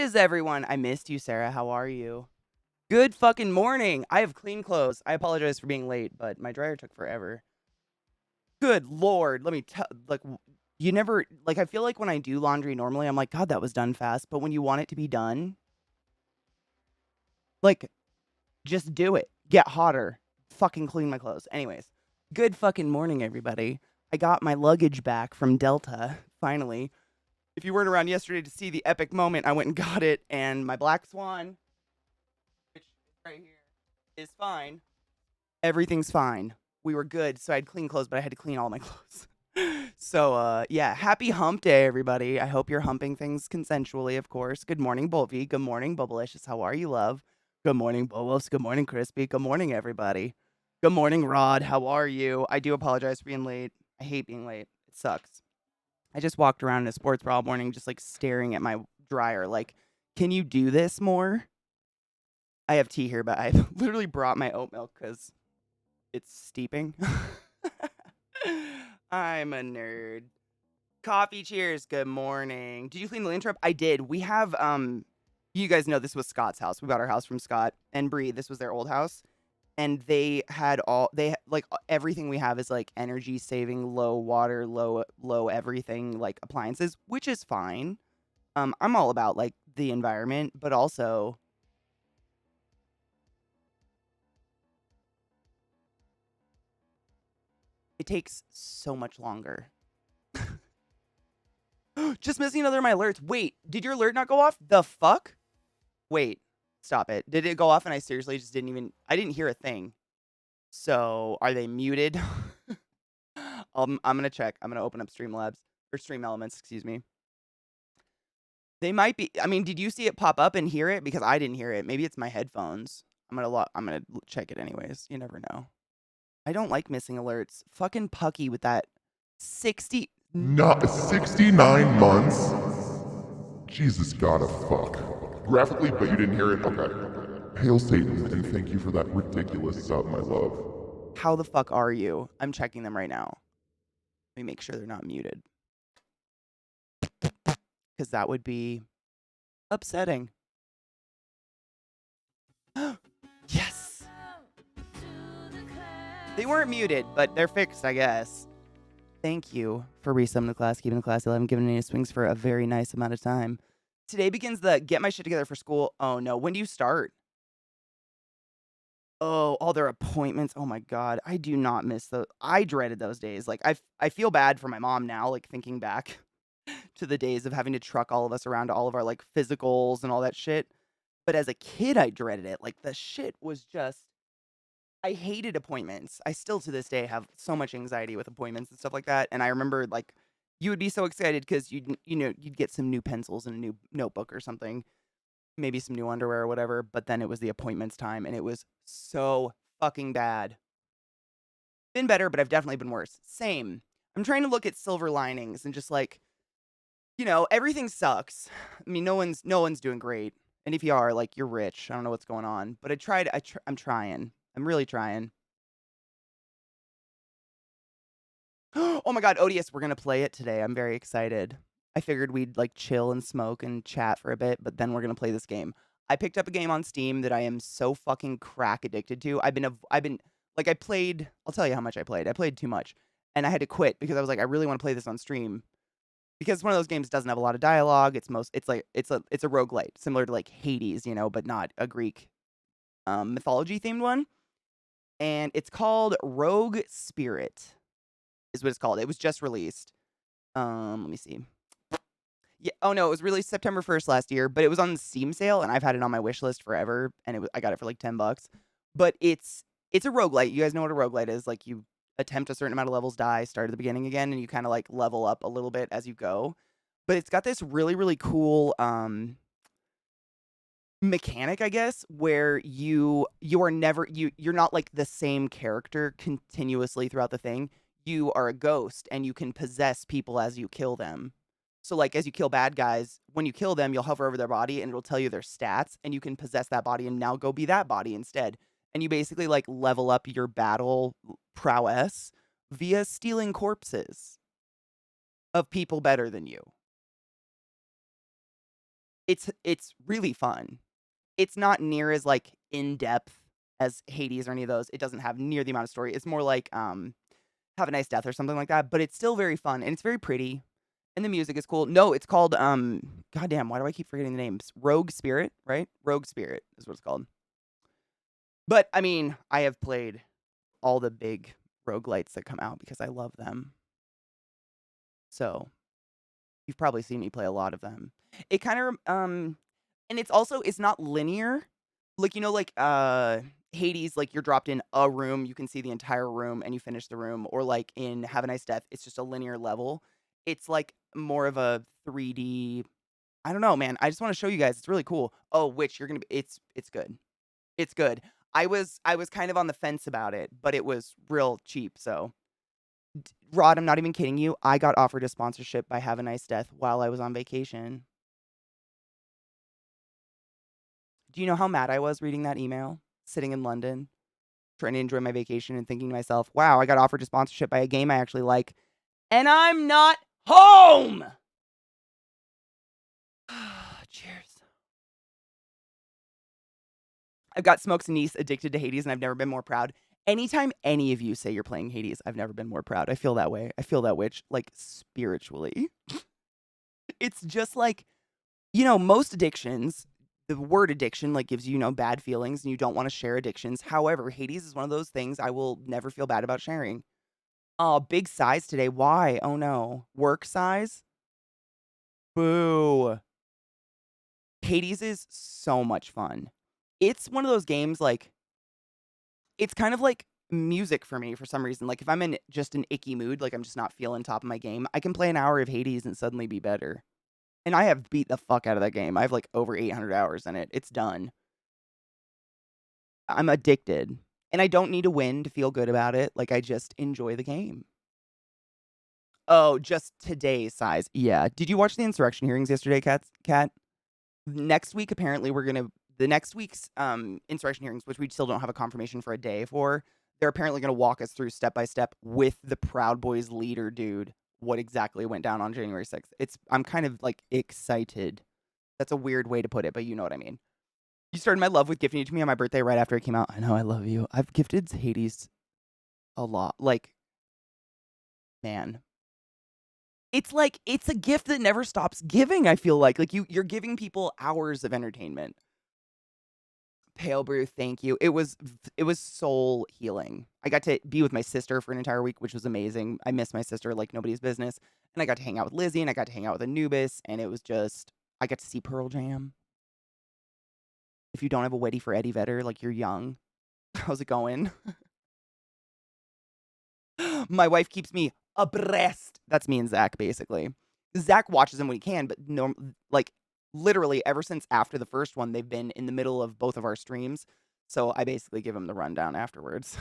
is everyone? I missed you, Sarah. How are you? Good fucking morning. I have clean clothes. I apologize for being late, but my dryer took forever. Good lord. Let me tell you never I feel like when I do laundry normally, I'm like, God, that was done fast. But when you want it to be done, like just do it. Get hotter. Fucking clean my clothes. Anyways, good fucking morning, everybody. I got my luggage back from Delta, finally. If you weren't around yesterday to see the epic moment, I went and got it, and my black swan, which is right here, is fine. Everything's fine. We were good, so I had clean clothes, but I had to clean all my clothes. So, yeah, happy hump day, everybody. I hope you're humping things consensually, of course. Good morning, Bolvie. Good morning, Bubblicious. How are you, love? Good morning, Bobos. Good morning, Crispy. Good morning, everybody. Good morning, Rod. How are you? I do apologize for being late. I hate being late. It sucks. I just walked around in a sports bra all morning, just like staring at my dryer. Like, can you do this more? I have tea here, but I literally brought my oat milk because it's steeping. I'm a nerd. Coffee cheers. Good morning. Did you clean the lint trap? I did. We have you guys know this was Scott's house. We got our house from Scott and Bree. This was their old house. And they had everything we have is like energy saving, low water, low everything, like appliances, which is fine. I'm all about like the environment, but also it takes so much longer. Just missing another of my alerts. Wait, did your alert not go off? The fuck? Wait, stop it. Did it go off and I seriously just I didn't hear a thing. So are they muted? I'm gonna check. I'm gonna open up Streamlabs or Stream Elements, excuse me. They might be. I mean, did you see it pop up and hear it? Because I didn't hear it. Maybe it's my headphones. I'm gonna check it anyways. You never know. I don't like missing alerts. Fucking Pucky with that 60. Not 69 months? Jesus gotta fuck. Graphically, but you didn't hear it? Okay. Hail Satan, and thank you for that ridiculous sub, my love. How the fuck are you? I'm checking them right now. Let me make sure they're not muted. Because that would be upsetting. Yes! They weren't muted, but they're fixed, I guess. Thank you for resummoning the class, keeping the class alive, giving any swings for a very nice amount of time. Today begins the get my shit together for school. Oh no, when do you start? Oh, all their appointments. Oh my god, I do not miss those. I dreaded those days. Like I feel bad for my mom now, like thinking back to the days of having to truck all of us around to all of our like physicals and all that shit. But as a kid, I dreaded it. Like the shit was just I hated appointments. I still to this day have so much anxiety with appointments and stuff like that. And I remember like you would be so excited because you'd get some new pencils and a new notebook or something, maybe some new underwear or whatever. But then it was the appointments time, and it was so fucking bad. Been better, but I've definitely been worse. Same. I'm trying to look at silver linings and just like everything sucks. I mean, no one's doing great. And if you are, like, you're rich. I don't know what's going on, but I'm trying. I'm really trying. Oh my god, ODS, we're gonna play it today. I'm very excited. I figured we'd like chill and smoke and chat for a bit, but then we're gonna play this game. I picked up a game on Steam that I am so fucking crack addicted to. I've been like I played. I'll tell you how much I played. I played too much, and I had to quit because I was like, I really want to play this on stream because one of those games doesn't have a lot of dialogue. It's a roguelite, similar to like Hades, but not a Greek mythology themed one. And it's called Rogue Spirit. Is what it's called. It was just released. Let me see. Yeah. Oh no, it was released September 1st last year, but it was on the Steam sale, and I've had it on my wish list forever. And I got it for like $10. But it's a roguelite. You guys know what a roguelite is? Like you attempt a certain amount of levels, die, start at the beginning again, and you kind of like level up a little bit as you go. But it's got this really really cool mechanic, I guess, where you're not like the same character continuously throughout the thing. You are a ghost and you can possess people as you kill them. So like as you kill bad guys, when you kill them, you'll hover over their body and it'll tell you their stats and you can possess that body and now go be that body instead. And you basically like level up your battle prowess via stealing corpses of people better than you. It's really fun. It's not near as, like, in-depth as Hades or any of those. It doesn't have near the amount of story. It's more like, Have a Nice Death or something like that, but it's still very fun, and it's very pretty, and the music is cool. No, it's called, goddamn, why do I keep forgetting the names? Rogue Spirit, right? Rogue Spirit is what it's called. But, I mean, I have played all the big roguelites that come out because I love them. So, you've probably seen me play a lot of them. It kinda, and it's not linear. Like, like, Hades, like, you're dropped in a room, you can see the entire room, and you finish the room, or, like, in Have a Nice Death, it's just a linear level. It's, like, more of a 3D. I don't know, man, I just wanna show you guys, it's really cool. Oh, which you're gonna be it's good. It's good. I was kind of on the fence about it, but it was real cheap, so Rod, I'm not even kidding you, I got offered a sponsorship by Have a Nice Death while I was on vacation. Do you know how mad I was reading that email? Sitting in London, trying to enjoy my vacation and thinking to myself, "Wow, I got offered a sponsorship by a game I actually like, and I'm not home!" Cheers. I've got Smokes' niece addicted to Hades, and I've never been more proud. Anytime any of you say you're playing Hades, I've never been more proud. I feel that way. I feel that witch, like, spiritually. It's just like, most addictions, the word addiction, like, gives you, bad feelings, and you don't wanna share addictions. However, Hades is one of those things I will never feel bad about sharing. Oh, big size today. Why? Oh, no. Work size? Boo. Hades is so much fun. It's one of those games, like, it's kind of like music for me for some reason. Like, if I'm in just an icky mood, like, I'm just not feeling top of my game, I can play an hour of Hades and suddenly be better. And I have beat the fuck out of that game. I have, like, over 800 hours in it. It's done. I'm addicted. And I don't need to win to feel good about it. Like, I just enjoy the game. Oh, just today's size. Yeah. Did you watch the insurrection hearings yesterday, Cat? Next week, apparently, the next week's insurrection hearings, which we still don't have a confirmation for a day for. They're apparently gonna walk us through step by step with the Proud Boys leader, dude, what exactly went down on January 6th. I'm kind of like excited. That's a weird way to put it, but you know what I mean. You started my love with gifting it to me on my birthday right after it came out. I know I love you. I've gifted Hades a lot. Like, man, it's a gift that never stops giving, I feel like. Like, you're giving people hours of entertainment. Pale brew, thank you. It was soul healing. I got to be with my sister for an entire week, which was amazing. I miss my sister like nobody's business, and I got to hang out with Lizzie, and I got to hang out with Anubis, and it was just I got to see Pearl Jam. If you don't have a Weddy for Eddie Vedder, like, you're young. How's it going? My wife keeps me abreast. That's me and Zach, basically. Zach watches them when he can, but no, like, literally ever since after the first one, they've been in the middle of both of our streams. So I basically give him the rundown afterwards.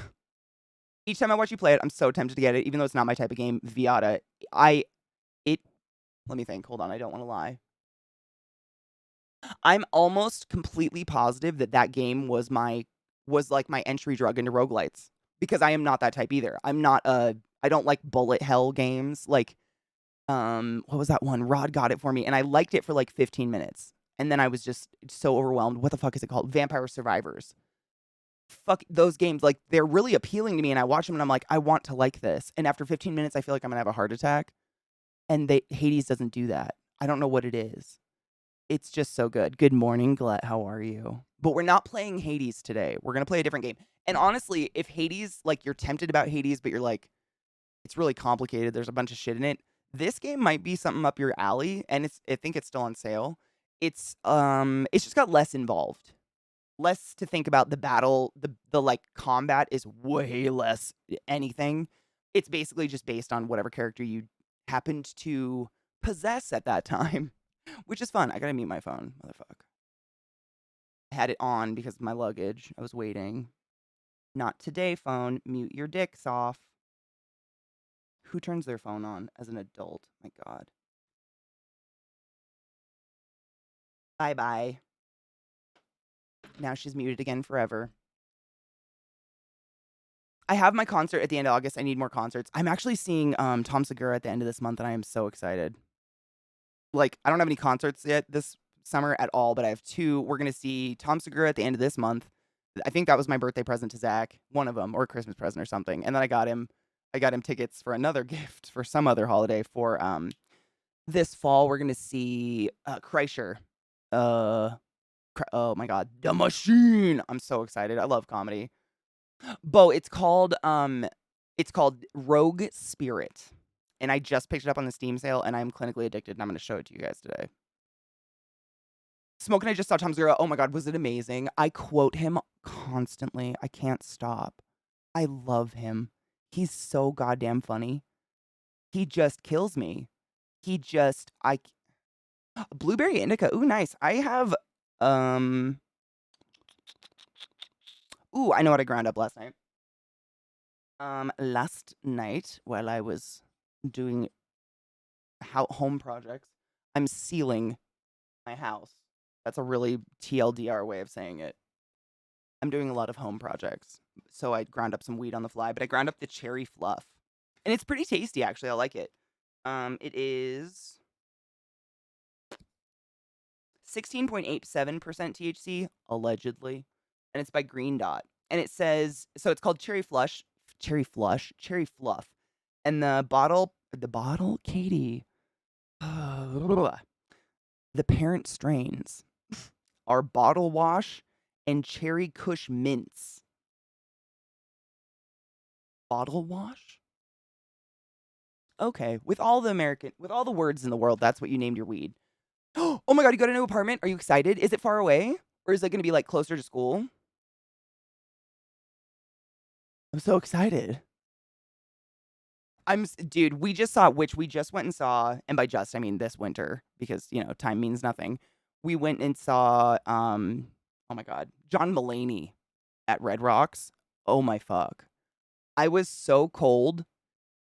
Each time I watch you play it, I'm so tempted to get it, even though it's not my type of game. Viata, it. Let me think. Hold on, I don't want to lie. I'm almost completely positive that that game was like my entry drug into roguelites because I am not that type either. I don't like bullet hell games. Like, what was that one? Rod got it for me, and I liked it for like 15 minutes, and then I was just so overwhelmed. What the fuck is it called? Vampire Survivors. Fuck those games. Like, they're really appealing to me, and I watch them, and I'm like, I want to like this. And after 15 minutes, I feel like I'm gonna have a heart attack. And Hades doesn't do that. I don't know what it is. It's just so good. Good morning, Glet. How are you? But we're not playing Hades today. We're gonna play a different game. And honestly, if Hades, like, you're tempted about Hades, but you're like, it's really complicated. There's a bunch of shit in it. This game might be something up your alley, and I think it's still on sale. It's just got less involved. Less to think about the battle. The like combat is way less anything. It's basically just based on whatever character you happened to possess at that time, which is fun. I gotta mute my phone, motherfucker. I had it on because of my luggage. I was waiting. Not today, phone. Mute your dicks off. Who turns their phone on as an adult? My God. Bye bye. Now she's muted again forever. I have my concert at the end of August. I need more concerts. I'm actually seeing Tom Segura at the end of this month, and I am so excited. Like, I don't have any concerts yet this summer at all, but I have two. We're gonna see Tom Segura at the end of this month. I think that was my birthday present to Zach, one of them, or a Christmas present or something. And then I got him tickets for another gift for some other holiday for this fall. We're gonna see Kreischer. Uh, oh my god, The Machine. I'm so excited. I love comedy. Bo, it's called Rogue Spirit. And I just picked it up on the Steam sale and I'm clinically addicted and I'm gonna show it to you guys today. Smoke and I just saw Tom Segura. Oh my god, was it amazing? I quote him constantly. I can't stop. I love him. He's so goddamn funny. He just kills me. He just I Blueberry Indica. Ooh, nice. I have um ooh, I know what I ground up last night. Last night while I was doing home projects, I'm sealing my house. That's a really TLDR way of saying it. I'm doing a lot of home projects. So I ground up some weed on the fly, but I ground up the cherry fluff. And it's pretty tasty actually. I like it. It is 16.87% THC, allegedly. And it's by Green Dot. And it says, so it's called Cherry Fluff. And the bottle, Katie, the parent strains are Bottle Wash and Cherry Kush Mints. Bottle Wash? Okay, with all the words in the world, that's what you named your weed. Oh my god, you got a new apartment? Are you excited? Is it far away? Or is it gonna be, like, closer to school? I'm so excited. Dude, we just went and saw, and by just, I mean this winter, because, time means nothing. We went and saw, oh my god, John Mulaney at Red Rocks. Oh my fuck. I was so cold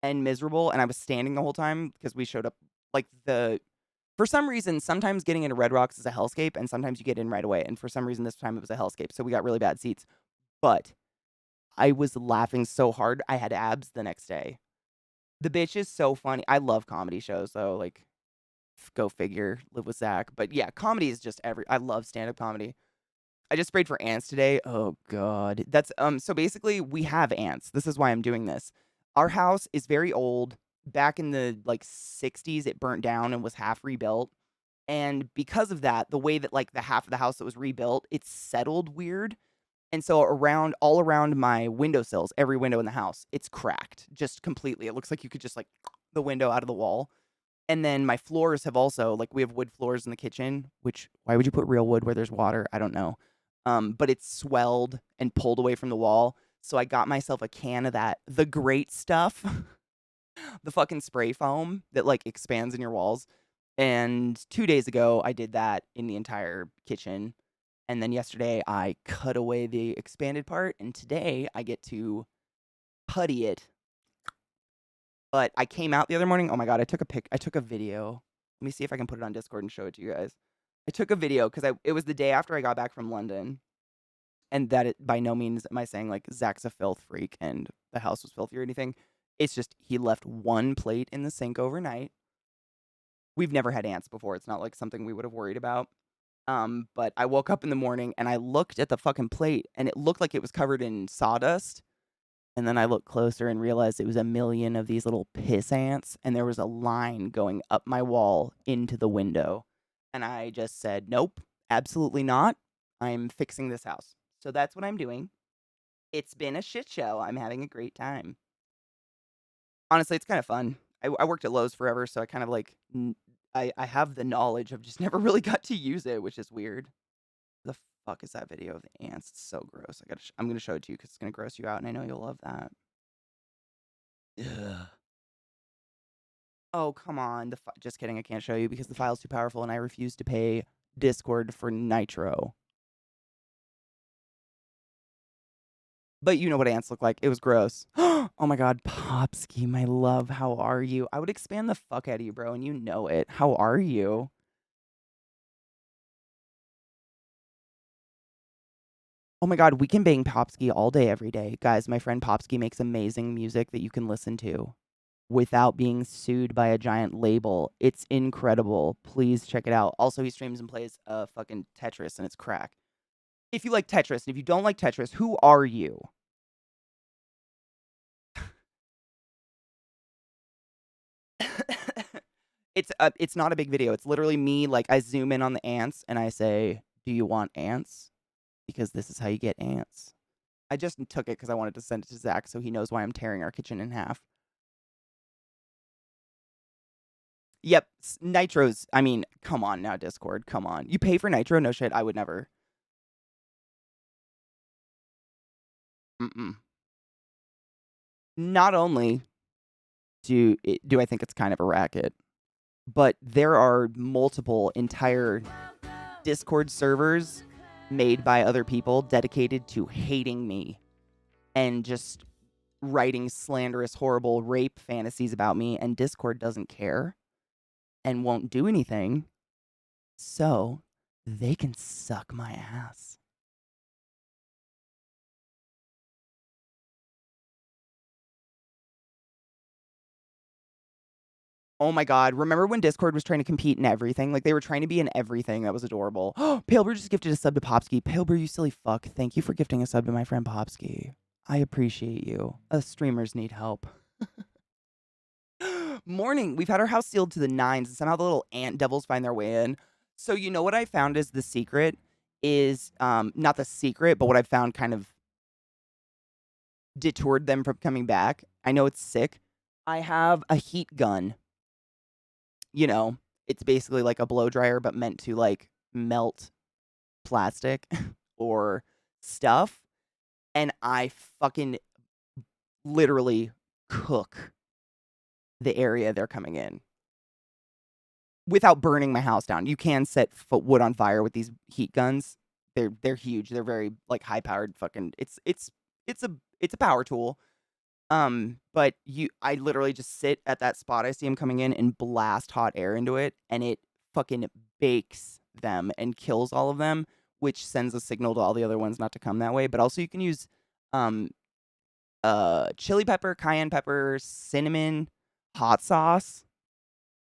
and miserable, and I was standing the whole time because we showed up, like, for some reason, sometimes getting into Red Rocks is a hellscape, and sometimes you get in right away, and for some reason this time it was a hellscape, so we got really bad seats. But I was laughing so hard, I had abs the next day. The bitch is so funny. I love comedy shows, though, like, go figure, live with Zach. But yeah, comedy is just I love stand-up comedy. I just sprayed for ants today. Oh god. So basically we have ants. This is why I'm doing this. Our house is very old. Back in the like 60s it burnt down and was half rebuilt. And because of that, the way that like the half of the house that was rebuilt, it's settled weird. And so all around my windowsills, every window in the house, it's cracked just completely. It looks like you could just like the window out of the wall. And then my floors have also like we have wood floors in the kitchen, which why would you put real wood where there's water? I don't know. But it's swelled and pulled away from the wall. So I got myself a can of the great stuff, the fucking spray foam that like expands in your walls. And 2 days ago, I did that in the entire kitchen. And then yesterday, I cut away the expanded part. And today, I get to putty it. But I came out the other morning. Oh my god, I took a video. Let me see if I can put it on Discord and show it to you guys. I took a video because it was the day after I got back from London. And that it by no means am I saying like Zach's a filth freak and the house was filthy or anything. It's just he left one plate in the sink overnight. We've never had ants before. It's not like something we would have worried about. But I woke up in the morning and I looked at the fucking plate and it looked like it was covered in sawdust. And then I looked closer and realized it was a million of these little piss ants and there was a line going up my wall into the window. And I just said, "Nope, absolutely not. I'm fixing this house." So that's what I'm doing. It's been a shit show. I'm having a great time. Honestly, it's kind of fun. I worked at Lowe's forever, so I kind of like I have the knowledge. I've just never really got to use it, which is weird. The fuck is that video of the ants? It's so gross. I'm gonna show it to you because it's gonna gross you out, and I know you'll love that. Ugh. Oh come on. Just kidding. I can't show you because the file's too powerful, and I refuse to pay Discord for Nitro. But you know what ants look like. It was gross. Oh my god, Popsky, my love, how are you? I would expand the fuck out of you, bro, and you know it. How are you? Oh my god, we can bang Popsky all day, every day. Guys, my friend Popsky makes amazing music that you can listen to. without being sued by a giant label. It's incredible. Please check it out. Also, he streams and plays fucking Tetris, and it's crack. If you like Tetris, and if you don't like Tetris, who are you? It's not a big video. It's literally me, like, I zoom in on the ants, and I say, "Do you want ants? Because this is how you get ants." I just took it because I wanted to send it to Zach so he knows why I'm tearing our kitchen in half. Yep, Nitro's, I mean, come on now, Discord, come on. You pay for Nitro? No shit, I would never. Mm-mm. Not only do I think it's kind of a racket, but there are multiple entire Discord servers made by other people dedicated to hating me and just writing slanderous, horrible rape fantasies about me, and Discord doesn't care and won't do anything, so they can suck my ass. Oh my god, remember when Discord was trying to compete in everything? Like, they were trying to be in everything. That was adorable. Palebrew just gifted a sub to Popsky. Palebrew, you silly fuck. Thank you for gifting a sub to my friend Popsky. I appreciate you. Us streamers need help. Morning. We've had our house sealed to the nines, and somehow the little ant devils find their way in. So you know what I found is the secret is not the secret, but what I've found kind of detoured them from coming back. I know it's sick. I have a heat gun. You know, it's basically like a blow dryer, but meant to like melt plastic or stuff. And I fucking literally cook the area they're coming in without burning my house down. You can set wood on fire with these heat guns. They're huge. They're very like high powered. Fucking it's a power tool. But I literally just sit at that spot I see them coming in and blast hot air into it, and it fucking bakes them and kills all of them, which sends a signal to all the other ones not to come that way. But also you can use um chili pepper, cayenne pepper, cinnamon, hot sauce,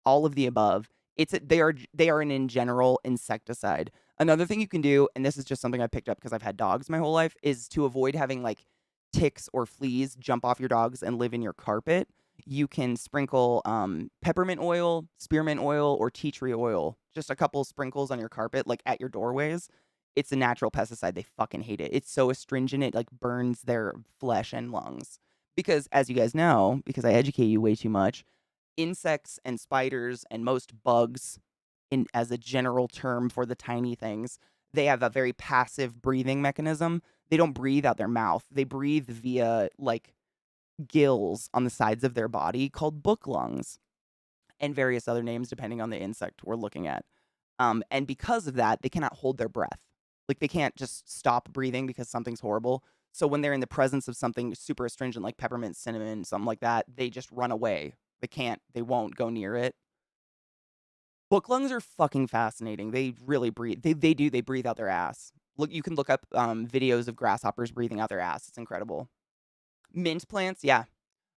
all of the above. They are an in general insecticide. Another thing you can do, and this is just something I picked up because I've had dogs my whole life, is to avoid having like ticks or fleas jump off your dogs and live in your carpet. You can sprinkle peppermint oil, spearmint oil, or tea tree oil. Just a couple sprinkles on your carpet, like at your doorways. It's a natural pesticide. They fucking hate it. It's so astringent, it like burns their flesh and lungs. Because as you guys know, because I educate you way too much, insects and spiders and most bugs, in as a general term for the tiny things, they have a very passive breathing mechanism. They don't breathe out their mouth. They breathe via like gills on the sides of their body called book lungs and various other names depending on the insect we're looking at. And because of that, they cannot hold their breath. Like they can't just stop breathing because something's horrible. So when they're in the presence of something super astringent like peppermint, cinnamon, something like that, they just run away. They won't go near it. Book lungs are fucking fascinating. They really breathe. They breathe out their ass. Look, you can look up videos of grasshoppers breathing out their ass. It's incredible. Mint plants, yeah.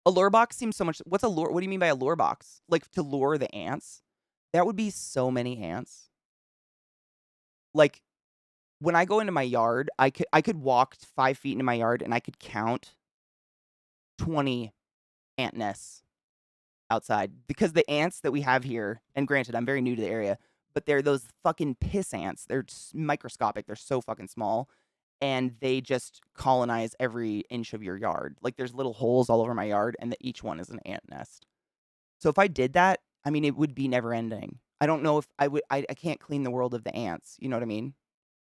A lure box seems so much. What's a lure? What do you mean by a lure box? Like to lure the ants? That would be so many ants. Like when I go into my yard, I could walk 5 feet into my yard and I could count 20 ant nests outside because the ants that we have here, and granted, I'm very new to the area, but they're those fucking piss ants. They're microscopic. They're so fucking small, and they just colonize every inch of your yard. Like there's little holes all over my yard, and each one is an ant nest. So if I did that, I mean, it would be never ending. I don't know if I would. I can't clean the world of the ants. You know what I mean?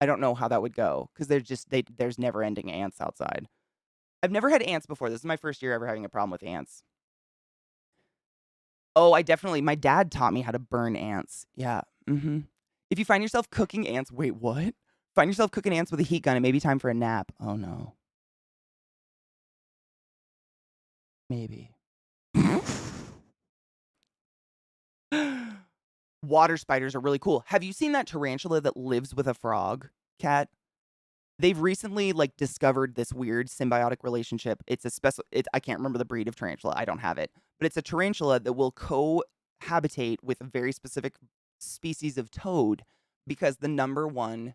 I don't know how that would go because there's never ending ants outside. I've never had ants before. This is my first year ever having a problem with ants. Oh, my dad taught me how to burn ants. Yeah. Mhm. If you find yourself cooking ants, wait, what? Find yourself cooking ants with a heat gun, it may be time for a nap. Oh no. Maybe. Water spiders are really cool. Have you seen that tarantula that lives with a frog, Cat? They've recently, like, discovered this weird symbiotic relationship. It's a special I can't remember the breed of tarantula, I don't have it, but it's a tarantula that will cohabitate with a very specific species of toad because the number one,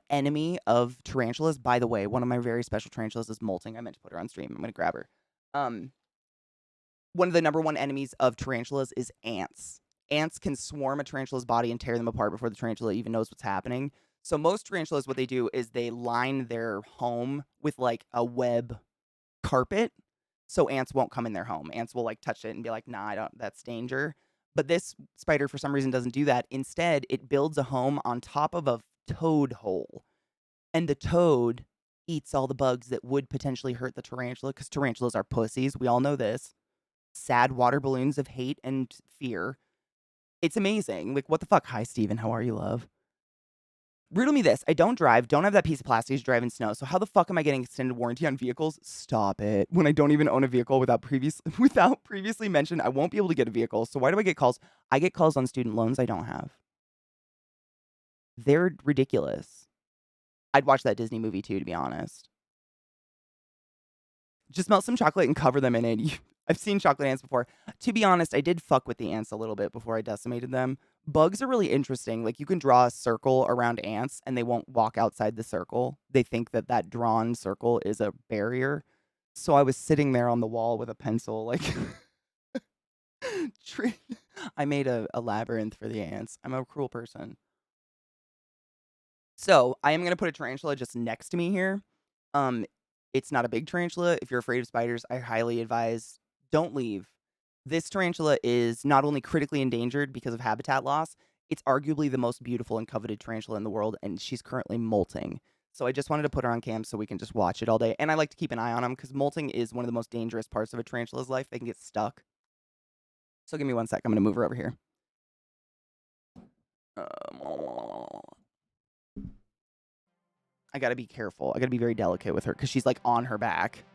enemy of tarantulas by the way, one of my very special tarantulas is molting. I meant to put her on stream. I'm gonna grab her. Um, One of the number one enemies of tarantulas is ants. Ants can swarm a tarantula's body and tear them apart before the tarantula even knows what's happening. So most tarantulas, what they do is they line their home with like a web carpet, so ants won't come in their home. Ants will like touch it and be like, "Nah, I don't. That's danger." But this spider, for some reason, doesn't do that. Instead, it builds a home on top of a toad hole, and the toad eats all the bugs that would potentially hurt the tarantula because tarantulas are pussies. We all know this. Sad water balloons of hate and fear. It's amazing. Like, what the fuck? Hi, Steven. How are you, love? Riddle me this. I don't drive, don't have that piece of plastic to drive in snow. So how the fuck am I getting extended warranty on vehicles? Stop it. When I don't even own a vehicle without previously mentioned, I won't be able to get a vehicle. So why do I get calls? I get calls on student loans I don't have. They're ridiculous. I'd watch that Disney movie too, to be honest. Just melt some chocolate and cover them in it. I've seen chocolate ants before. To be honest, I did fuck with the ants a little bit before I decimated them. Bugs are really interesting. Like, you can draw a circle around ants and they won't walk outside the circle. They think that that drawn circle is a barrier. So I was sitting there on the wall with a pencil, like, I made a labyrinth for the ants. I'm a cruel person. So I am going to put a tarantula just next to me here. Um, it's not a big tarantula. If you're afraid of spiders, I highly advise don't leave. This tarantula is not only critically endangered because of habitat loss, it's arguably the most beautiful and coveted tarantula in the world, and she's currently molting. So I just wanted to put her on cam so we can just watch it all day. And I like to keep an eye on them because molting is one of the most dangerous parts of a tarantula's life. They can get stuck. So give me one sec. I'm going to move her over here. I got to be careful. I got to be very delicate with her because she's like on her back.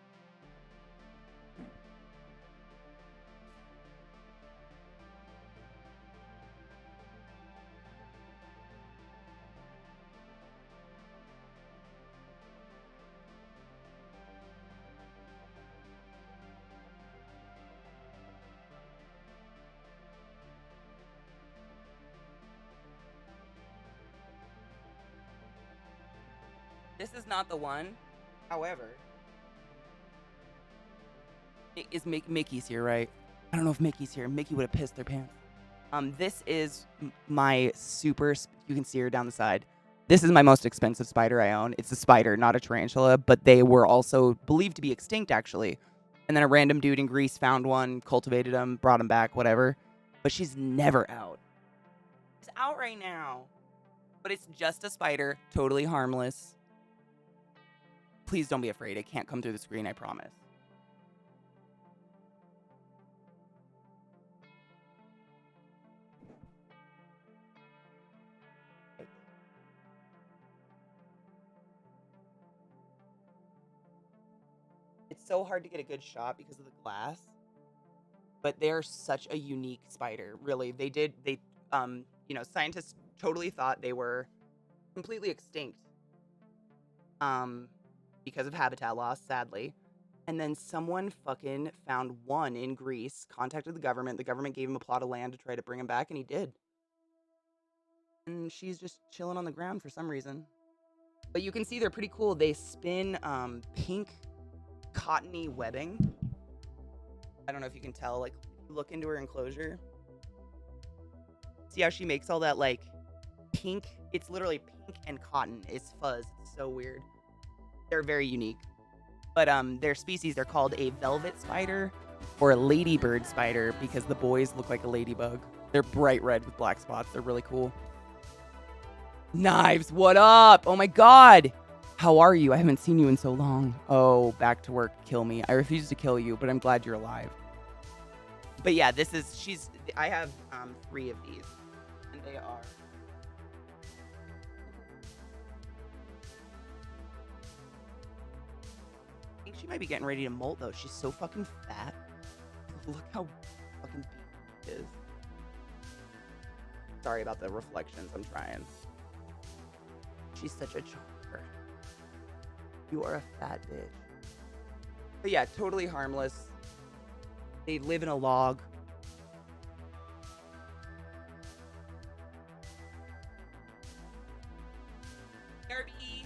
This is not the one. However, Mickey's here, right? I don't know if Mickey's here. Mickey would have pissed their pants. This is my super. You can see her down the side. This is my most expensive spider I own. It's a spider, not a tarantula, but they were also believed to be extinct, actually. And then a random dude in Greece found one, cultivated them, brought them back, whatever. But she's never out. It's out right now. But it's just a spider, totally harmless. Please don't be afraid. It can't come through the screen, I promise. It's so hard to get a good shot because of the glass. But they're such a unique spider, really. Scientists totally thought they were completely extinct. Because of habitat loss, sadly. And then someone fucking found one in Greece, contacted the government. The government gave him a plot of land to try to bring him back, and he did. And she's just chilling on the ground for some reason. But you can see they're pretty cool. They spin pink cottony webbing. I don't know if you can tell. Like, look into her enclosure. See how she makes all that, like, pink? It's literally pink and cotton. It's fuzz. It's so weird. They're very unique. But their species, they're called a velvet spider or a ladybird spider because the boys look like a ladybug. They're bright red with black spots. They're really cool. Knives, what up? Oh my god. How are you? I haven't seen you in so long. Oh, back to work. Kill me. I refuse to kill you, but I'm glad you're alive. But yeah, I have 3 of these. And they are... I think she might be getting ready to molt, though. She's so fucking fat. Look how fucking big it is. Sorry about the reflections. I'm trying. She's such a charmer. You are a fat bitch. But yeah, totally harmless. They live in a log. Derby.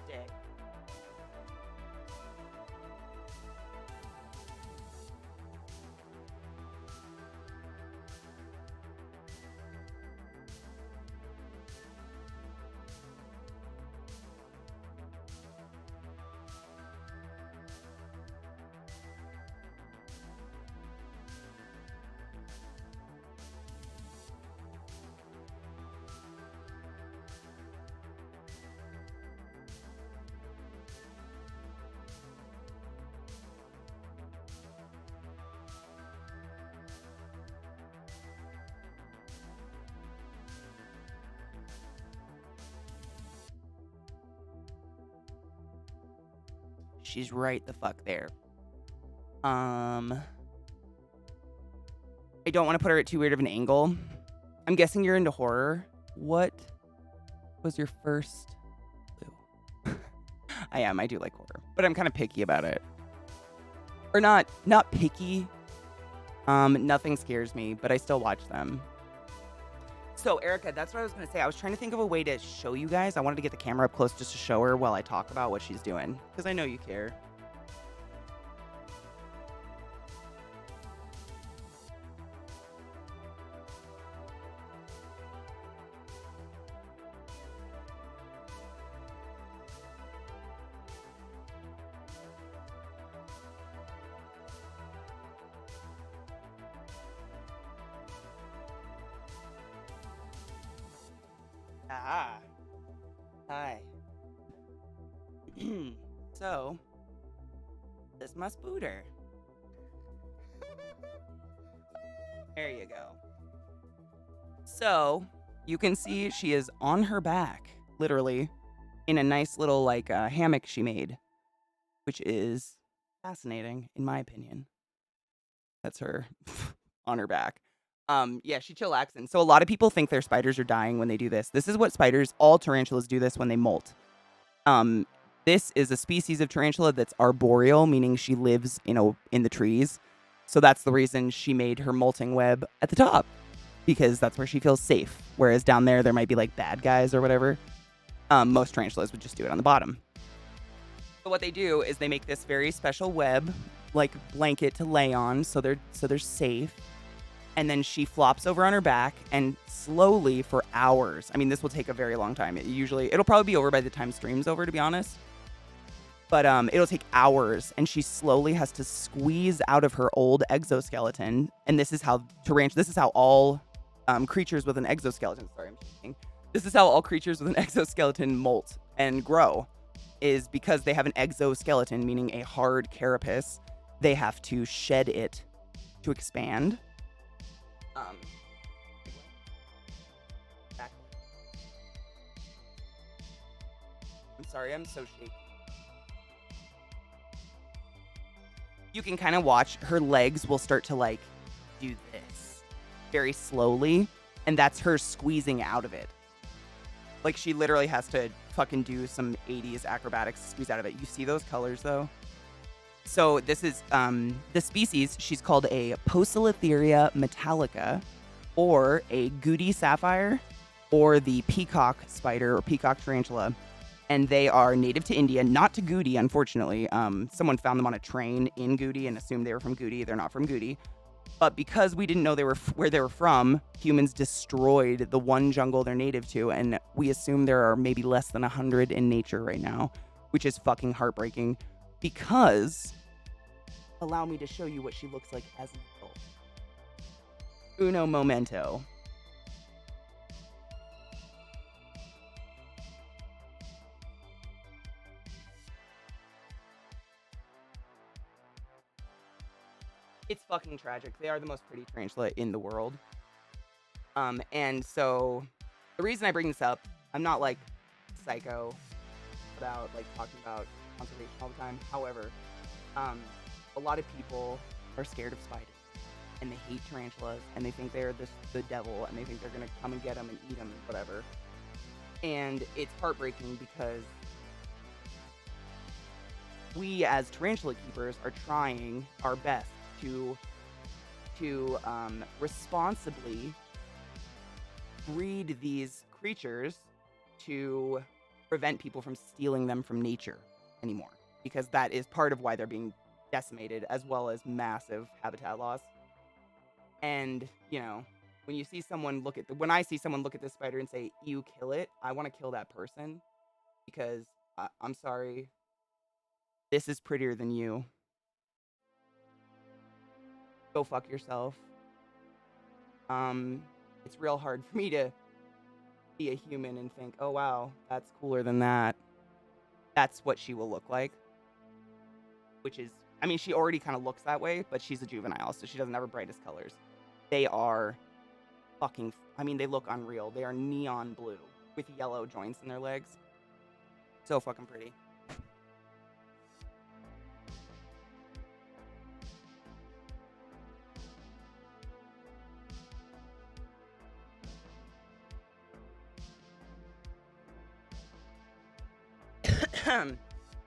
Day. She's right the fuck there. I don't want to put her at too weird of an angle. I'm guessing you're into horror. What was your first clue? I am. I do like horror, but I'm kind of picky about it. Or not picky. Nothing scares me, but I still watch them. So, Erica, that's what I was going to say. I was trying to think of a way to show you guys. I wanted to get the camera up close just to show her while I talk about what she's doing, because I know you care. Ah. Hi. So, this must boot her. There you go. So, you can see she is on her back, literally, in a nice little, like, hammock she made, which is fascinating, in my opinion. That's her on her back. Yeah, she chillaxing. So a lot of people think their spiders are dying when they do this. This is what all tarantulas do this when they molt. This is a species of tarantula that's arboreal, meaning she lives in the trees. So that's the reason she made her molting web at the top, because that's where she feels safe. Whereas down there might be like bad guys or whatever. Most tarantulas would just do it on the bottom. So what they do is they make this very special web, like blanket to lay on, so they're safe. And then she flops over on her back and slowly for hours. I mean, this will take a very long time. It'll probably be over by the time stream's over, to be honest. But it'll take hours, and she slowly has to squeeze out of her old exoskeleton. And this is how all creatures with an exoskeleton. Sorry, I'm shaking. This is how all creatures with an exoskeleton molt and grow, is because they have an exoskeleton, meaning a hard carapace. They have to shed it to expand. I'm sorry, I'm so shaky. You can kind of watch her legs will start to like do this very slowly, and that's her squeezing out of it. Like she literally has to fucking do some 80s acrobatics to squeeze out of it. You see those colors though? So this is the species. She's called a Poecilotheria metallica, or a Goody sapphire, or the peacock spider or peacock tarantula. And they are native to India, not to Goody, unfortunately. Someone found them on a train in Goody and assumed they were from Goody. They're not from Goody. But because we didn't know where they were from, humans destroyed the one jungle they're native to, and we assume there are maybe less than 100 in nature right now, which is fucking heartbreaking. Because, allow me to show you what she looks like as an adult. Uno momento. It's fucking tragic. They are the most pretty tarantula in the world. And so the reason I bring this up, I'm not like psycho about like talking about conservation all the time. However, a lot of people are scared of spiders and they hate tarantulas and they think they're the devil and they think they're gonna come and get them and eat them and whatever. And it's heartbreaking because we as tarantula keepers are trying our best to responsibly breed these creatures to prevent people from stealing them from nature anymore, because that is part of why they're being decimated, as well as massive habitat loss. And when you see someone when I see someone look at this spider and say, "You kill it," I want to kill that person because I'm sorry, this is prettier than you. Go fuck yourself. It's real hard for me to be a human and think, oh wow, that's cooler than that. That's what she will look like. Which is, I mean, she already kind of looks that way, but she's a juvenile, so she doesn't have her brightest colors. They are fucking, they look unreal. They are neon blue with yellow joints in their legs. So fucking pretty.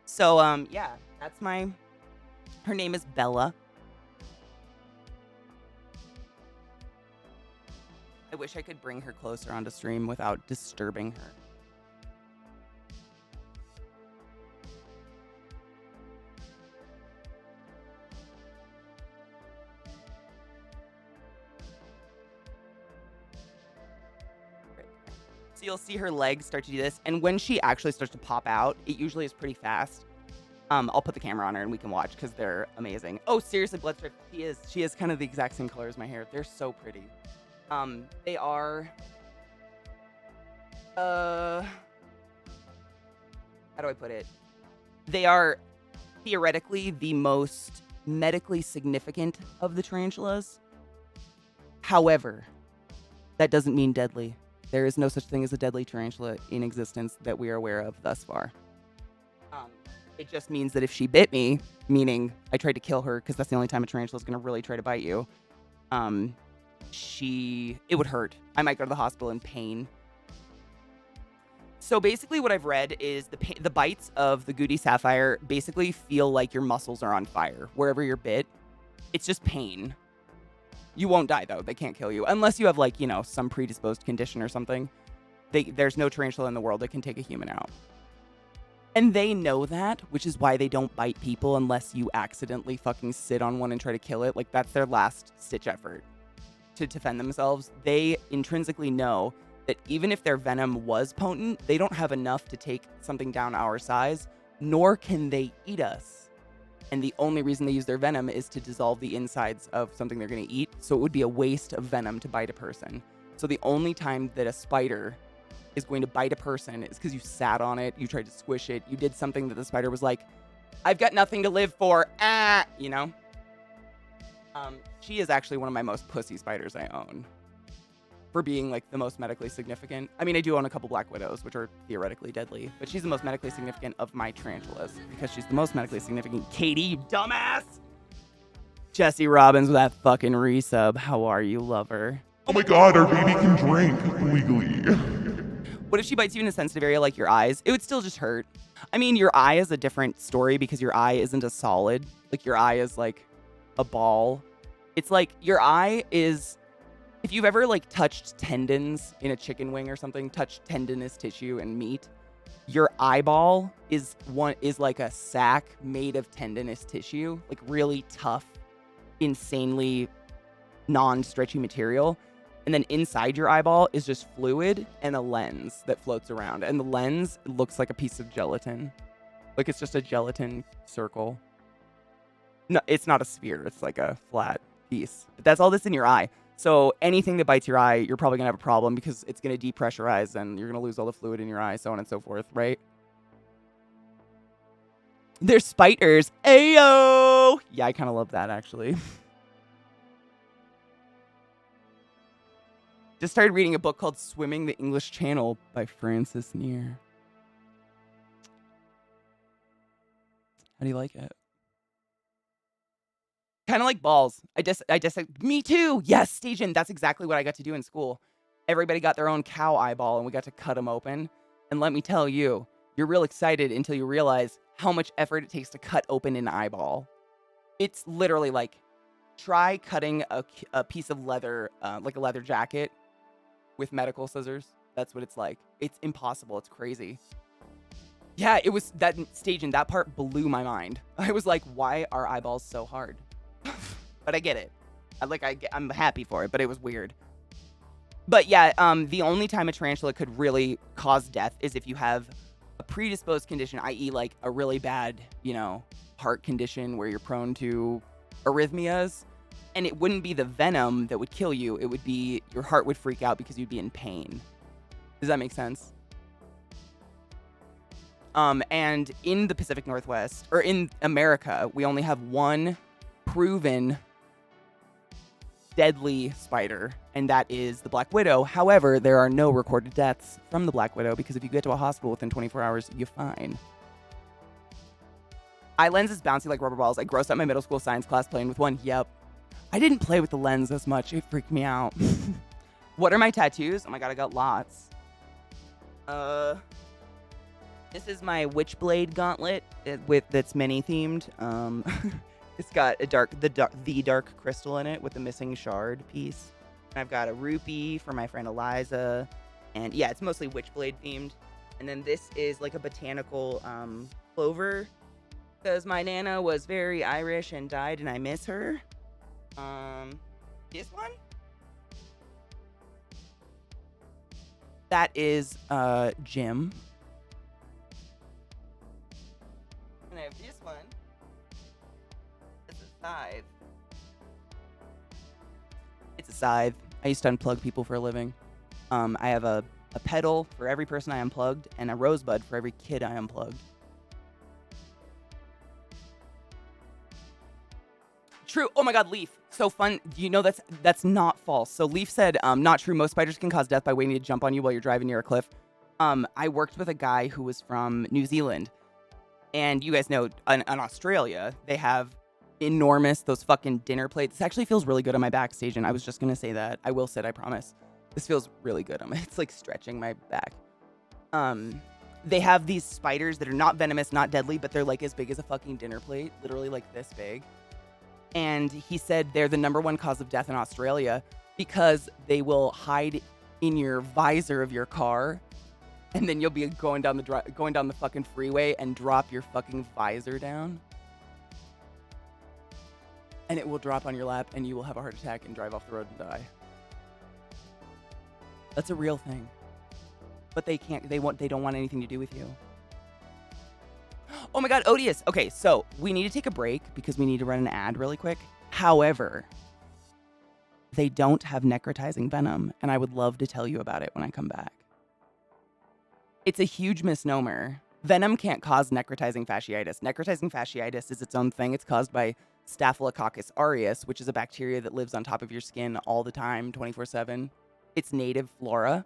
So, yeah, that's her name is Bella. I wish I could bring her closer onto stream without disturbing her. So you'll see her legs start to do this, and when she actually starts to pop out, it usually is pretty fast. I'll put the camera on her and we can watch because they're amazing. Oh, seriously, Bloodstripe, she is kind of the exact same color as my hair. They're so pretty. They are, how do I put it? They are theoretically the most medically significant of the tarantulas. However, that doesn't mean deadly. There is no such thing as a deadly tarantula in existence that we are aware of thus far. It just means that if she bit me, meaning I tried to kill her because that's the only time a tarantula is going to really try to bite you, it would hurt. I might go to the hospital in pain. So basically what I've read is the bites of the Goody Sapphire basically feel like your muscles are on fire wherever you're bit. It's just pain. You won't die, though. They can't kill you. Unless you have, like, some predisposed condition or something. There's no tarantula in the world that can take a human out. And they know that, which is why they don't bite people unless you accidentally fucking sit on one and try to kill it. Like, that's their last-ditch effort to defend themselves. They intrinsically know that even if their venom was potent, they don't have enough to take something down our size, nor can they eat us. And the only reason they use their venom is to dissolve the insides of something they're going to eat. So it would be a waste of venom to bite a person. So the only time that a spider is going to bite a person is because you sat on it, you tried to squish it, you did something that the spider was like, I've got nothing to live for, She is actually one of my most pussy spiders I own. For being, like, the most medically significant. I mean, I do own a couple black widows, which are theoretically deadly, but she's the most medically significant of my tarantulas because she's the most medically significant. Katie, you dumbass! Jesse Robbins with that fucking resub. How are you, lover? Oh my god, our baby can drink legally. What if she bites you in a sensitive area like your eyes? It would still just hurt. I mean, your eye is a different story because your eye isn't a solid. Like, your eye is like a ball. It's like your eye is... If you've ever, like, touched tendons in a chicken wing or something, touched tendinous tissue and meat, your eyeball is like a sack made of tendinous tissue, like really tough, insanely non-stretchy material. And then inside your eyeball is just fluid and a lens that floats around. And the lens looks like a piece of gelatin. Like, it's just a gelatin circle. No, it's not a sphere. It's like a flat piece. But that's all that's in your eye. So anything that bites your eye, you're probably going to have a problem because it's going to depressurize and you're going to lose all the fluid in your eye, so on and so forth, right? They're spiders. Ayo! Yeah, I kind of love that, actually. Just started reading a book called Swimming the English Channel by Francis Near. How do you like it? Kind of like balls. Me too. Yes, Stajan. That's exactly what I got to do in school. Everybody got their own cow eyeball and we got to cut them open. And let me tell you, you're real excited until you realize how much effort it takes to cut open an eyeball. It's literally like, try cutting a piece of leather, like a leather jacket with medical scissors. That's what it's like. It's impossible. It's crazy. Yeah, it was that stage and that part blew my mind. I was like, why are eyeballs so hard? But I get it. I'm happy for it, but it was weird. But yeah, the only time a tarantula could really cause death is if you have a predisposed condition, i.e. like a really bad, heart condition where you're prone to arrhythmias. And it wouldn't be the venom that would kill you. It would be your heart would freak out because you'd be in pain. Does that make sense? And in the Pacific Northwest, or in America, we only have one proven deadly spider, and that is the Black Widow. However, there are no recorded deaths from the Black Widow because if you get to a hospital within 24 hours, you're fine. Eye lens is bouncy like rubber balls. I grossed out my middle school science class playing with one. Yep. I didn't play with the lens as much. It freaked me out. What are my tattoos? Oh my god, I got lots. This is my Witchblade gauntlet that's mini themed. It's got the dark crystal in it with a missing shard piece. And I've got a rupee for my friend Eliza. And yeah, it's mostly Witchblade themed. And then this is like a botanical clover. Because my Nana was very Irish and died and I miss her. This one? That is Jim. And I have this one. It's a scythe. It's a scythe. I used to unplug people for a living. I have a petal for every person I unplugged and a rosebud for every kid I unplugged. True. Oh my god, Leaf. So fun. That's not false. So Leaf said, not true. Most spiders can cause death by waiting to jump on you while you're driving near a cliff. I worked with a guy who was from New Zealand. And you guys know, in Australia, they have those fucking dinner plates. This actually feels really good on my backstage, and I was just going to say that. I will sit, I promise. This feels really good on my, it's like stretching my back. They have these spiders that are not venomous, not deadly, but they're like as big as a fucking dinner plate. Literally like this big. And he said they're the #1 cause of death in Australia because they will hide in your visor of your car, and then you'll be going down the fucking freeway and drop your fucking visor down, and it will drop on your lap, and you will have a heart attack and drive off the road and die. That's a real thing, but they can't. They don't want anything to do with you. Oh my god, Odious. Okay, so we need to take a break because we need to run an ad really quick. However, they don't have necrotizing venom, and I would love to tell you about it when I come back. It's a huge misnomer. Venom can't cause necrotizing fasciitis. Necrotizing fasciitis is its own thing. It's caused by Staphylococcus aureus, which is a bacteria that lives on top of your skin all the time, 24/7. It's native flora.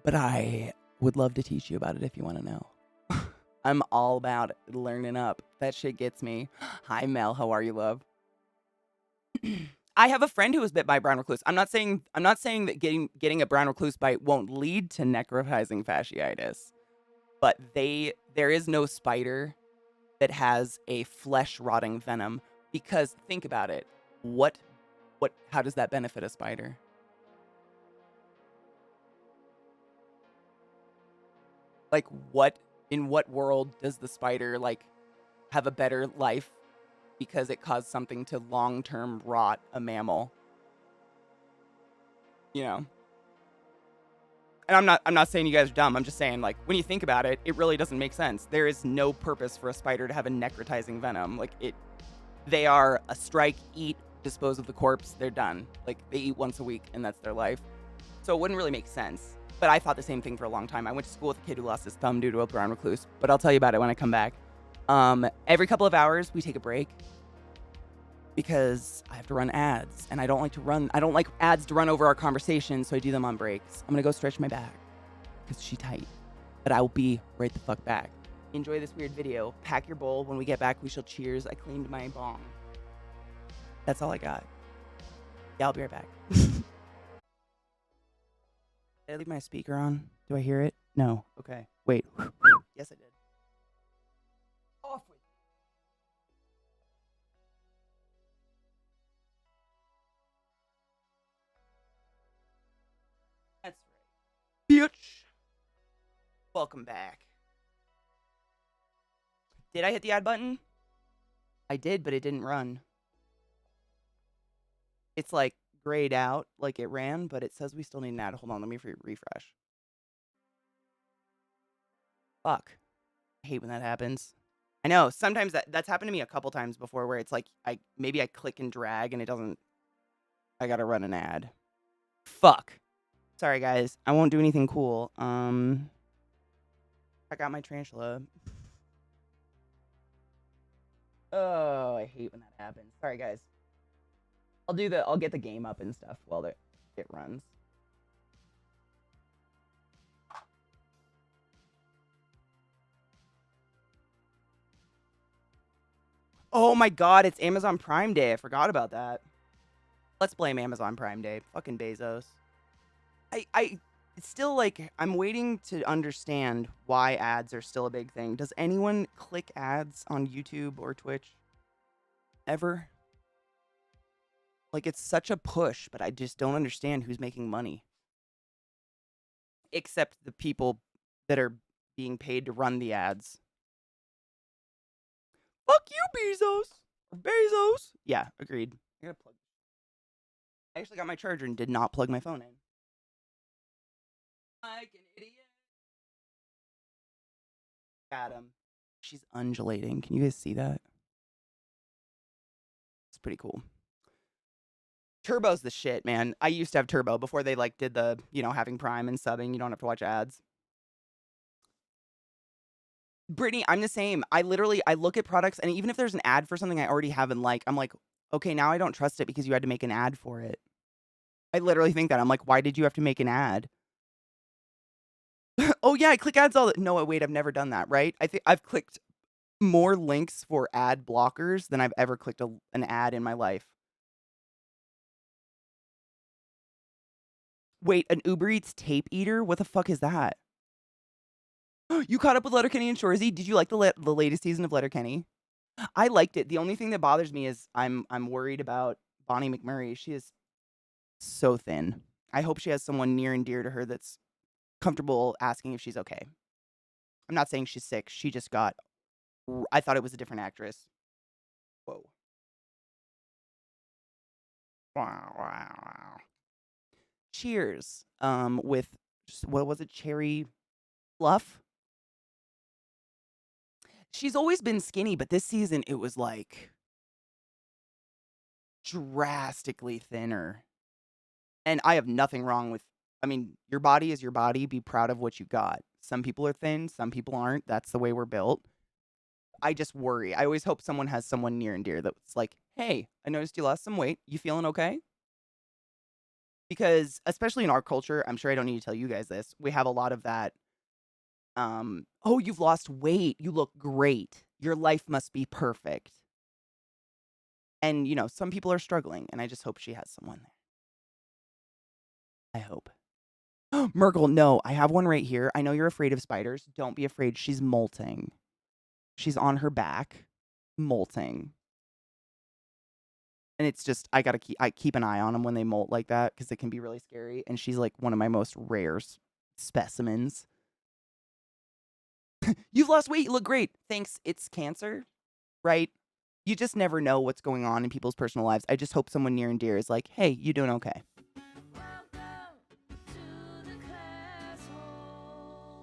But I would love to teach you about it if you want to know. I'm all about learning up. That shit gets me. Hi, Mel. How are you, love? I have a friend who was bit by a brown recluse. I'm not saying that getting a brown recluse bite won't lead to necrotizing fasciitis, but there is no spider that has a flesh rotting venom because think about it. How does that benefit a spider? Like in what world does the spider like have a better life because it caused something to long-term rot a mammal? And I'm not saying you guys are dumb. I'm just saying, like, when you think about it, it really doesn't make sense. There is no purpose for a spider to have a necrotizing venom. Like they are a strike, eat, dispose of the corpse, they're done. Like they eat once a week and that's their life. So it wouldn't really make sense. But I thought the same thing for a long time. I went to school with a kid who lost his thumb due to a brown recluse. But I'll tell you about it when I come back. Every couple of hours, we take a break. because I have to run ads, and I don't like ads to run over our conversation, so I do them on breaks. I'm gonna go stretch my back because she's tight, but I will be right the fuck back. Enjoy this weird video. Pack your bowl. When we get back, we shall cheers. I cleaned my bong. That's all I got. Yeah, I'll be right back. Did I leave my speaker on? Do I hear it? No. Okay. Wait. Yes, I did. Off with. That's right. Bitch. Welcome back. Did I hit the add button? I did, but it didn't run. It's like grayed out, like it ran, but it says we still need an ad. Hold on, let me refresh. Fuck. I hate when that happens. I know, sometimes that's happened to me a couple times before where it's like maybe I click and drag and it doesn't. I gotta run an ad. Fuck. Sorry guys, I won't do anything cool. I got my tarantula. Oh, I hate when that happens. Sorry guys. I'll get the game up and stuff while it runs. Oh my god, it's Amazon Prime Day. I forgot about that. Let's blame Amazon Prime Day. Fucking Bezos. It's still like I'm waiting to understand why ads are still a big thing. Does anyone click ads on YouTube or Twitch? Ever? Like it's such a push, but I just don't understand who's making money. Except the people that are being paid to run the ads. Fuck you, Bezos. Bezos. Yeah, agreed. I actually got my charger and did not plug my phone in. Like an idiot. Adam. She's undulating. Can you guys see that? It's pretty cool. Turbo's the shit, man. I used to have Turbo before they like did the, having Prime and subbing. You don't have to watch ads. Brittany, I'm the same. I look at products and even if there's an ad for something I already have and like, I'm like, okay, now I don't trust it because you had to make an ad for it. I literally think that. I'm like, why did you have to make an ad? Oh yeah, I click ads all the. No, wait, I've never done that, right? I think I've clicked more links for ad blockers than I've ever clicked an ad in my life. Wait, an Uber Eats tape eater? What the fuck is that? You caught up with Letterkenny and Shorzy? Did you like the latest season of Letterkenny? I liked it. The only thing that bothers me is I'm worried about Bonnie McMurray. She is so thin. I hope she has someone near and dear to her that's comfortable asking if she's okay. I'm not saying she's sick. She just got. I thought it was a different actress. Whoa. Wow. Cheers. With what was it? Cherry fluff. She's always been skinny, but this season it was like drastically thinner. And I have nothing wrong with. I mean, your body is your body. Be proud of what you got. Some people are thin, some people aren't. That's the way we're built. I just worry. I always hope someone has someone near and dear that's like, hey, I noticed you lost some weight. You feeling okay? Because especially in our culture, I'm sure I don't need to tell you guys this. We have a lot of that. Oh, you've lost weight. You look great. Your life must be perfect. And, some people are struggling, and I just hope she has someone there. I hope. Merkel, no, I have one right here. I know you're afraid of spiders. Don't be afraid. She's molting. She's on her back, molting. And it's just, I keep an eye on them when they molt like that because it can be really scary. And she's like one of my most rare specimens. You've lost weight. You look great. Thanks. It's cancer, right? You just never know what's going on in people's personal lives. I just hope someone near and dear is like, hey, you doing okay?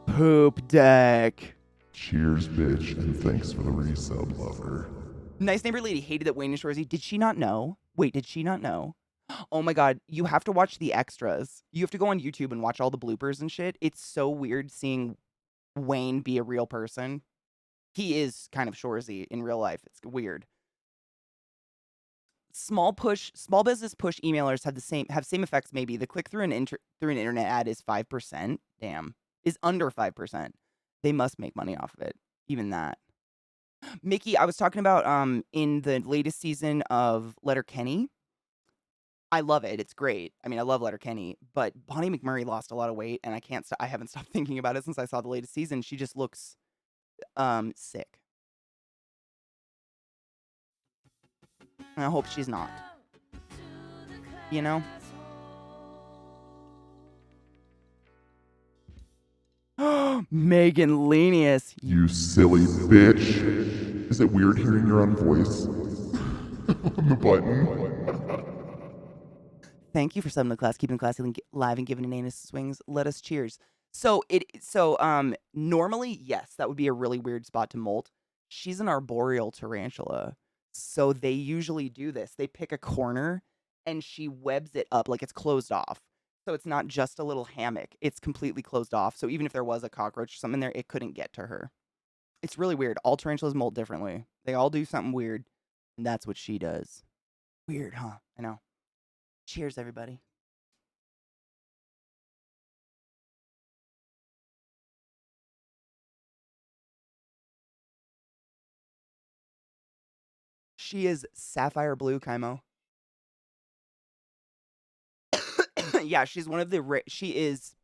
Poop deck. Cheers, bitch, and thanks for the resub, lover. Nice neighbor lady hated that Wayne and Shorzy. Did she not know? Wait, did she not know? Oh my god, you have to watch the extras. You have to go on YouTube and watch all the bloopers and shit. It's so weird seeing Wayne be a real person. He is kind of Shorzy in real life. It's weird. Small business push emailers have same effects maybe. The click through through an internet ad is 5%. Damn. Is under 5%. They must make money off of it. Even that. Mickey, I was talking about in the latest season of Letterkenny. I love it. It's great. I mean, I love Letterkenny, but Bonnie McMurray lost a lot of weight and I haven't stopped thinking about it since I saw the latest season. She just looks sick. And I hope she's not. You know? Megan Lenius. You silly bitch. Is it weird hearing your own voice on the button? Thank you for subbing to class, keeping the class live and giving an anus swings. Let us cheers. Normally, yes, that would be a really weird spot to molt. She's an arboreal tarantula. So they usually do this. They pick a corner and she webs it up like it's closed off. So it's not just a little hammock. It's completely closed off. So even if there was a cockroach or something there, it couldn't get to her. It's really weird. All tarantulas molt differently. They all do something weird. And that's what she does. Weird, huh? I know. Cheers, everybody. She is sapphire blue, Kaimo. Yeah, she's one of the she is,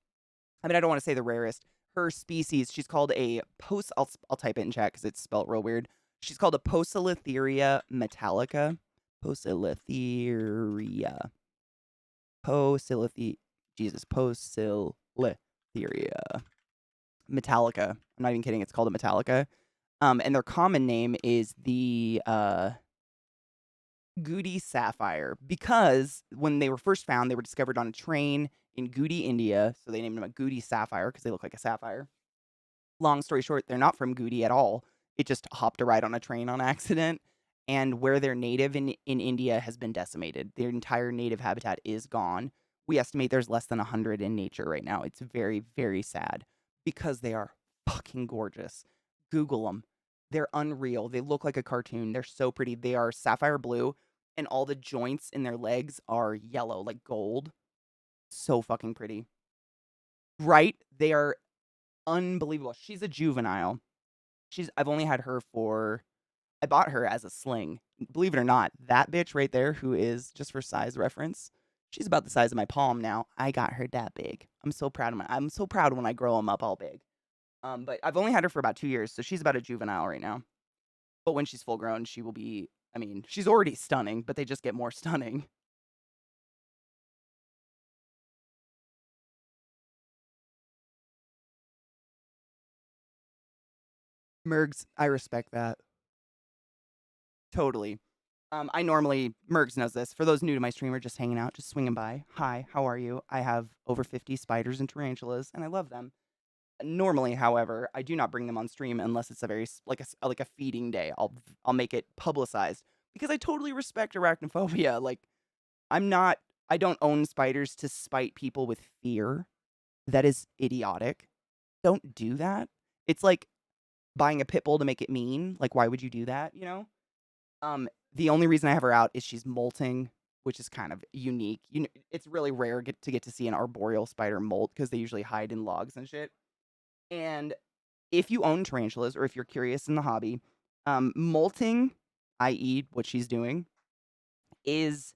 I mean, I don't want to say the rarest. Her species, she's called a I'll type it in chat because it's spelled real weird. She's called a Poecilotheria metallica. Poecilotheria. Jesus, Poecilotheria metallica. I'm not even kidding. It's called a metallica. And their common name is the Goody sapphire because when they were first found, they were discovered on a train in Goody, India. So they named them a Goody sapphire because they look like a sapphire. Long story short, they're not from Goody at all. It just hopped a ride on a train on accident. And where they're native in India has been decimated. Their entire native habitat is gone. We estimate there's less than 100 in nature right now. It's very, very sad because they are fucking gorgeous. Google them. They're unreal. They look like a cartoon. They're so pretty. They are sapphire blue, and all the joints in their legs are yellow, like gold. So fucking pretty. Right? They are unbelievable. She's a juvenile. I've only had her for I bought her as a sling. Believe it or not, that bitch right there, who is, just for size reference, she's about the size of my palm now. I got her that big. I'm so proud of I'm so proud when I grow them up all big. But I've only had her for about 2 years, so she's about a juvenile right now. But when she's full grown, she will be, I mean, she's already stunning, but they just get more stunning. Mergs, I respect that. Totally. Mergs knows this. For those new to my stream or just hanging out, just swinging by. Hi, how are you? I have over 50 spiders and tarantulas, and I love them. Normally, however, I do not bring them on stream unless it's a very like a feeding day. I'll make it publicized because I totally respect arachnophobia. Like I don't own spiders to spite people with fear. That is idiotic. Don't do that. It's like buying a pit bull to make it mean. Like why would you do that, you know? The only reason I have her out is she's molting, which is kind of unique. It's really rare to get to see an arboreal spider molt because they usually hide in logs and shit. And if you own tarantulas or if you're curious in the hobby, molting, i.e., what she's doing, is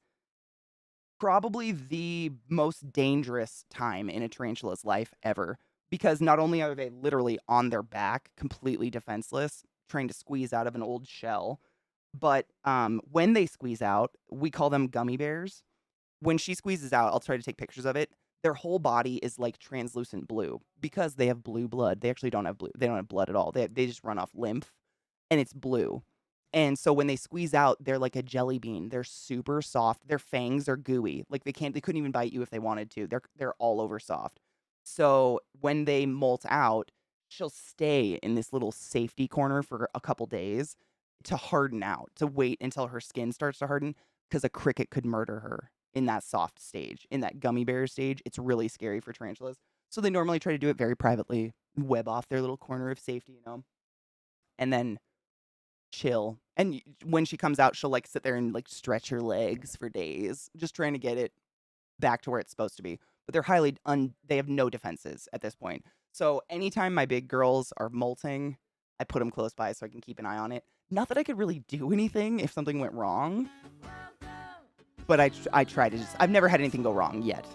probably the most dangerous time in a tarantula's life ever. Because not only are they literally on their back, completely defenseless, trying to squeeze out of an old shell, but when they squeeze out, we call them gummy bears. When she squeezes out, I'll try to take pictures of it. Their whole body is like translucent blue because they have blue blood. They actually don't have blue. They don't have blood at all. They just run off lymph, and it's blue. And so when they squeeze out, they're like a jelly bean. They're super soft. Their fangs are gooey. Like they couldn't even bite you if they wanted to. They're all over soft. So when they molt out, she'll stay in this little safety corner for a couple days to harden out, to wait until her skin starts to harden because a cricket could murder her in that soft stage, in that gummy bear stage. It's really scary for tarantulas. So they normally try to do it very privately, web off their little corner of safety, you know? And then chill. And when she comes out, she'll like sit there and like stretch her legs for days, just trying to get it back to where it's supposed to be. But they're they have no defenses at this point. So anytime my big girls are molting, I put them close by so I can keep an eye on it. Not that I could really do anything if something went wrong, but I try to just. I've never had anything go wrong yet.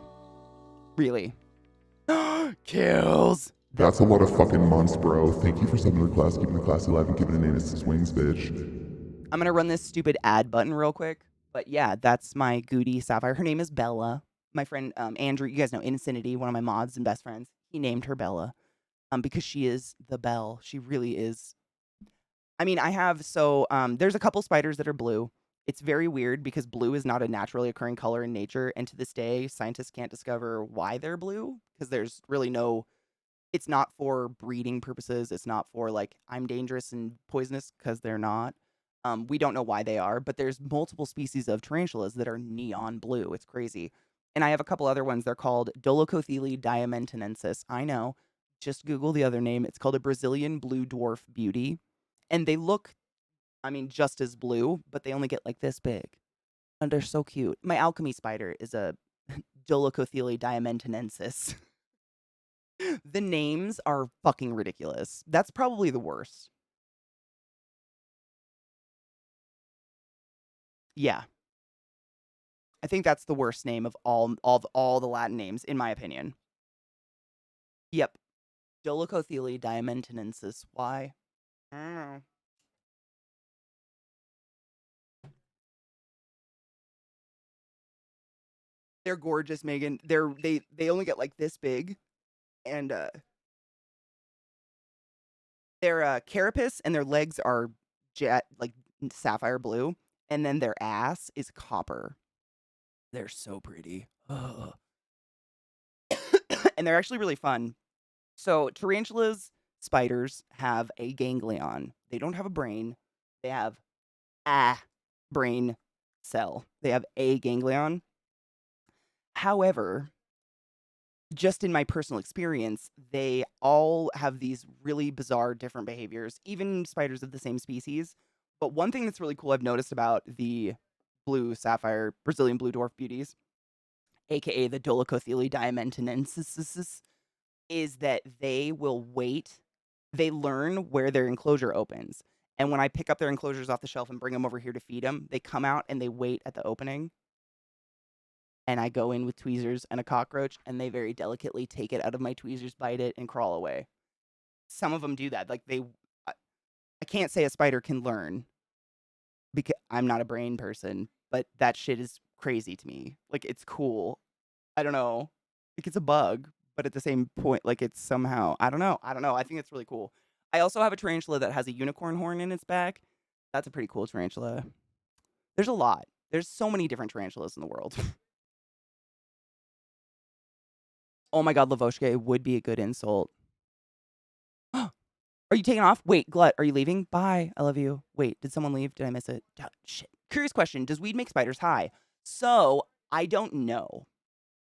Really. Kills. That's a lot of fucking months, bro. Thank you for subbing to the class, keeping the class alive, and giving the name its wings, bitch. I'm gonna run this stupid ad button real quick. But yeah, that's my Goody Sapphire. Her name is Bella. My friend Andrew, you guys know Infinity, one of my mods and best friends. He named her Bella. Because she is the belle. She really is. I mean, there's a couple spiders that are blue. It's very weird because blue is not a naturally occurring color in nature, and to this day, scientists can't discover why they're blue because there's really no. It's not for breeding purposes. It's not for like I'm dangerous and poisonous because they're not. We don't know why they are, but there's multiple species of tarantulas that are neon blue. It's crazy. And I have a couple other ones. They're called Dolichothele diamantinensis. I know. Just Google the other name. It's called a Brazilian blue dwarf beauty. And they look, I mean, just as blue, but they only get like this big. And they're so cute. My alchemy spider is a Dolichothele diamantinensis. The names are fucking ridiculous. That's probably the worst. Yeah. I think that's the worst name of all the Latin names, in my opinion. Yep. Dolichothele diamantinensis. Why? I don't know. They're gorgeous, Megan. They only get like this big, and their carapace and their legs are jet like sapphire blue, and then their ass is copper. They're so pretty. Ugh. And they're actually really fun. So tarantulas, spiders have a ganglion. They don't have a brain. They have a brain cell. They have a ganglion. However, just in my personal experience, they all have these really bizarre different behaviors, even spiders of the same species. But one thing that's really cool I've noticed about the blue sapphire Brazilian blue dwarf beauties, aka the Dolichothele diamantinensis, is that they will wait. They learn where their enclosure opens. And when I pick up their enclosures off the shelf and bring them over here to feed them, they come out and they wait at the opening. And I go in with tweezers and a cockroach, and they very delicately take it out of my tweezers, bite it, and crawl away. Some of them do that. Like I can't say a spider can learn because I'm not a brain person, but that shit is crazy to me. Like it's cool. I don't know. Like it's a bug, but at the same point, like it's somehow I don't know. I don't know. I think it's really cool. I also have a tarantula that has a unicorn horn in its back. That's a pretty cool tarantula. There's a lot. There's so many different tarantulas in the world. Oh my god, Lavoshke would be a good insult. Are you taking off? Wait, Glut, are you leaving? Bye. I love you. Wait, did someone leave? Did I miss it? Shit. Curious question. Does weed make spiders high? So, I don't know.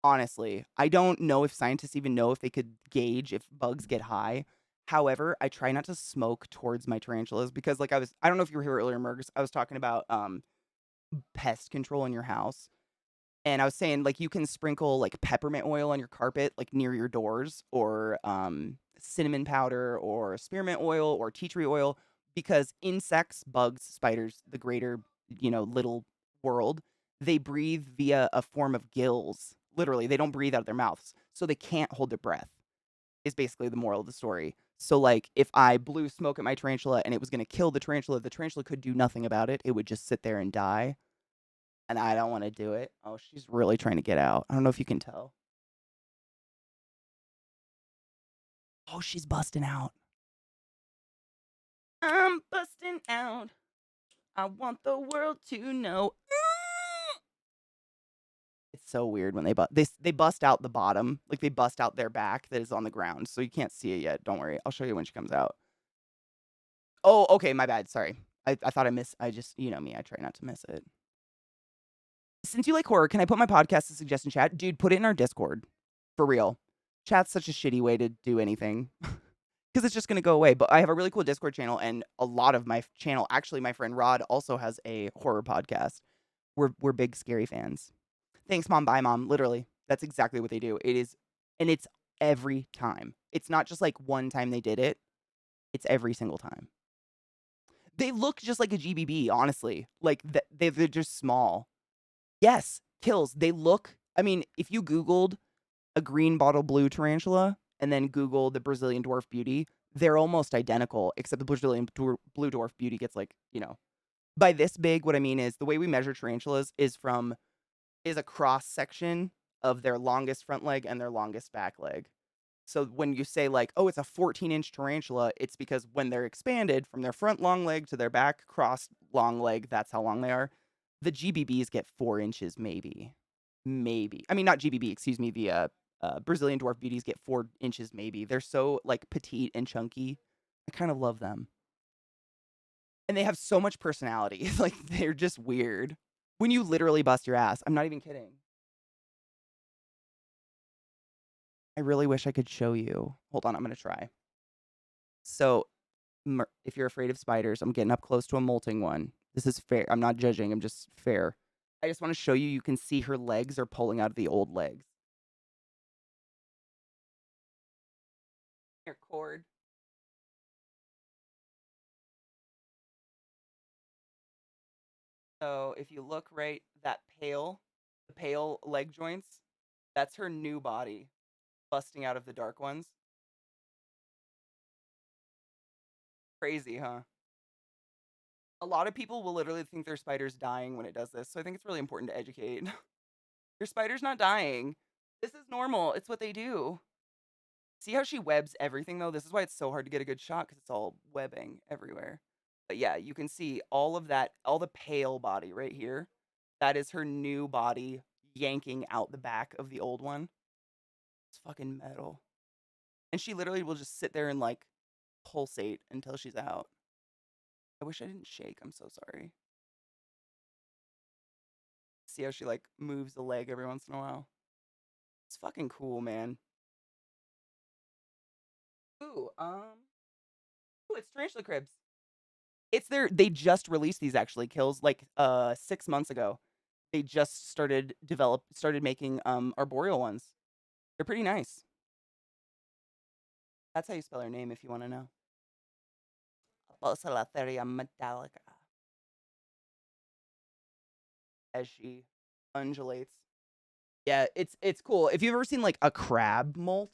Honestly, I don't know if scientists even know if they could gauge if bugs get high. However, I try not to smoke towards my tarantulas because I don't know if you were here earlier, Mergs. I was talking about pest control in your house. And I was saying, like, you can sprinkle like peppermint oil on your carpet, like near your doors, or cinnamon powder, or spearmint oil, or tea tree oil, because insects, bugs, spiders, the greater, little world, they breathe via a form of gills. Literally, they don't breathe out of their mouths, so they can't hold their breath. Is basically the moral of the story. So, like, if I blew smoke at my tarantula and it was going to kill the tarantula could do nothing about it. It would just sit there and die, and I don't want to do it. Oh, she's really trying to get out. I don't know if you can tell. Oh, she's busting out. I'm busting out. I want the world to know. It's so weird when they bust out the bottom, like they bust out their back that is on the ground, so you can't see it yet. Don't worry, I'll show you when she comes out. Oh, okay, my bad. Sorry, I thought I missed. I just me, I try not to miss it. Since you like horror, can I put my podcast to suggestion chat? Dude, put it in our Discord. For real. Chat's such a shitty way to do anything. 'Cause it's just gonna go away, but I have a really cool Discord channel, and a lot of my channel actually, my friend Rod also has a horror podcast. We're big scary fans. Thanks, mom, bye, mom, literally. That's exactly what they do. It is and it's every time. It's not just, like, one time they did it, it's every single time. They look just like a GBB, honestly. Like, they're just small. Yes, kills. They look I mean, if you Googled a green bottle blue tarantula and then Google the Brazilian dwarf beauty, they're almost identical, except the Brazilian blue dwarf beauty gets like, by this big, what I mean is the way we measure tarantulas is a cross section of their longest front leg and their longest back leg. So when you say like, oh, it's a 14-inch tarantula, it's because when they're expanded from their front long leg to their back cross long leg, that's how long they are. The GBBs get 4 inches, maybe. Maybe. I mean, not GBB, excuse me. The Brazilian dwarf beauties get 4 inches, maybe. They're so like petite and chunky. I kind of love them. And they have so much personality. Like, they're just weird. When you literally bust your ass. I'm not even kidding. I really wish I could show you. Hold on, I'm going to try. So, if you're afraid of spiders, I'm getting up close to a molting one. This is fair. I'm not judging. I'm just fair. I just want to show you. You can see her legs are pulling out of the old legs. Here, cord. So if you look right, the pale leg joints, that's her new body busting out of the dark ones. Crazy, huh? A lot of people will literally think their spider's dying when it does this, so I think it's really important to educate. Your spider's not dying. This is normal. It's what they do. See how she webs everything, though? This is why it's so hard to get a good shot, because it's all webbing everywhere. But yeah, you can see all of that, all the pale body right here. That is her new body yanking out the back of the old one. It's fucking metal. And she literally will just sit there and, like, pulsate until she's out. I wish I didn't shake. I'm so sorry. See how she, like, moves the leg every once in a while? It's fucking cool, man. Ooh, ooh, it's tarantula cribs. They just released these actually, kills, like, 6 months ago. They just started making, arboreal ones. They're pretty nice. That's how you spell her name if you wanna know. Bosilatheria metallica. As she undulates. Yeah, it's cool. If you've ever seen, like, a crab molt,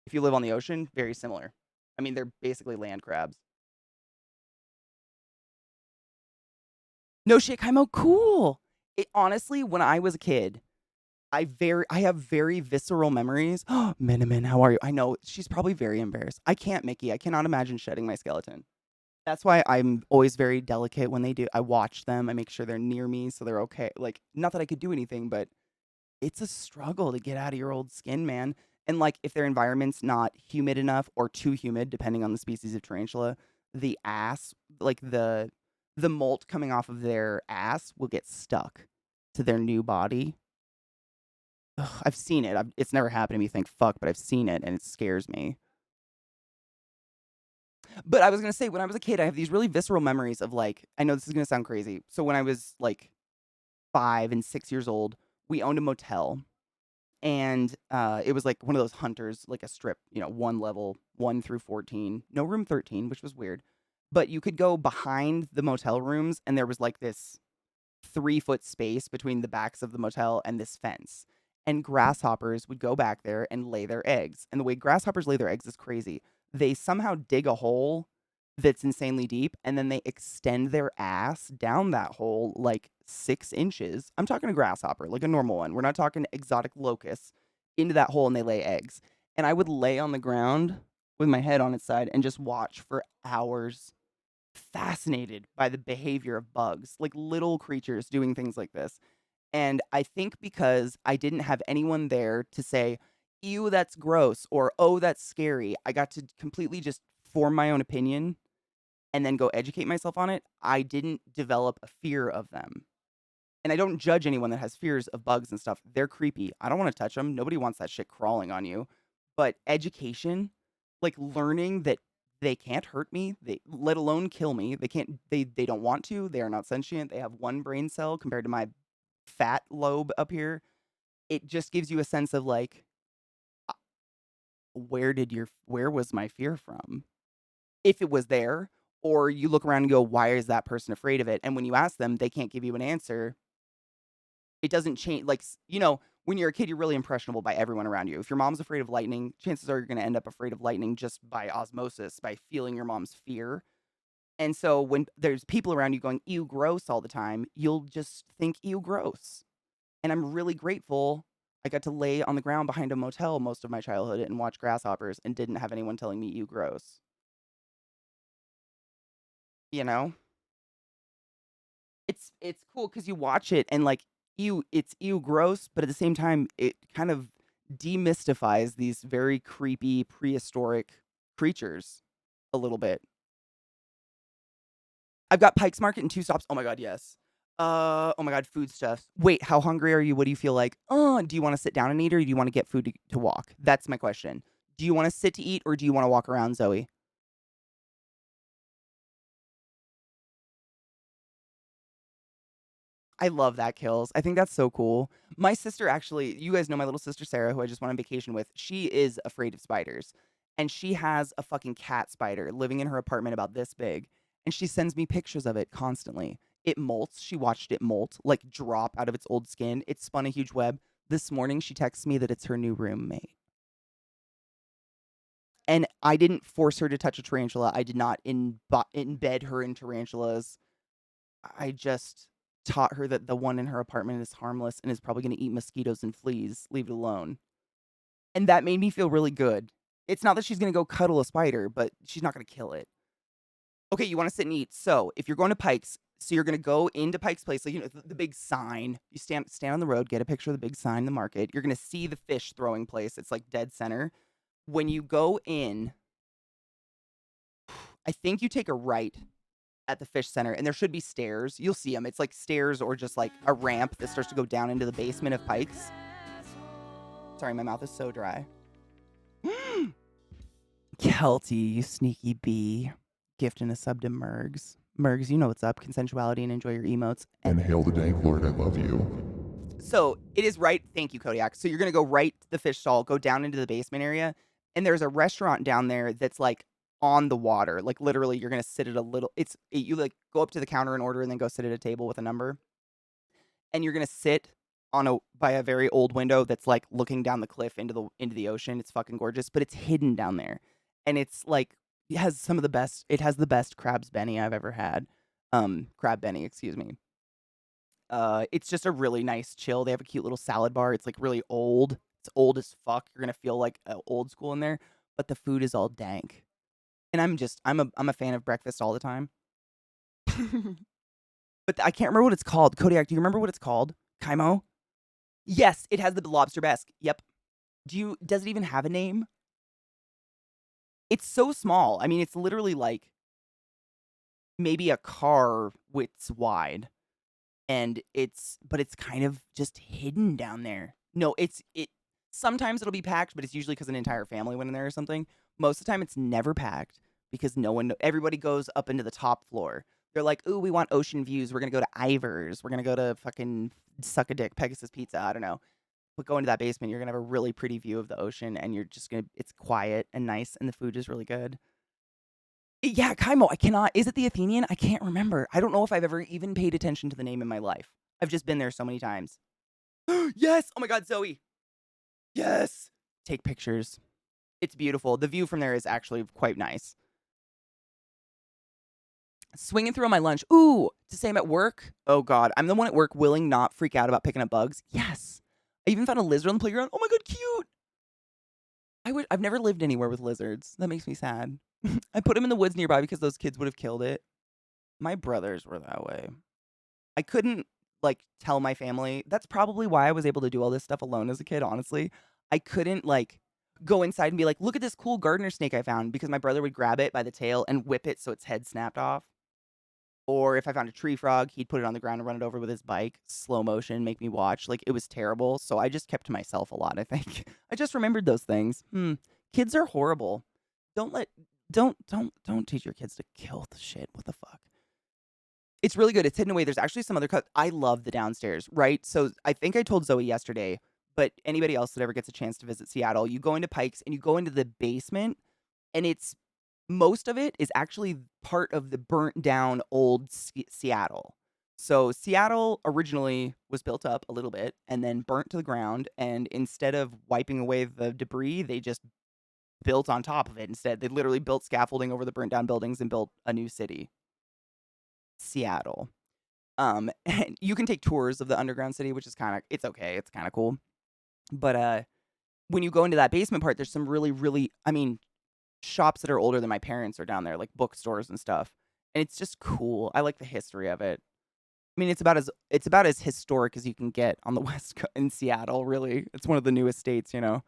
if you live on the ocean, very similar. I mean, they're basically land crabs. No shit, Kaimo, cool! It honestly, when I was a kid, I have very visceral memories. Miniman, how are you? I know, she's probably very embarrassed. I can't, Mickey, I cannot imagine shedding my skeleton. That's why I'm always very delicate when they do. I watch them, I make sure they're near me so they're okay. Like, not that I could do anything, but it's a struggle to get out of your old skin, man. And like if their environment's not humid enough or too humid, depending on the species of tarantula, the ass, like the molt coming off of their ass will get stuck to their new body. Ugh, I've seen it. It's never happened to me, thank fuck, but I've seen it and it scares me. But I was gonna say, when I was a kid, I have these really visceral memories of like, I know this is gonna sound crazy. So when I was like 5 and 6 years old, we owned a motel. And it was like one of those hunters, like a strip, one level, 1 through 14, no room 13, which was weird. But you could go behind the motel rooms, and there was like this 3 foot space between the backs of the motel and this fence. And grasshoppers would go back there and lay their eggs. And the way grasshoppers lay their eggs is crazy. They somehow dig a hole that's insanely deep, and then they extend their ass down that hole like 6 inches. I'm talking a grasshopper, like a normal one. We're not talking exotic locusts into that hole, and they lay eggs. And I would lay on the ground with my head on its side and just watch for hours, fascinated by the behavior of bugs, like little creatures doing things like this. And I think because I didn't have anyone there to say, ew, that's gross, or oh, that's scary, I got to completely just form my own opinion and then go educate myself on it. I didn't develop a fear of them. And I don't judge anyone that has fears of bugs and stuff. They're creepy. I don't want to touch them. Nobody wants that shit crawling on you. But education, like learning that They can't hurt me, they let alone kill me. They can't they don't want to. They are not sentient. They have one brain cell compared to my fat lobe up here. It just gives you a sense of like, where was my fear from? If it was there, or you look around and go, why is that person afraid of it? And when you ask them, they can't give you an answer. It doesn't change. Like, when you're a kid, you're really impressionable by everyone around you. If your mom's afraid of lightning, chances are you're going to end up afraid of lightning just by osmosis, by feeling your mom's fear. And so when there's people around you going, ew, gross all the time, you'll just think, ew, gross. And I'm really grateful I got to lay on the ground behind a motel most of my childhood and watch grasshoppers and didn't have anyone telling me, ew, gross. You know? It's cool because you watch it and, like, it's ew, gross, but at the same time, it kind of demystifies these very creepy prehistoric creatures a little bit. I've got Pike's Market in 2 stops. Oh my god, yes. Oh my god, foodstuffs. Wait, how hungry are you? What do you feel like? Do you wanna sit down and eat, or do you wanna get food to walk? That's my question. Do you wanna sit to eat, or do you wanna walk around, Zoe? I love that, Kills. I think that's so cool. My sister actually, you guys know my little sister Sarah, who I just went on vacation with. She is afraid of spiders. And she has a fucking cat spider living in her apartment about this big. And she sends me pictures of it constantly. It molts. She watched it molt, like drop out of its old skin. It spun a huge web. This morning, she texts me that it's her new roommate. And I didn't force her to touch a tarantula. I did not embed her in tarantulas. I just taught her that the one in her apartment is harmless and is probably going to eat mosquitoes and fleas. Leave it alone. And that made me feel really good. It's not that she's going to go cuddle a spider, but she's not going to kill it. Okay, you want to sit and eat. So if you're going to Pike's, so you're going to go into Pike's Place, like, the big sign. You stand on the road, get a picture of the big sign in the market. You're going to see the fish throwing place. It's like dead center. When you go in, I think you take a right at the fish center, and there should be stairs. You'll see them. It's like stairs or just like a ramp that starts to go down into the basement of Pike's. Sorry, my mouth is so dry. Kelty, you sneaky bee. Gifting a sub to Mergs. Mergs, you know what's up. Consensuality and enjoy your emotes. And hail the dank lord, I love you. So it is right. Thank you, Kodiak. So you're going to go right to the fish stall, go down into the basement area, and there's a restaurant down there that's like on the water. Like literally, you're going to sit at a little. You like go up to the counter and order, and then go sit at a table with a number, and you're going to sit by a very old window that's like looking down the cliff into the ocean. It's fucking gorgeous, but it's hidden down there, and it's like it has some of the best. It has the best crabs Benny I've ever had. Crab Benny, excuse me. It's just a really nice chill. They have a cute little salad bar. It's like really old. It's old as fuck. You're gonna feel like old school in there, but the food is all dank. And I'm a fan of breakfast all the time. But I can't remember what it's called. Kodiak, do you remember what it's called? Kaimo? Yes, it has the lobster bisque. Yep. Does it even have a name? It's so small. I mean, it's literally like maybe a car width wide. And but it's kind of just hidden down there. No, it sometimes it'll be packed, but it's usually because an entire family went in there or something. Most of the time, it's never packed because everybody goes up into the top floor. They're like, ooh, we want ocean views. We're gonna go to Ivers. We're gonna go to fucking Suck a Dick, Pegasus Pizza. I don't know. But go into that basement, you're gonna have a really pretty view of the ocean, and it's quiet and nice, and the food is really good. Yeah, Kaimo, I cannot. Is it the Athenian? I can't remember. I don't know if I've ever even paid attention to the name in my life. I've just been there so many times. Yes! Oh my god, Zoe! Yes! Take pictures. It's beautiful. The view from there is actually quite nice. Swinging through on my lunch. Ooh, to say I'm at work. Oh god, I'm the one at work willing not freak out about picking up bugs. Yes! I even found a lizard on the playground. Oh my god, cute! I've never lived anywhere with lizards. That makes me sad. I put them in the woods nearby because those kids would have killed it. My brothers were that way. I couldn't, like, tell my family. That's probably why I was able to do all this stuff alone as a kid, honestly. I couldn't, like, go inside and be like, look at this cool gardener snake I found, because my brother would grab it by the tail and whip it so its head snapped off. Or if I found a tree frog, he'd put it on the ground and run it over with his bike, slow motion, make me watch. Like, it was terrible. So I just kept to myself a lot, I think. I just remembered those things. Kids are horrible. Don't let Don't teach your kids to kill the shit. What the fuck? It's really good. It's hidden away. There's actually some other cut. I love the downstairs, right? So I think I told Zoe yesterday, but anybody else that ever gets a chance to visit Seattle, you go into Pikes and you go into the basement, and it's most of it is actually part of the burnt down old Seattle. So Seattle originally was built up a little bit and then burnt to the ground. And instead of wiping away the debris, they just built on top of it. Instead, they literally built scaffolding over the burnt down buildings and built a new city, Seattle. And you can take tours of the underground city, which is kind of it's okay. It's kind of cool. But when you go into that basement part, there's some really, really, I mean, shops that are older than my parents are down there, like bookstores and stuff. And it's just cool. I like the history of it. I mean, it's about as historic as you can get on the West Coast in Seattle, really. It's one of the newest states, you know.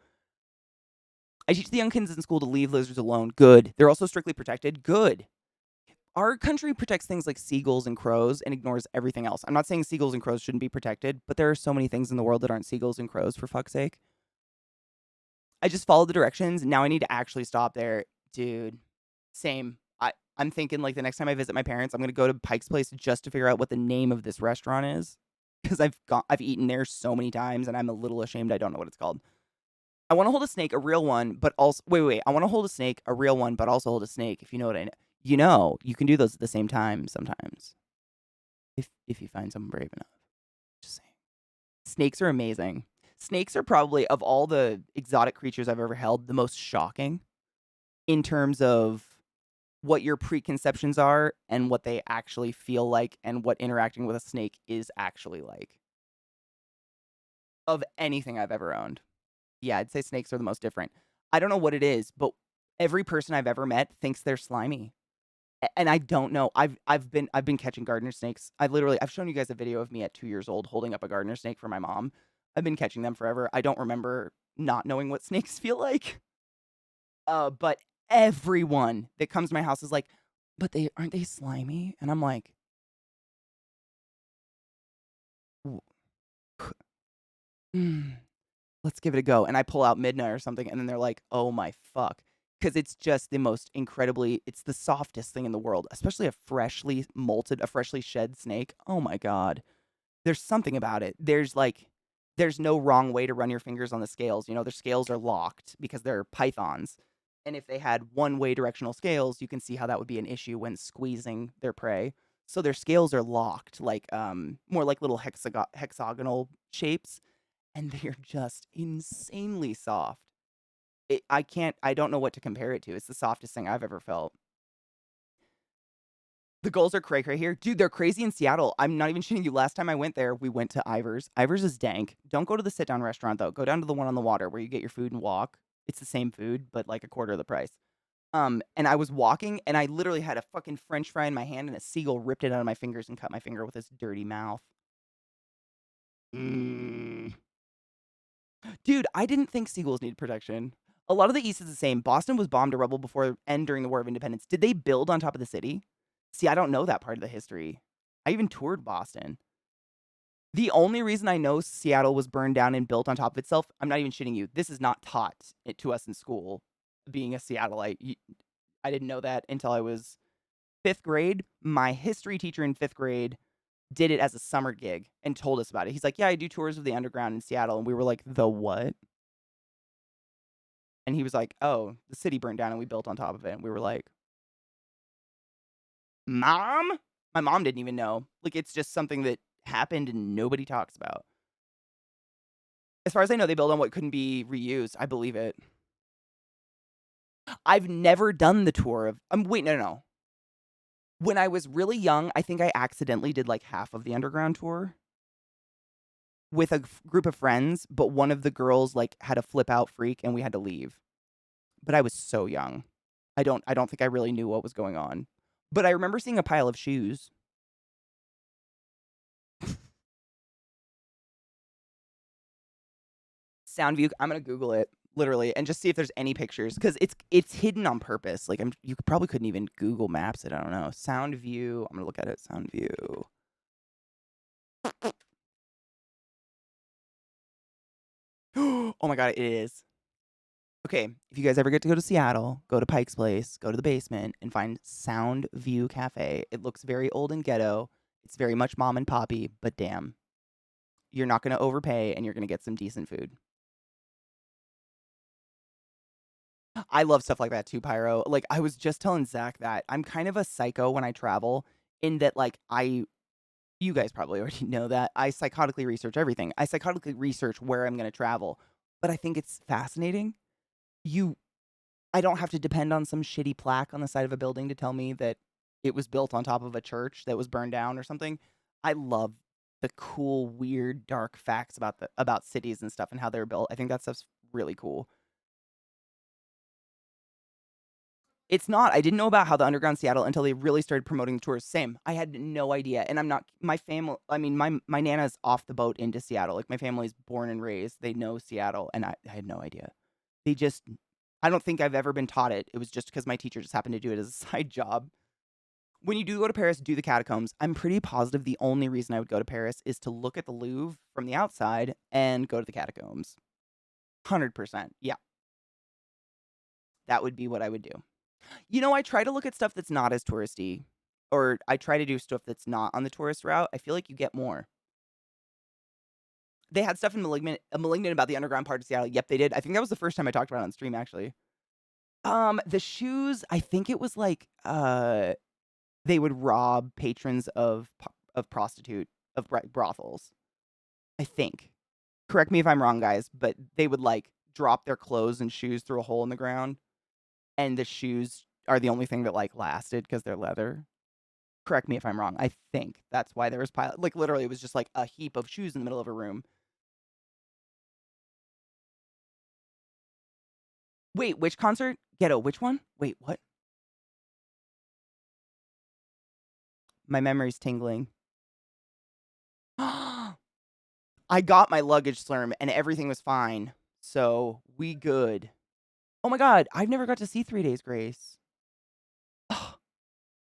I teach the young kids in school to leave lizards alone. Good. They're also strictly protected. Good. Our country protects things like seagulls and crows and ignores everything else. I'm not saying seagulls and crows shouldn't be protected, but there are so many things in the world that aren't seagulls and crows, for fuck's sake. I just followed the directions. Now I need to actually stop there. Dude, same. I'm thinking like the next time I visit my parents, I'm gonna go to Pike's Place just to figure out what the name of this restaurant is. Because I've eaten there so many times and I'm a little ashamed I don't know what it's called. I want to hold a snake, a real one, but also wait. I want to hold a snake, a real one, but also hold a snake. If you know what I know, you can do those at the same time sometimes. If you find someone brave enough. Just saying. Snakes are amazing. Snakes are probably of all the exotic creatures I've ever held the most shocking in terms of what your preconceptions are and what they actually feel like and what interacting with a snake is actually like. Of anything I've ever owned. Yeah, I'd say snakes are the most different. I don't know what it is, but every person I've ever met thinks they're slimy. And I don't know. I've been catching gardener snakes. I've shown you guys a video of me at 2 years old holding up a gardener snake for my mom. I've been catching them forever. I don't remember not knowing what snakes feel like. But everyone that comes to my house is like, "But they aren't they slimy?" And I'm like, "W- mm, let's give it a go." And I pull out midnight or something, and then they're like, "Oh my fuck." Because it's just the most incredibly, it's the softest thing in the world, especially a freshly molted, a freshly shed snake. Oh my God. There's something about it. There's no wrong way to run your fingers on the scales. You know, their scales are locked because they're pythons. And if they had one-way directional scales, you can see how that would be an issue when squeezing their prey. So their scales are locked, like more like little hexagonal shapes, and they're just insanely soft. I don't know what to compare it to. It's the softest thing I've ever felt. The gulls are cray cray here. Dude, they're crazy in Seattle. I'm not even shitting you. Last time I went there, we went to Ivar's. Ivar's is dank. Don't go to the sit down restaurant though. Go down to the one on the water where you get your food and walk. It's the same food, but like a quarter of the price. And I was walking and I literally had a fucking French fry in my hand and a seagull ripped it out of my fingers and cut my finger with his dirty mouth. Mm. Dude, I didn't think seagulls need protection. A lot of the East is the same. Boston was bombed to rubble before and during the War of Independence. Did they build on top of the city? See, I don't know that part of the history. I even toured Boston. The only reason I know Seattle was burned down and built on top of itself, I'm not even shitting you. This is not taught it to us in school. Being a Seattleite, I didn't know that until I was fifth grade. My history teacher in fifth grade did it as a summer gig and told us about it. He's like, "Yeah, I do tours of the underground in Seattle," and we were like, "The what?" And he was like, "Oh, the city burned down and we built on top of it." And we were like, "Mom?" My mom didn't even know. Like, it's just something that happened and nobody talks about. As far as I know, they built on what couldn't be reused. I believe it. I've never done the tour of wait, no. When I was really young, I think I accidentally did, like, half of the underground tour with a group of friends, but one of the girls, like, had a flip out freak and we had to leave. But I was so young. I don't think I really knew what was going on. But I remember seeing a pile of shoes. Soundview, I'm gonna Google it, literally, and just see if there's any pictures because it's hidden on purpose. Like you probably couldn't even Google Maps it. I don't know. Soundview. I'm gonna look at it. Soundview. Oh my god, it is. Okay, if you guys ever get to go to Seattle, go to Pike's Place, go to the basement, and find Sound View Cafe. It looks very old and ghetto. It's very much mom and poppy, but damn, you're not going to overpay and you're going to get some decent food. I love stuff like that too, Pyro. Like, I was just telling Zach that I'm kind of a psycho when I travel, in that, like, you guys probably already know that. I psychotically research everything. I psychotically research where I'm going to travel, but I think it's fascinating. You I don't have to depend on some shitty plaque on the side of a building to tell me that it was built on top of a church that was burned down or something. I love the cool, weird, dark facts about cities and stuff and how they were built. I think that stuff's really cool. It's not. I didn't know about how the underground Seattle until they really started promoting the tours. Same. I had no idea. And I'm not my family. I mean, my nana's off the boat into Seattle. Like my family's born and raised. They know Seattle, and I had no idea. They just I don't think I've ever been taught it. It was just because my teacher just happened to do it as a side job. When you do go to Paris, do the catacombs. I'm pretty positive the only reason I would go to Paris is to look at the Louvre from the outside and go to the catacombs. 100%. Yeah, that would be what I would do. I try to look at stuff that's not as touristy, or I try to do stuff that's not on the tourist route. I feel like you get more. They had stuff in Malignant about the underground part of Seattle. Yep, they did. I think that was the first time I talked about it on stream, actually. The shoes, I think it was like, they would rob patrons of prostitute of brothels. I think. Correct me if I'm wrong, guys, but they would like drop their clothes and shoes through a hole in the ground, and the shoes are the only thing that like lasted because they're leather. Correct me if I'm wrong. I think that's why there was like literally it was just like a heap of shoes in the middle of a room. Wait, which concert? Ghetto, which one? Wait, what? My memory's tingling. I got my luggage, Slurm, and everything was fine. So we good. Oh my god, I've never got to see 3 Days Grace. Ugh,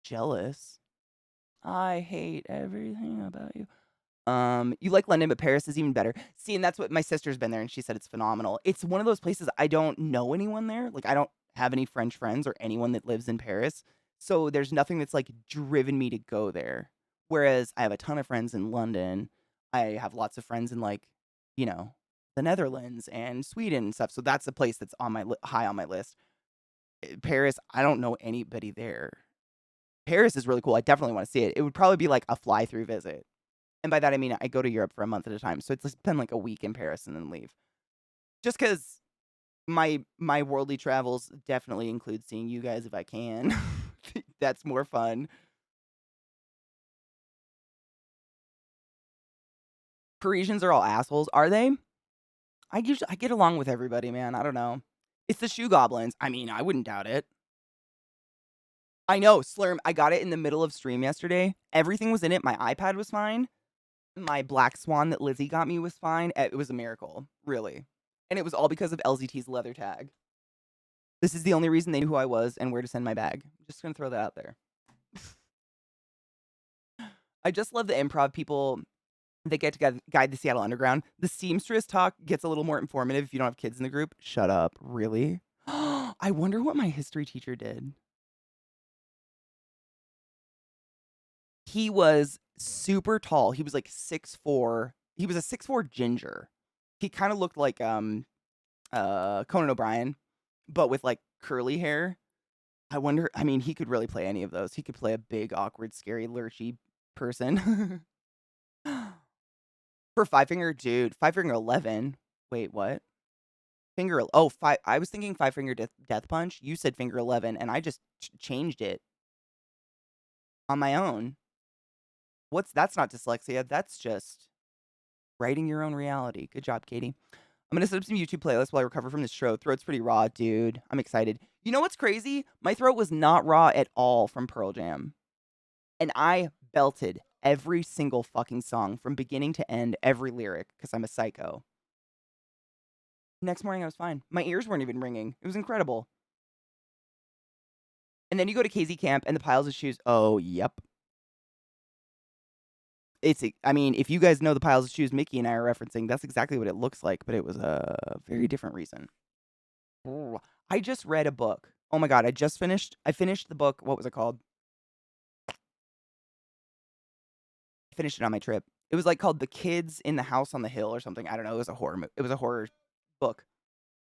jealous. I hate everything about you. You like London, but Paris is even better. See, and that's what my sister's been there, and she said it's phenomenal. It's one of those places I don't know anyone there. Like, I don't have any French friends or anyone that lives in Paris. So there's nothing that's like driven me to go there. Whereas I have a ton of friends in London. I have lots of friends in like, you know, the Netherlands and Sweden and stuff. So that's a place that's on my high on my list. Paris, I don't know anybody there. Paris is really cool. I definitely want to see it. It would probably be like a fly through visit. And by that I mean I go to Europe for a month at a time. So it's been like a week in Paris and then leave. Just cuz my worldly travels definitely include seeing you guys if I can. That's more fun. Parisians are all assholes, are they? I get along with everybody, man. I don't know. It's the shoe goblins. I mean, I wouldn't doubt it. I know, Slurm. I got it in the middle of stream yesterday. Everything was in it. My iPad was fine. My black swan that Lizzie got me was fine. It was a miracle, really. And it was all because of LZT's leather tag. This is the only reason they knew who I was and where to send my bag. I'm just gonna throw that out there. I just love the improv people that get to guide the Seattle Underground. The seamstress talk gets a little more informative if you don't have kids in the group. Shut up. Really? I wonder what my history teacher did. He was super tall. He was like 6'4". He was a 6'4" ginger. He kind of looked like Conan O'Brien, but with like curly hair. I wonder, I mean, he could really play any of those. He could play a big, awkward, scary, lurchy person. For Five Finger, dude, Five Finger 11. Wait, what? Finger, oh, five. I was thinking Five Finger Death Punch. You said Finger 11, and I just changed it on my own. That's not dyslexia. That's just writing your own reality. Good job, Katie. I'm gonna set up some YouTube playlists while I recover from this show. Throat's pretty raw, dude. I'm excited. You know what's crazy? My throat was not raw at all from Pearl Jam. And I belted every single fucking song from beginning to end, every lyric, because I'm a psycho. Next morning, I was fine. My ears weren't even ringing. It was incredible. And then you go to KZ Camp and the piles of shoes. Oh, yep. I mean, if you guys know the piles of shoes Mickey and I are referencing, that's exactly what it looks like, but it was a very different reason. I just read a book. Oh my god, I finished the book. What was it called? I finished it on my trip. It was, like, called The Kids in the House on the Hill or something. I don't know, it was a horror book,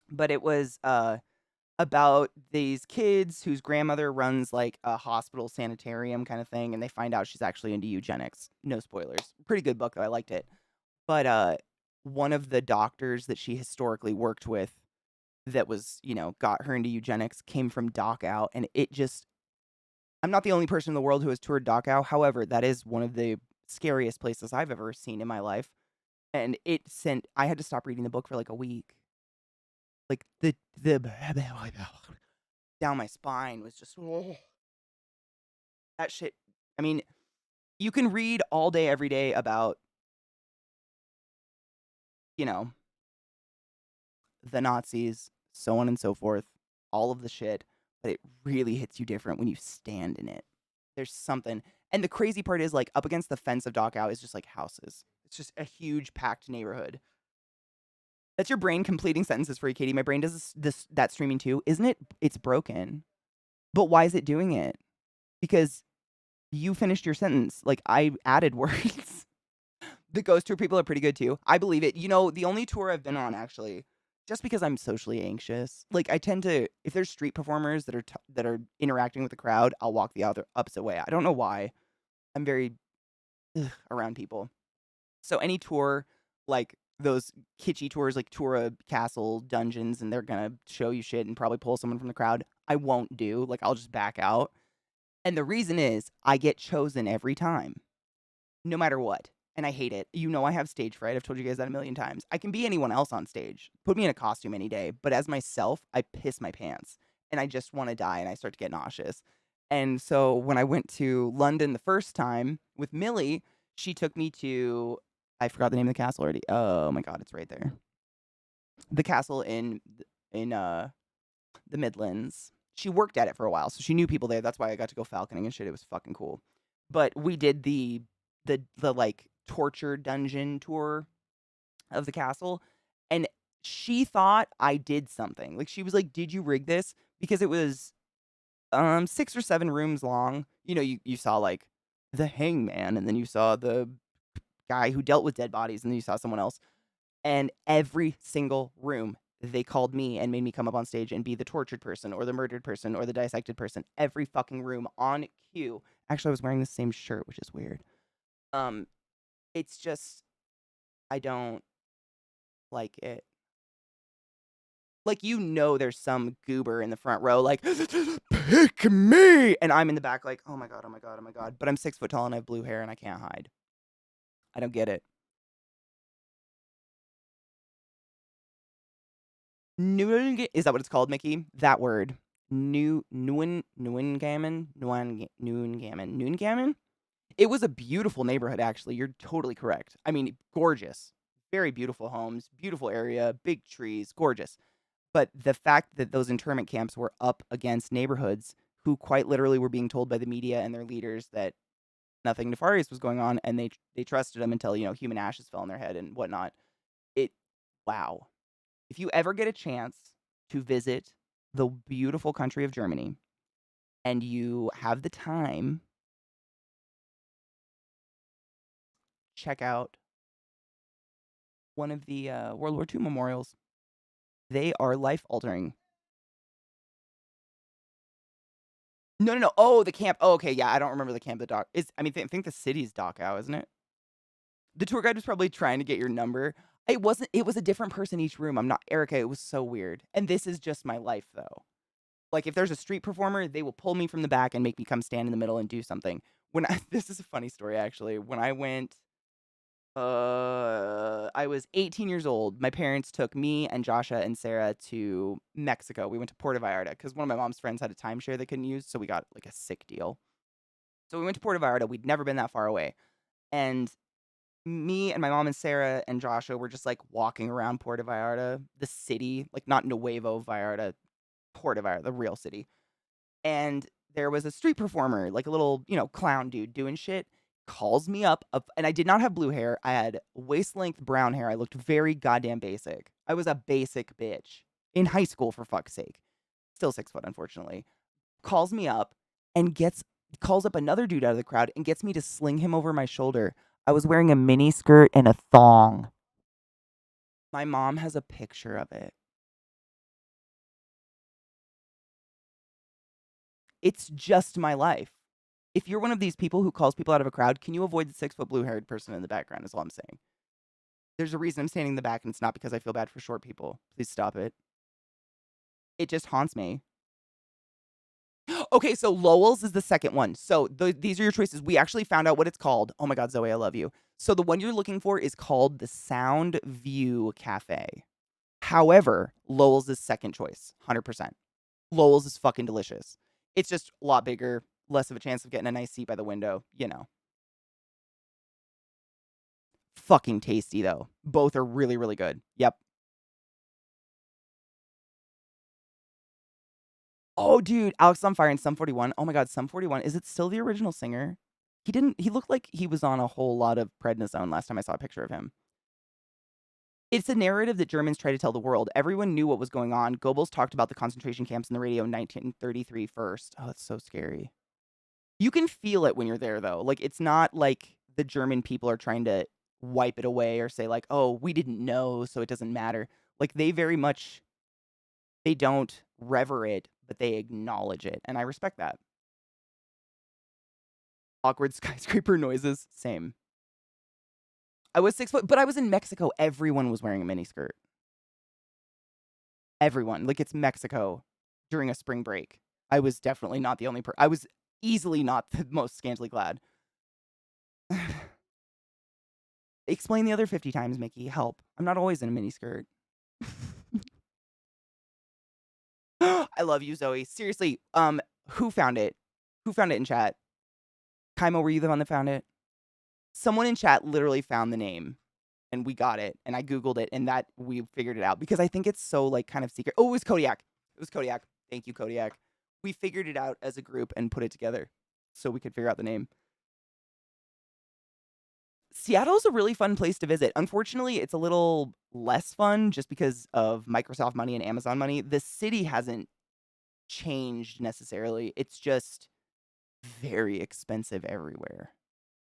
but it was, about these kids whose grandmother runs, like, a hospital sanitarium kinda thing, and they find out she's actually into eugenics. No spoilers. Pretty good book, though, I liked it. But, one of the doctors that she historically worked with that was, got her into eugenics came from Dachau, and it just I'm not the only person in the world who has toured Dachau, however, that is one of the scariest places I've ever seen in my life, and I had to stop reading the book for, like, a week. Like, the down my spine was just, that shit. I mean, you can read all day, every day about, you know, the Nazis, so on and so forth, all of the shit, but it really hits you different when you stand in it. There's something, and the crazy part is, like, up against the fence of Dachau is just, like, houses. It's just a huge packed neighborhood. That's your brain completing sentences for you, Katie. My brain does that streaming too. Isn't it? It's broken. But why is it doing it? Because you finished your sentence. Like, I added words. The ghost tour people are pretty good too. I believe it. The only tour I've been on, actually, just because I'm socially anxious, like, I tend to, if there's street performers that are interacting with the crowd, I'll walk the other opposite way. I don't know why. I'm very around people. So any tour, like those kitschy tours, like tour a castle, dungeons, and they're gonna show you shit and probably pull someone from the crowd, I won't do. Like, I'll just back out. And the reason is I get chosen every time, no matter what. And I hate it. I have stage fright. I've told you guys that a million times. I can be anyone else on stage. Put me in a costume any day. But as myself, I piss my pants. And I just want to die and I start to get nauseous. And so when I went to London the first time with Millie, she took me to, I forgot the name of the castle already. Oh my god, it's right there. The castle in the Midlands. She worked at it for a while, so she knew people there. That's why I got to go falconing and shit. It was fucking cool. But we did the like torture dungeon tour of the castle, and she thought I did something. Like, she was like, "Did you rig this?" Because it was 6 or 7 rooms long. You saw, like, the hangman, and then you saw the guy who dealt with dead bodies, and then you saw someone else. And every single room, they called me and made me come up on stage and be the tortured person or the murdered person or the dissected person. Every fucking room on cue. Actually, I was wearing the same shirt, which is weird. Um, it's just, I don't like it. Like, there's some goober in the front row, like, pick me! And I'm in the back, like, oh my god, oh my god, oh my god. But I'm 6 foot tall and I have blue hair and I can't hide. I don't get it. Is that what it's called, Mickey? That word. Noongammon? It was a beautiful neighborhood, actually. You're totally correct. I mean, gorgeous. Very beautiful homes, beautiful area, big trees, gorgeous. But the fact that those internment camps were up against neighborhoods who quite literally were being told by the media and their leaders that nothing nefarious was going on, and they trusted them until, human ashes fell on their head and whatnot. It Wow. If you ever get a chance to visit the beautiful country of Germany and you have the time, check out one of the World War II memorials. They are life altering. No, no, no. Oh, the camp. Oh, okay. Yeah, I don't remember the camp. The dock is. I mean, I think the city's Dachau, isn't it? The tour guide was probably trying to get your number. It wasn't. It was a different person each room. I'm not Erica. It was so weird. And this is just my life, though. Like, if there's a street performer, they will pull me from the back and make me come stand in the middle and do something. This is a funny story, actually. When I went, I was 18 years old. My parents took me and Joshua and Sarah to Mexico. We went to Puerto Vallarta because one of my mom's friends had a timeshare they couldn't use, so we got like a sick deal. So we went to Puerto Vallarta. We'd never been that far away, and me and my mom and Sarah and Joshua were just like walking around Puerto Vallarta, the city, like not Nuevo Vallarta, Puerto Vallarta, the real city. And there was a street performer, like a little, clown dude doing shit, calls me up, and I did not have blue hair. I had waist-length brown hair. I looked very goddamn basic. I was a basic bitch in high school, for fuck's sake. still 6 foot, unfortunately, calls me up and calls up another dude out of the crowd and gets me to sling him over my shoulder. I was wearing a mini skirt and a thong. My mom has a picture of it. It's just my life. If you're one of these people who calls people out of a crowd, can you avoid the 6 foot blue haired person in the background? Is all I'm saying. There's a reason I'm standing in the back, and it's not because I feel bad for short people. Please stop it. It just haunts me. Okay, so Lowell's is the second one. So these are your choices. We actually found out what it's called. Oh my God, Zoe, I love you. So the one you're looking for is called the Sound View Cafe. However, Lowell's is second choice, 100%. Lowell's is fucking delicious. It's just a lot bigger, less of a chance of getting a nice seat by the window, you know. Fucking tasty though. Both are really, really good. Yep. Oh, dude, Alex on Fire and Sum 41. Oh my God, Sum 41. Is it still the original singer? He looked like he was on a whole lot of prednisone last time I saw a picture of him. It's a narrative that Germans try to tell the world. Everyone knew what was going on. Goebbels talked about the concentration camps in the radio in 1933 first. Oh, it's so scary. You can feel it when you're there, though. Like, it's not like the German people are trying to wipe it away or say, like, oh, we didn't know, so it doesn't matter. Like, they very much, they don't rever it, but they acknowledge it. And I respect that. Awkward skyscraper noises, same. I was 6 foot, but I was in Mexico. Everyone was wearing a miniskirt. Everyone. Like, it's Mexico during a spring break. I was definitely not the only person. I was easily not the most scantily clad. Explain the other 50 times, Mickey. Help. I'm not always in a miniskirt. I love you, Zoe. Seriously, who found it? Who found it in chat? Kaimo, were you the one that found it? Someone in chat literally found the name and we got it and I Googled it and that we figured it out because I think it's so like kind of secret. Oh, it was Kodiak. It was Kodiak. Thank you, Kodiak. We figured it out as a group and put it together so we could figure out the name. Seattle's a really fun place to visit. Unfortunately, it's a little less fun just because of Microsoft money and Amazon money. The city hasn't changed necessarily. It's just very expensive everywhere.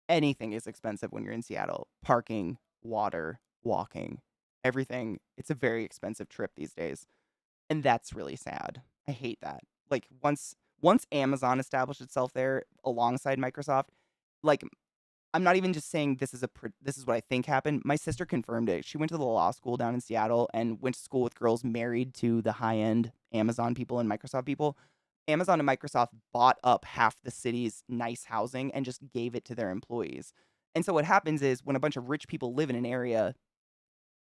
Anything is expensive when you're in Seattle. Parking, water, walking, everything. It's a very expensive trip these days. And that's really sad. I hate that. Like once Amazon established itself there alongside Microsoft, like I'm not even just saying this is what I think happened. My sister confirmed it. She went to the law school down in Seattle and went to school with girls married to the high-end Amazon people and Microsoft people. Amazon and Microsoft bought up half the city's nice housing and just gave it to their employees. And so what happens is when a bunch of rich people live in an area,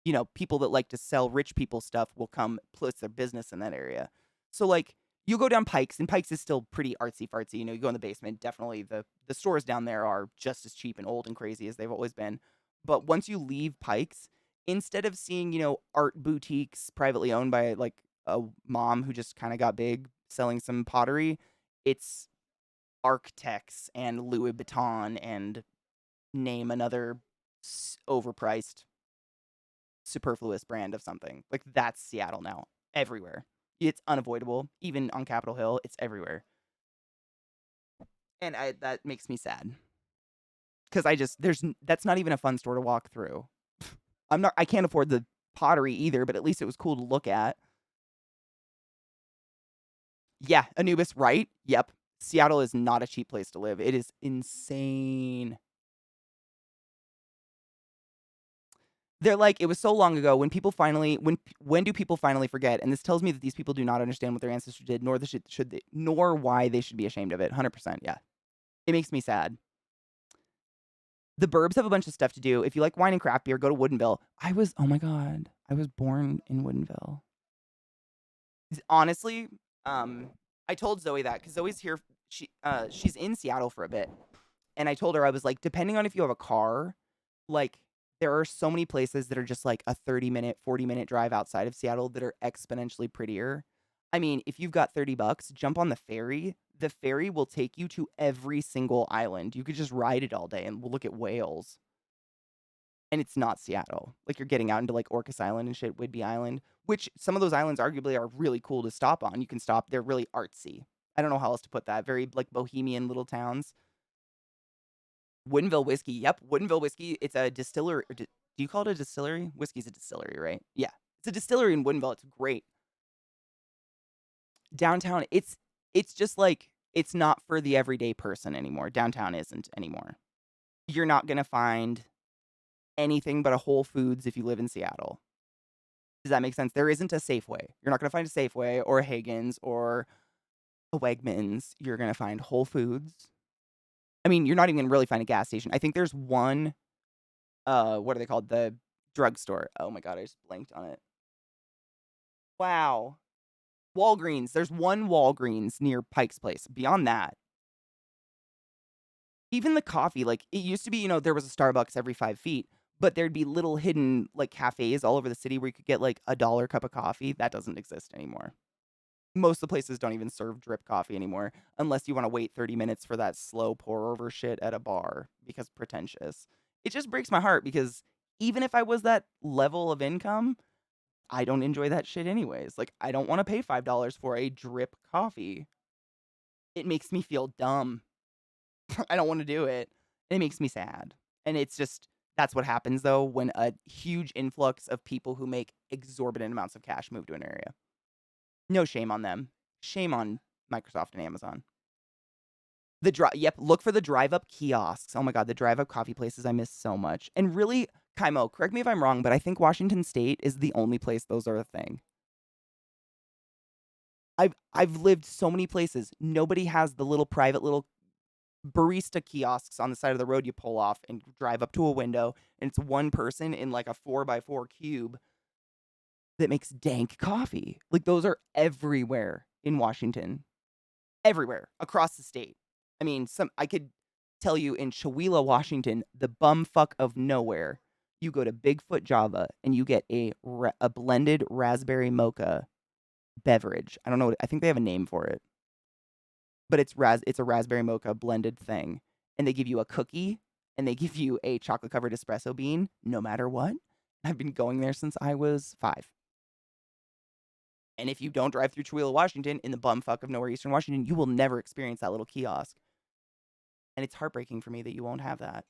you know, people that like to sell rich people stuff will come place their business in that area. So like you go down Pikes, and Pikes is still pretty artsy fartsy. You know, you go in the basement, definitely the stores down there are just as cheap and old and crazy as they've always been. But once you leave Pikes, instead of seeing, you know, art boutiques privately owned by like a mom who just kind of got big selling some pottery, it's architects and Louis Vuitton and name another overpriced superfluous brand of something. Like that's Seattle now. Everywhere. It's unavoidable. Even on Capitol Hill, it's everywhere. And that makes me sad. Cuz that's not even a fun store to walk through. I can't afford the pottery either, but at least it was cool to look at. Yeah, Anubis, right? Yep. Seattle is not a cheap place to live. It is insane. They're like, it was so long ago when people finally when do people finally forget? And this tells me that these people do not understand what their ancestors did, nor nor why they should be ashamed of it. 100%, yeah. It makes me sad. The Burbs have a bunch of stuff to do. If you like wine and craft beer, go to Woodinville. Oh my God, I was born in Woodinville. Honestly, I told Zoe that because Zoe's here. She's in Seattle for a bit, and I told her I was like, depending on if you have a car, like there are so many places that are just like a 30-minute, 40-minute drive outside of Seattle that are exponentially prettier. I mean, if you've got $30, jump on the ferry. The ferry will take you to every single island. You could just ride it all day and we'll look at whales. and it's not Seattle. Like, you're getting out into, like, Orcas Island and shit, Whidbey Island, which some of those islands arguably are really cool to stop on. You can stop. They're really artsy. I don't know how else to put that. Very, like, bohemian little towns. Woodinville whiskey. Yep, Woodinville whiskey. It's a distiller. Do you call it a distillery? Whiskey's a distillery, right? Yeah. It's a distillery in Woodinville. It's great. Downtown, it's just like it's not for the everyday person anymore. Downtown isn't anymore. You're not gonna find anything but a Whole Foods if you live in Seattle. Does that make sense? There isn't a Safeway. You're not gonna find a Safeway or a Haggen's or a Wegmans. You're gonna find Whole Foods. I mean, you're not even gonna really find a gas station. I think there's one, what are they called? The drugstore. Oh my god, I just blanked on it. Wow. Walgreens. There's one Walgreens near Pike's Place. Beyond that, even the coffee, like, it used to be, there was a Starbucks every 5 feet, but there'd be little hidden, like, cafes all over the city where you could get, like, a dollar cup of coffee. That doesn't exist anymore. Most of the places don't even serve drip coffee anymore unless you wanna wait 30 minutes for that slow pour over shit at a bar because pretentious. It just breaks my heart because even if I was that level of income, I don't enjoy that shit anyways. Like, I don't wanna pay $5 for a drip coffee. It makes me feel dumb. I don't wanna do it. It makes me sad. And it's just that's what happens, though, when a huge influx of people who make exorbitant amounts of cash move to an area. No shame on them. Shame on Microsoft and Amazon. Yep, look for the drive-up kiosks. Oh my god, the drive-up coffee places I miss so much. And really, Kaimo, correct me if I'm wrong, but I think Washington State is the only place those are a thing. I've lived so many places. Nobody has the little private little barista kiosks on the side of the road you pull off and drive up to a window, and it's one person in, like, a 4x4 cube that makes dank coffee. Like, those are everywhere in Washington. Everywhere across the state. I mean, I could tell you in Chewelah, Washington, the bumfuck of nowhere, you go to Bigfoot Java and you get a blended raspberry mocha beverage. I don't know I think they have a name for it, but it's a raspberry mocha blended thing, and they give you a cookie, and they give you a chocolate-covered espresso bean, no matter what. I've been going there since I was 5. And if you don't drive through Chewelah, Washington, in the bumfuck of nowhere, Eastern Washington, you will never experience that little kiosk. And it's heartbreaking for me that you won't have that.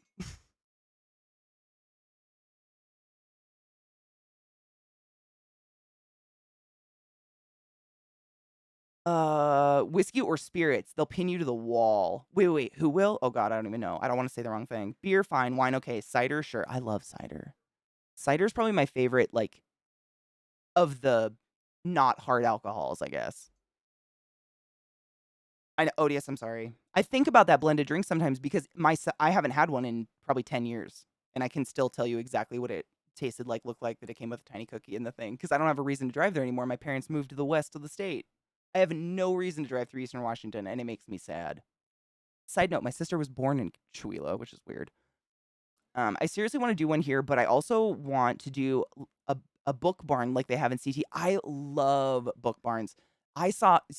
Whiskey or spirits, they'll pin you to the wall. Wait, who will? Oh god, I don't even know. I don't wanna say the wrong thing. Beer, fine. Wine, okay. Cider, sure. I love cider. Cider's probably my favorite, like, of the not hard alcohols, I guess. I know ODS, I'm sorry. I think about that blended drink sometimes because I haven't had one in probably 10 years, and I can still tell you exactly what it tasted like, looked like, that it came with a tiny cookie and the thing. Because I don't have a reason to drive there anymore. My parents moved to the west of the state. I have no reason to drive through Eastern Washington, and it makes me sad. Side note, my sister was born in Chewelah, which is weird. I seriously wanna do one here, but I also want to do a book barn like they have in CT. I love book barns. Have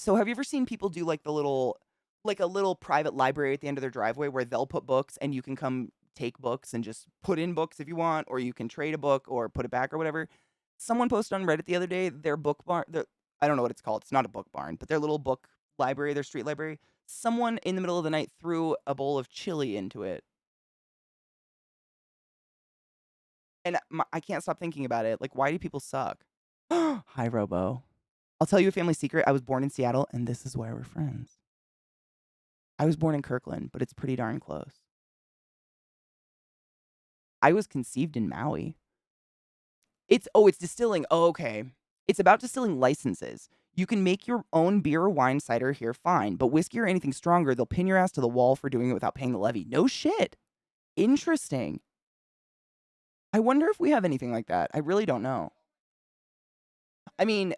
you ever seen people do, like, a little private library at the end of their driveway where they'll put books and you can come take books and just put in books if you want, or you can trade a book or put it back or whatever? Someone posted on Reddit the other day, their book barn I don't know what it's called, it's not a book barn, but their little book library, their street library, someone in the middle of the night threw a bowl of chili into it. And I can't stop thinking about it, like, why do people suck? Hi, Robo. I'll tell you a family secret, I was born in Seattle, and this is why we're friends. I was born in Kirkland, but it's pretty darn close. I was conceived in Maui. It's distilling. Oh, okay. It's about distilling licenses. You can make your own beer or wine cider here, fine, but whiskey or anything stronger, they'll pin your ass to the wall for doing it without paying the levy. No shit. Interesting. I wonder if we have anything like that. I really don't know. I mean,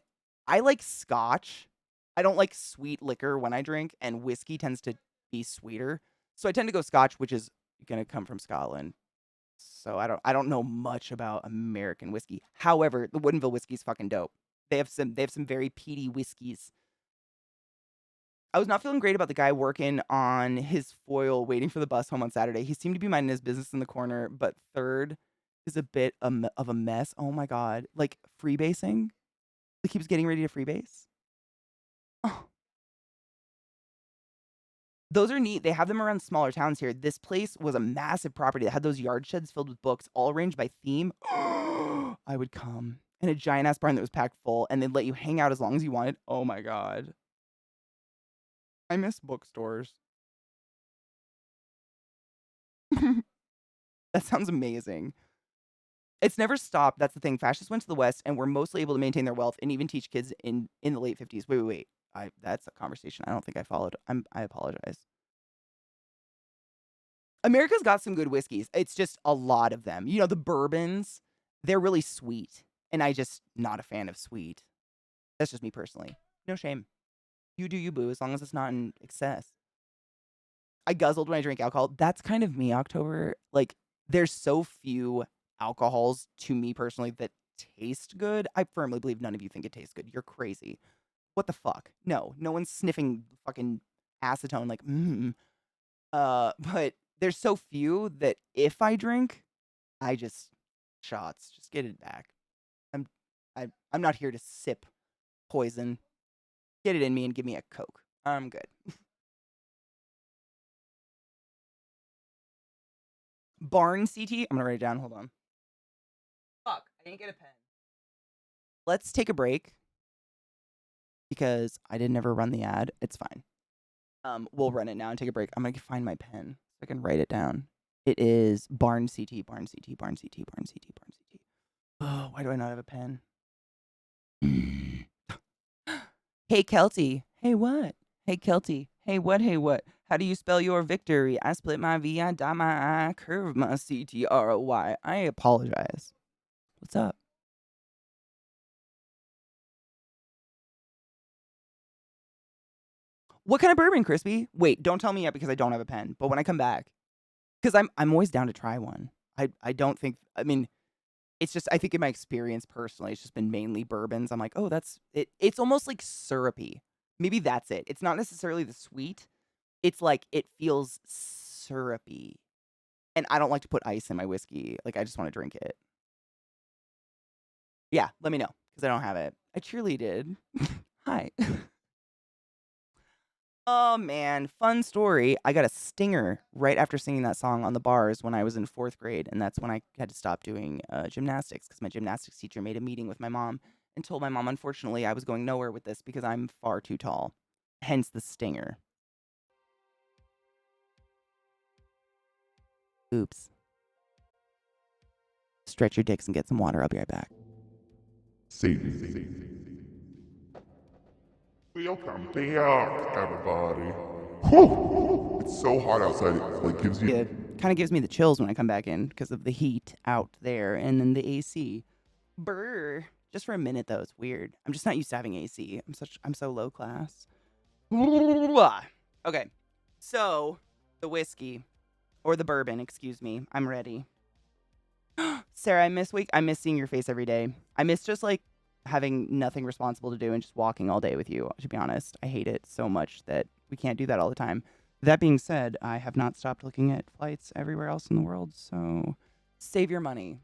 I like scotch. I don't like sweet liquor when I drink, and whiskey tends to be sweeter. So I tend to go scotch, which is gonna come from Scotland. So I don't know much about American whiskey. However, the Woodinville whiskey is fucking dope. They have some very peaty whiskeys. I was not feeling great about the guy working on his foil waiting for the bus home on Saturday. He seemed to be minding his business in the corner, but third, is a bit of a mess. Oh my god. Like freebasing? He keeps getting ready to freebase. Oh, those are neat. They have them around smaller towns here. This place was a massive property that had those yard sheds filled with books, all arranged by theme. I would come. And a giant ass barn that was packed full, and they'd let you hang out as long as you wanted. Oh my god. I miss bookstores. That sounds amazing. It's never stopped. That's the thing. Fascists went to the West and were mostly able to maintain their wealth and even teach kids in the late 50s. Wait. That's a conversation I don't think I followed. I apologize. America's got some good whiskeys. It's just a lot of them. You know, the bourbons, they're really sweet. And I just not a fan of sweet. That's just me personally. No shame. You do you, boo, as long as it's not in excess. I guzzled when I drink alcohol. That's kind of me, October. Like, there's so few alcohols to me personally that taste good. I firmly believe none of you think it tastes good. You're crazy. What the fuck? No one's sniffing fucking acetone like, but there's so few that if I drink, I just shots. Just get it back. I'm I'm not here to sip poison. Get it in me and give me a Coke. I'm good. Barn CT. I'm gonna write it down. Hold on. Fuck, I didn't get a pen. Let's take a break because I didn't ever run the ad. It's fine. We'll run it now and take a break. I'm gonna find my pen so I can write it down. It is Barn CT, Barn CT, Barn CT, Barn CT, Barn CT. Oh, why do I not have a pen? Hey, Kelty. Hey, what? Hey, Kelty. Hey, what? Hey, what? How do you spell your victory? I split my V, I dot my I, curve my CTROY. I apologize. What's up? What kind of bourbon, Crispy? Wait, don't tell me yet because I don't have a pen. But when I come back, because I'm always down to try one. I don't think. I mean, it's just I think in my experience personally, it's just been mainly bourbons. I'm like, oh, that's it. It's almost like syrupy. Maybe that's it. It's not necessarily the sweet. It's like it feels syrupy, and I don't like to put ice in my whiskey. Like I just want to drink it. Yeah, let me know because I don't have it. I truly did. Hi. Oh man, fun story. I got a stinger right after singing that song on the bars when I was in 4th grade, and that's when I had to stop doing gymnastics because my gymnastics teacher made a meeting with my mom and told my mom, unfortunately, I was going nowhere with this because I'm far too tall. Hence the stinger. Oops. Stretch your dicks and get some water. I'll be right back. Satan. Welcome back, everybody. Whew! It's so hot outside. It like gives you. It kind of gives me the chills when I come back in because of the heat out there and then the AC. Brr. Just for a minute though, it's weird. I'm just not used to having AC. I'm so low class. Okay. So, the whiskey or the bourbon, excuse me. I'm ready. Sarah, I miss seeing your face every day. I miss just like having nothing responsible to do and just walking all day with you, to be honest. I hate it so much that we can't do that all the time. That being said, I have not stopped looking at flights everywhere else in the world, so save your money.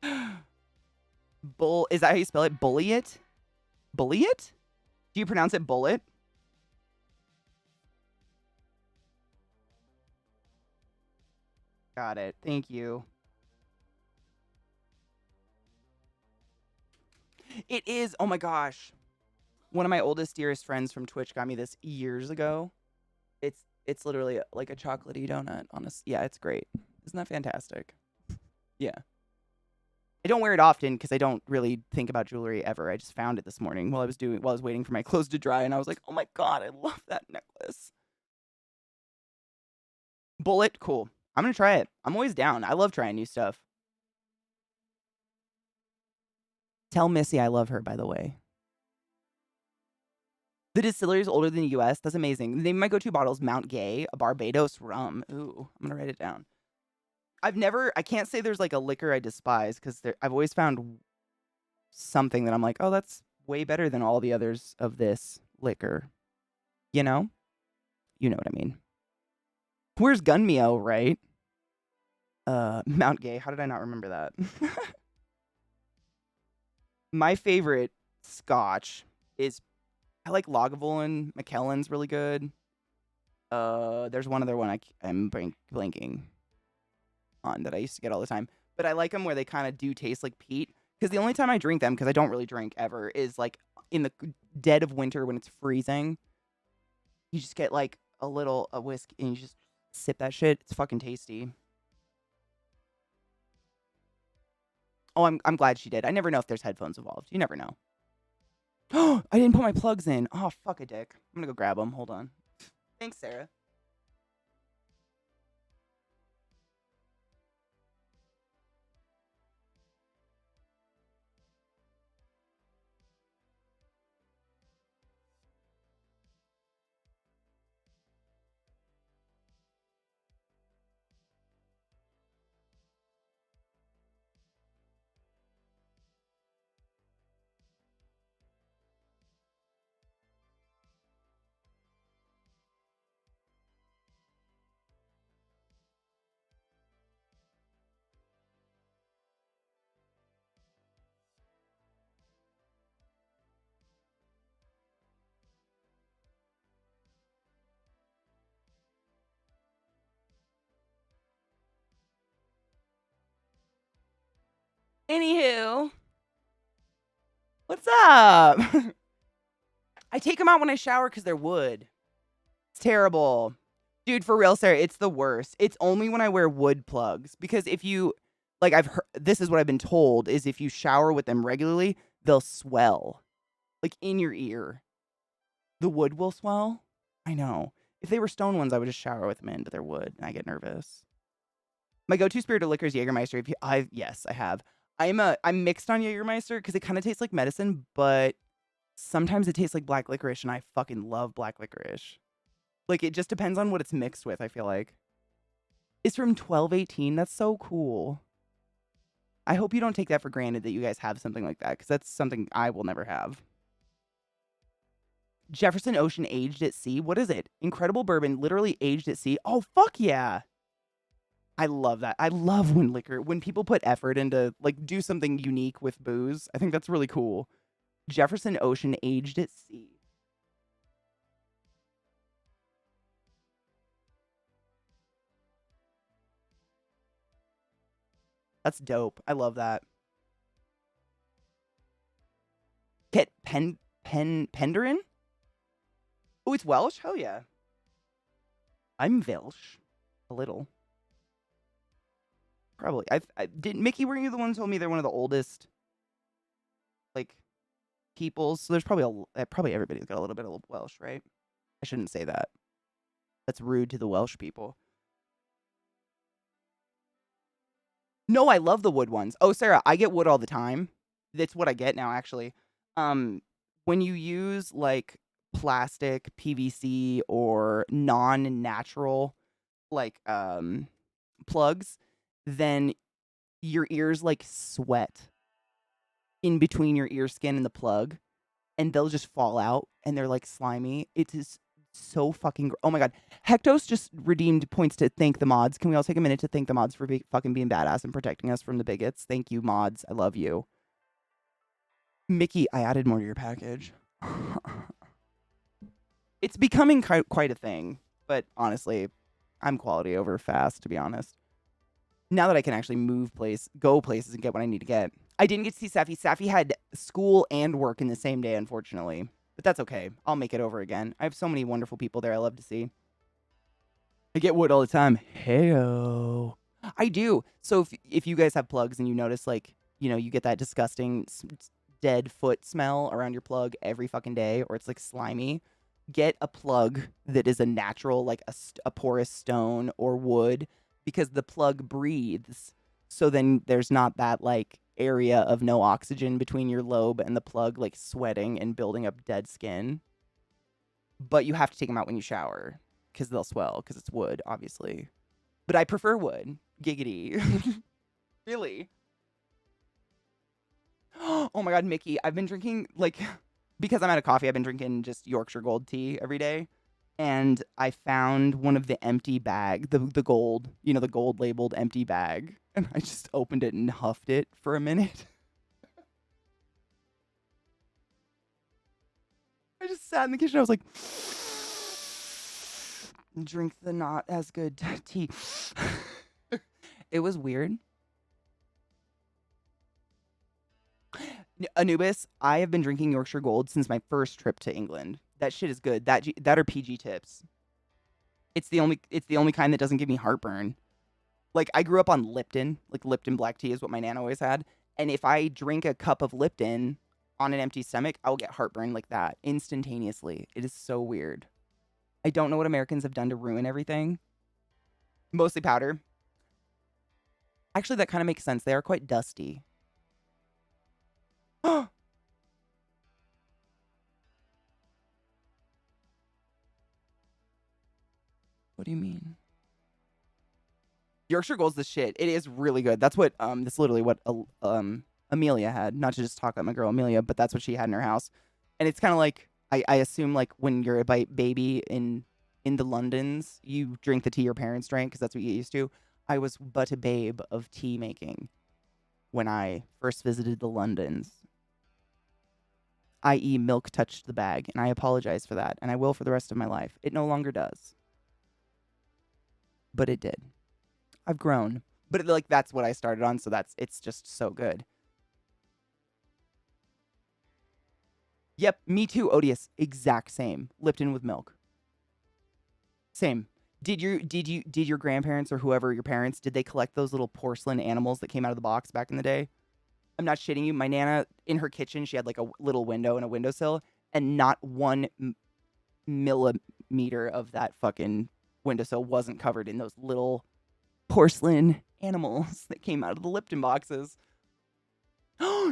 Is that how you spell it? Bully it? Bully it? Do you pronounce it bullet? Got it. Thank you. It is. Oh my gosh. One of my oldest, dearest friends from Twitch got me this years ago. It's literally like a chocolatey donut on a. Yeah, it's great. Isn't that fantastic? Yeah. I don't wear it often because I don't really think about jewelry ever. I just found it this morning while I was waiting for my clothes to dry, and I was like, oh my god, I love that necklace. Bullet, cool. I'm gonna try it. I'm always down. I love trying new stuff. Tell Missy I love her, by the way. The distillery is older than the US. That's amazing. The name of my go-to bottle is Mount Gay, a Barbados rum. Ooh, I'm gonna write it down. I can't say there's like a liquor I despise because I've always found something that I'm like, oh, that's way better than all the others of this liquor. You know? You know what I mean. Where's Gunmeo, right? Mount Gay. How did I not remember that? My favorite scotch is I like Lagavulin. McKellen's really good. There's one other one I'm blanking on that I used to get all the time. But I like them where they kind of do taste like peat. Because the only time I drink them, because I don't really drink ever, is like in the dead of winter when it's freezing. You just get like a whisk and you just sip that shit. It's fucking tasty. Oh, I'm glad she did. I never know if there's headphones involved. You never know. Oh, I didn't put my plugs in. Oh, fuck a dick. I'm gonna go grab them. Hold on. Thanks, Sarah. Anywho, what's up? I take them out when I shower because they're wood. It's terrible. Dude, for real, Sarah, it's the worst. It's only when I wear wood plugs because if you like I've heard this is what I've been told is if you shower with them regularly, they'll swell. Like in your ear. The wood will swell. I know. If they were stone ones, I would just shower with them in, but they're wood and I get nervous. My go-to spirit of liquor is Jägermeister. Yes, I have. I'm mixed on Jägermeister because it kind of tastes like medicine, but sometimes it tastes like black licorice, and I fucking love black licorice. Like it just depends on what it's mixed with, I feel like. It's from 1218. That's so cool. I hope you don't take that for granted that you guys have something like that, because that's something I will never have. Jefferson Ocean aged at sea. What is it? Incredible bourbon, literally aged at sea. Oh, fuck yeah. I love that. I love when people put effort into like do something unique with booze. I think that's really cool. Jefferson Ocean aged at sea. That's dope. I love that. Kit Penderin? Oh, it's Welsh? Hell yeah. I'm Welsh. A little. Probably. I did Mickey, were you the one who told me they're one of the oldest like peoples? So there's probably everybody's got a little bit of Welsh, right? I shouldn't say that. That's rude to the Welsh people. No, I love the wood ones. Oh, Sarah, I get wood all the time. That's what I get now, actually. Um, when you use like plastic, PVC, or non-natural like plugs, then your ears like sweat in between your ear skin and the plug, and they'll just fall out, and they're like slimy. It is so fucking. Oh my god, Hectos just redeemed points to thank the mods. Can we all take a minute to thank the mods for fucking being badass and protecting us from the bigots? Thank you, mods. I love you. Mickey, I added more to your package. It's becoming quite a thing, but honestly, I'm quality over fast, to be honest. Now that I can actually go places and get what I need to get. I didn't get to see Safi. Safi had school and work in the same day, unfortunately. But that's okay. I'll make it over again. I have so many wonderful people there I love to see. I get wood all the time. Heyo. I do. So if you guys have plugs and you notice, like, you get that disgusting dead foot smell around your plug every fucking day, or it's like slimy, get a plug that is a natural, like a porous stone or wood, because the plug breathes. So then there's not that like area of no oxygen between your lobe and the plug, like sweating and building up dead skin. But you have to take them out when you shower because they'll swell because it's wood, obviously. But I prefer wood. Giggity. Really? Oh my god, Mickey, I've been drinking like because I'm out of coffee, I've been drinking just Yorkshire Gold tea every day. and I found one of the empty bag, the gold, the gold labeled empty bag, and I just opened it and huffed it for a minute. I just sat in the kitchen. I was like, drink the not as good tea. It was weird. Anubis, I have been drinking Yorkshire Gold since my first trip to England. That shit is good. That are PG tips. It's the only kind that doesn't give me heartburn. Like I grew up on Lipton, like Lipton black tea is what my nana always had. And if I drink a cup of Lipton on an empty stomach, I'll get heartburn like that instantaneously. It is so weird. I don't know what Americans have done to ruin everything. Mostly powder. Actually, that kind of makes sense. They are quite dusty. What do you mean? Yorkshire Gold's the shit. It is really good. That's literally what Amelia had. Not to just talk about my girl Amelia, but that's what she had in her house. And it's kind of like I assume like when you're a baby in the Londons, you drink the tea your parents drank because that's what you get used to. I was but a babe of tea making when I first visited the Londons, i.e., milk touched the bag, and I apologize for that, and I will for the rest of my life. It no longer does, but it did. I've grown, but like that's what I started on, so it's just so good. Yep, me too, Odious. Exact same. Lipton with milk. Same. Did your grandparents or whoever your parents did they collect those little porcelain animals that came out of the box back in the day? I'm not shitting you. My nana in her kitchen, she had like a little window and a windowsill, and not one millimeter of that fucking windowsill wasn't covered in those little porcelain animals that came out of the Lipton boxes.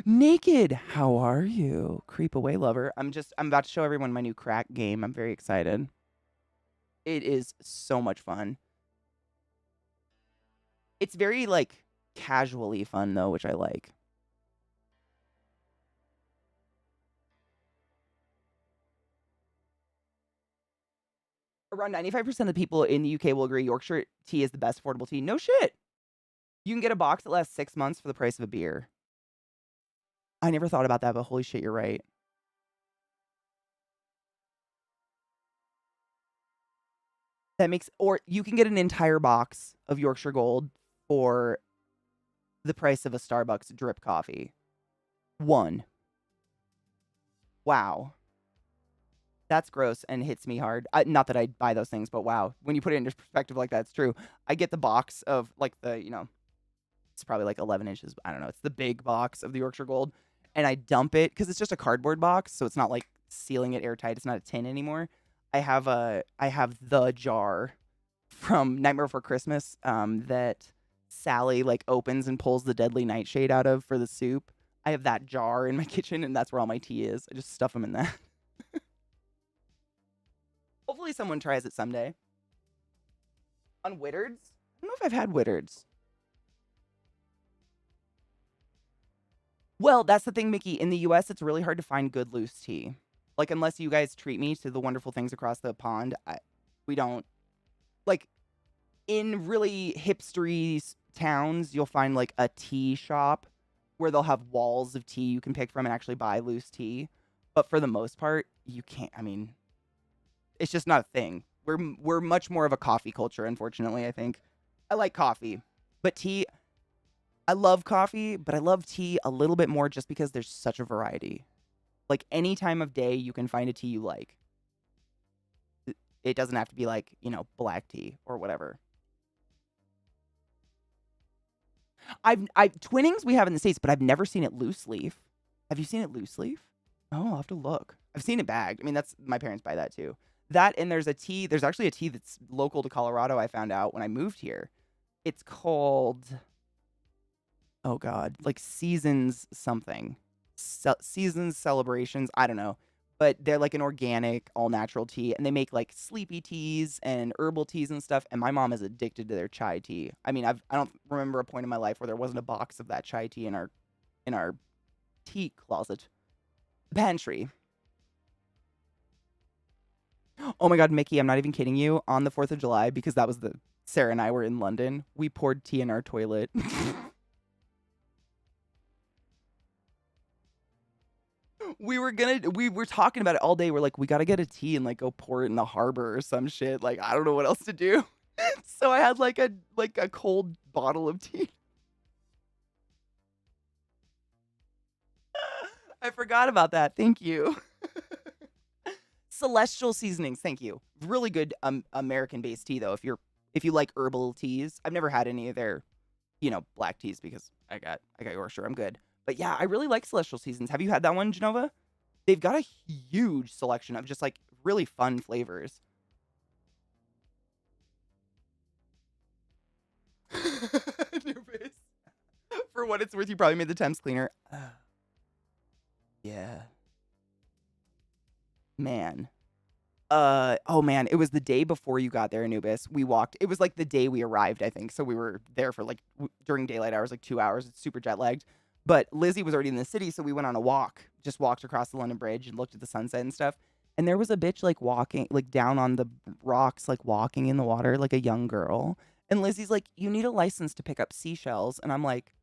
Naked. How are you? Creep away, lover. I'm about to show everyone my new crack game. I'm very excited. It is so much fun. It's very like casually fun though, which I like. Around 95% of the people in the UK will agree Yorkshire tea is the best affordable tea. No shit. You can get a box that lasts 6 months for the price of a beer. I never thought about that, but holy shit, you're right. Or you can get an entire box of Yorkshire Gold for the price of a Starbucks drip coffee. One. Wow. That's gross and hits me hard. Not that I buy those things, but wow. When you put it into perspective like that, it's true. I get the box of like it's probably like 11 inches. I don't know. It's the big box of the Yorkshire Gold. And I dump it because it's just a cardboard box. So it's not like sealing it airtight. It's not a tin anymore. I have the jar from Nightmare Before Christmas that Sally like opens and pulls the deadly nightshade out of for the soup. I have that jar in my kitchen, and that's where all my tea is. I just stuff them in that. Hopefully, someone tries it someday. On Whittards? I don't know if I've had Whittards. Well, that's the thing, Mickey. In the US, it's really hard to find good loose tea. Like, unless you guys treat me to the wonderful things across the pond, we don't. Like, in really hipstery towns, you'll find like a tea shop where they'll have walls of tea you can pick from and actually buy loose tea. But for the most part, you can't. I mean, it's just not a thing. We're much more of a coffee culture, unfortunately, I think. I like coffee, but tea, I love coffee, but I love tea a little bit more just because there's such a variety. Like any time of day you can find a tea you like. It doesn't have to be like, black tea or whatever. I've Twinnings we have in the States, but I've never seen it loose leaf. Have you seen it loose leaf? Oh, I'll have to look. I've seen it bagged. I mean, that's my parents buy that too. That and there's actually a tea that's local to Colorado I found out when I moved here. It's called oh god, like Seasons something. Seasons Celebrations, I don't know. But they're like an organic, all natural tea, and they make like sleepy teas and herbal teas and stuff. And my mom is addicted to their chai tea. I mean, I don't remember a point in my life where there wasn't a box of that chai tea in our tea closet pantry. Oh my God, Mickey, I'm not even kidding you. On the 4th of July, because that was the Sarah and I were in London, we poured tea in our toilet. We were talking about it all day. We're like, we gotta get a tea and like go pour it in the harbor or some shit. Like, I don't know what else to do. So I had like a cold bottle of tea. I forgot about that. Thank you. Celestial Seasonings, thank you. Really good American-based tea though. If you like herbal teas, I've never had any of their, black teas because I got Yorkshire. I'm good. But yeah, I really like Celestial Seasons. Have you had that one, Genova? They've got a huge selection of just like really fun flavors. Anubis. For what it's worth, you probably made the Thames cleaner. Yeah, man. Oh man, it was the day before you got there, Anubis. We walked. It was like the day we arrived, I think. So we were there for like during daylight hours, like 2 hours. It's super jet lagged. But Lizzie was already in the city, so we went on a walk. Just walked across the London Bridge and looked at the sunset and stuff. And there was a bitch like walking, like down on the rocks, like walking in the water, like a young girl. And Lizzie's like, "You need a license to pick up seashells." And I'm like,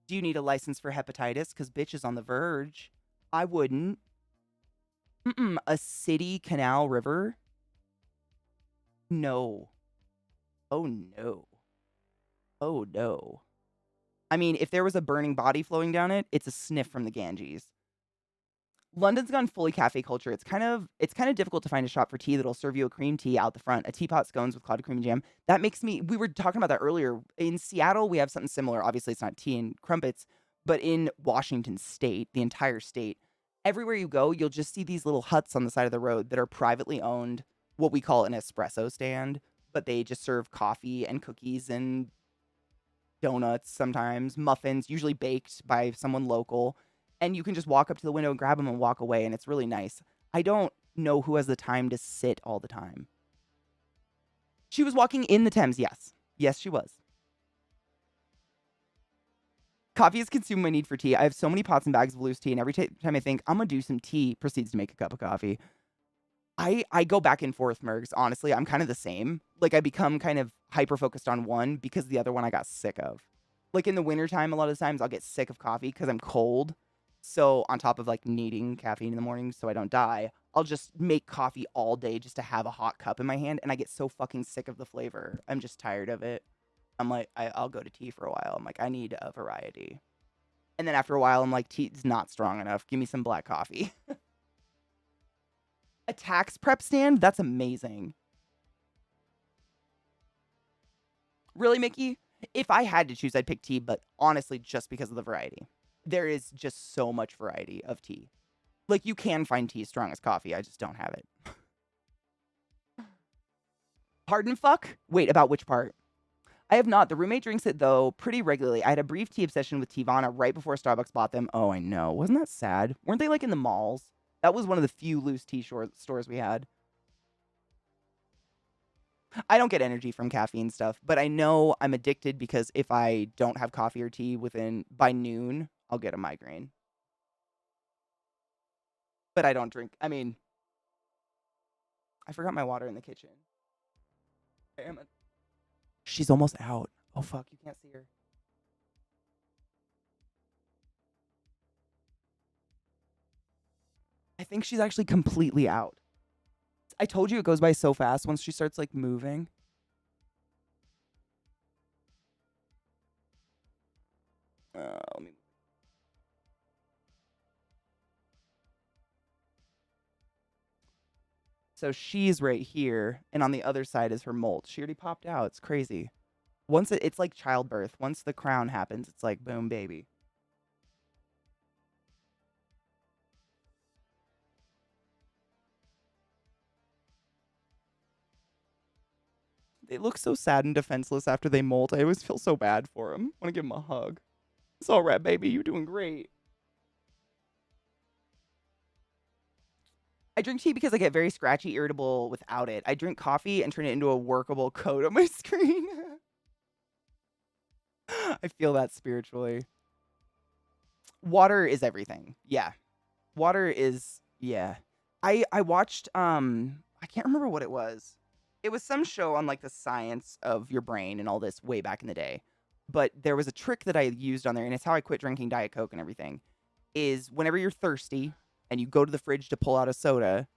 "Do you need a license for hepatitis? Because bitch is on the verge." I wouldn't. Mm-mm, a city canal river? No. Oh no. Oh no. I mean, if there was a burning body flowing down it, it's a sniff from the Ganges. London's gone fully cafe culture. It's kind of difficult to find a shop for tea that'll serve you a cream tea out the front, a teapot scones with clotted cream and jam. That makes me. We were talking about that earlier. In Seattle, we have something similar. Obviously, it's not tea and crumpets, but in Washington State, the entire state, everywhere you go, you'll just see these little huts on the side of the road that are privately owned. What we call an espresso stand, but they just serve coffee and cookies and donuts, sometimes muffins, usually baked by someone local, and you can just walk up to the window and grab them and walk away, and it's really nice. I don't know who has the time to sit all the time. She was walking in the Thames, yes. Yes, she was. Coffee has consumed my need for tea. I have so many pots and bags of loose tea, and every time I think I'm gonna do some tea, proceeds to make a cup of coffee. I go back and forth, Mergs. Honestly, I'm kind of the same. Like I become kind of hyper focused on one because the other one I got sick of. Like in the wintertime, a lot of the times I'll get sick of coffee because I'm cold. So on top of like needing caffeine in the morning so I don't die, I'll just make coffee all day just to have a hot cup in my hand, and I get so fucking sick of the flavor. I'm just tired of it. I'm like, I'll go to tea for a while. I'm like, I need a variety. And then after a while, I'm like, tea's not strong enough. Give me some black coffee. A tax prep stand? That's amazing. Really, Mickey? If I had to choose, I'd pick tea, but honestly, just because of the variety. There is just so much variety of tea. Like, you can find tea as strong as coffee. I just don't have it. Pardon fuck? Wait, about which part? I have not. The roommate drinks it, though, pretty regularly. I had a brief tea obsession with Teavana right before Starbucks bought them. Oh, I know. Wasn't that sad? Weren't they, like, in the malls? That was one of the few loose tea stores we had. I don't get energy from caffeine stuff, but I know I'm addicted because if I don't have coffee or tea within by noon, I'll get a migraine. But I don't drink. I mean, I forgot my water in the kitchen. Damn it. She's almost out. Oh fuck, you can't see her. I think she's actually completely out. I told you it goes by so fast once she starts like moving. Let me. So she's right here, and on the other side is her molt. She already popped out. It's crazy. It's like childbirth. Once the crown happens, it's like boom, baby. They look so sad and defenseless after they molt. I always feel so bad for them. I want to give them a hug. It's all right, baby. You're doing great. I drink tea because I get very scratchy, irritable without it. I drink coffee and turn it into a workable coat on my screen. I feel that spiritually. Water is everything. Yeah. Water is yeah. I watched I can't remember what it was. It was some show on like the science of your brain and all this way back in the day. But there was a trick that I used on there, and it's how I quit drinking Diet Coke and everything. Is whenever you're thirsty and you go to the fridge to pull out a soda,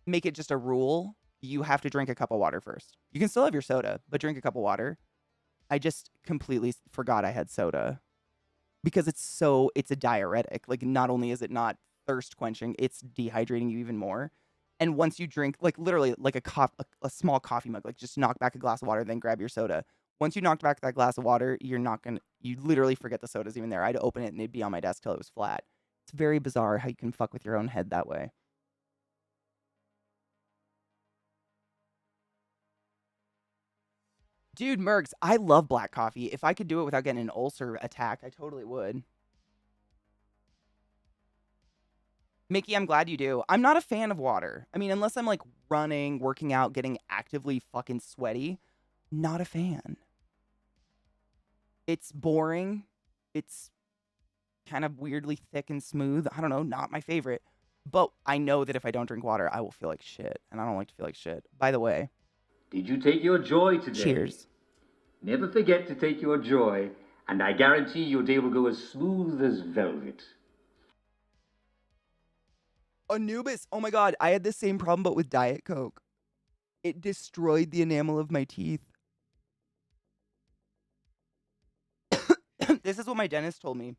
make it just a rule. You have to drink a cup of water first. You can still have your soda, but drink a cup of water. I just completely forgot I had soda because it's a diuretic. Like, not only is it not thirst quenching, it's dehydrating you even more. And once you drink, like, literally, like a small coffee mug, like, just knock back a glass of water, then grab your soda. Once you knocked back that glass of water, you literally forget the soda's even there. I'd open it and it'd be on my desk till it was flat. It's very bizarre how you can fuck with your own head that way. Dude, Mergs, I love black coffee. If I could do it without getting an ulcer attack, I totally would. Mickey, I'm glad you do. I'm not a fan of water. I mean, unless I'm like running, working out, getting actively fucking sweaty, not a fan. It's boring. It's kind of weirdly thick and smooth. I don't know, not my favorite. But I know that if I don't drink water, I will feel like shit. And I don't like to feel like shit. By the way, Did you take your joy today? cheers. Never forget to take your joy, and I guarantee your day will go as smooth as velvet. Anubis, oh my god, I had the same problem but with Diet Coke. It destroyed the enamel of my teeth. This is what my dentist told me.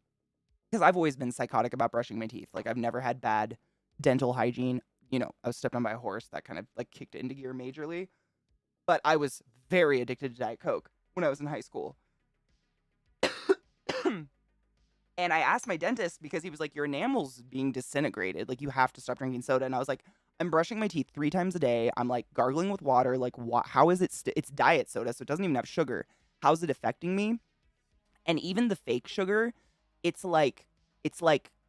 Because I've always been psychotic about brushing my teeth. Like, I've never had bad dental hygiene. You know, I was stepped on by a horse that kind of like kicked it into gear majorly. But I was very addicted to Diet Coke when I was in high school. And I asked my dentist because he was like, your enamel's being disintegrated. Like, you have to stop drinking soda. And I was like, I'm brushing my teeth 3 times a day. I'm like gargling with water. Like, how is it? It's diet soda, so it doesn't even have sugar. How's it affecting me? And even the fake sugar, it's like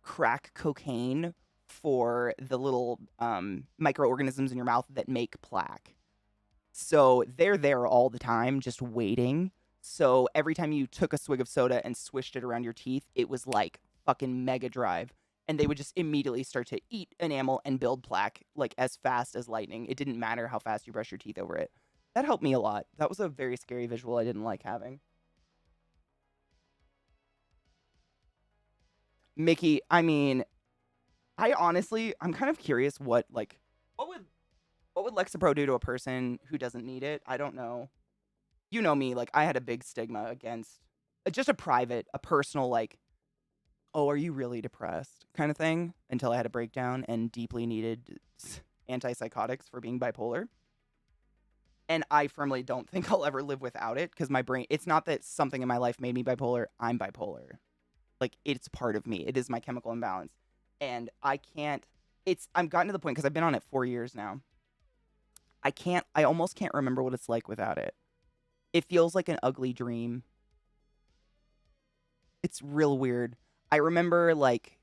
crack cocaine for the little microorganisms in your mouth that make plaque. So they're there all the time, just waiting. So every time you took a swig of soda and swished it around your teeth, it was like fucking Mega Drive. And they would just immediately start to eat enamel and build plaque like as fast as lightning. It didn't matter how fast you brush your teeth over it. That helped me a lot. That was a very scary visual I didn't like having. Mickey, I mean, I'm kind of curious what would Lexapro do to a person who doesn't need it? I don't know. You know me, like I had a big stigma against just a personal like, oh, are you really depressed kind of thing until I had a breakdown and deeply needed antipsychotics for being bipolar. And I firmly don't think I'll ever live without it because my brain, it's not that something in my life made me bipolar. I'm bipolar. Like, it's part of me. It is my chemical imbalance. And I've gotten to the point because I've been on it 4 years now. I almost can't remember what it's like without it. It feels like an ugly dream. It's real weird. I remember like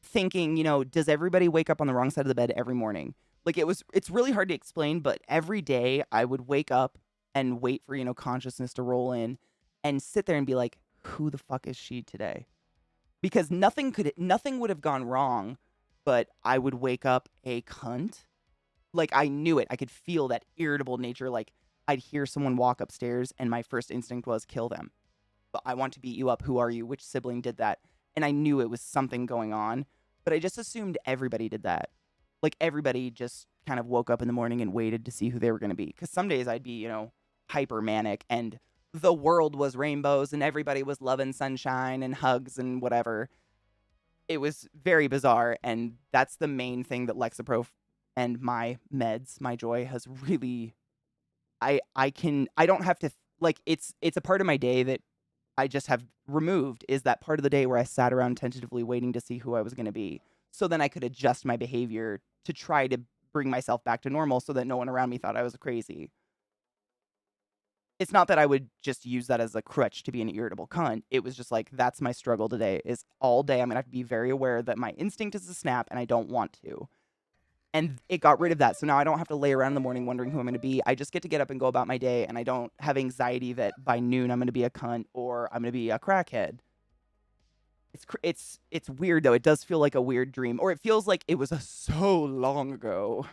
thinking, does everybody wake up on the wrong side of the bed every morning? Like it's really hard to explain, but every day I would wake up and wait for, consciousness to roll in and sit there and be like, who the fuck is she today? Because nothing would have gone wrong, but I would wake up a cunt. Like, I knew it. I could feel that irritable nature. Like, I'd hear someone walk upstairs and my first instinct was kill them. But I want to beat you up. Who are you? Which sibling did that? And I knew it was something going on, but I just assumed everybody did that. Like, everybody just kind of woke up in the morning and waited to see who they were going to be. Because some days I'd be, hyper manic and the world was rainbows and everybody was love and sunshine and hugs and whatever. It was very bizarre. And that's the main thing that Lexapro and my meds, my joy, has really. I don't have to like it's a part of my day that I just have removed, is that part of the day where I sat around tentatively waiting to see who I was going to be. So then I could adjust my behavior to try to bring myself back to normal so that no one around me thought I was crazy. It's not that I would just use that as a crutch to be an irritable cunt. It was just like, that's my struggle today, is all day I'm going to have to be very aware that my instinct is to snap and I don't want to. And it got rid of that. So now I don't have to lay around in the morning wondering who I'm going to be. I just get to get up and go about my day, and I don't have anxiety that by noon I'm going to be a cunt or I'm going to be a crackhead. It's weird though. It does feel like a weird dream, or it feels like it was so long ago.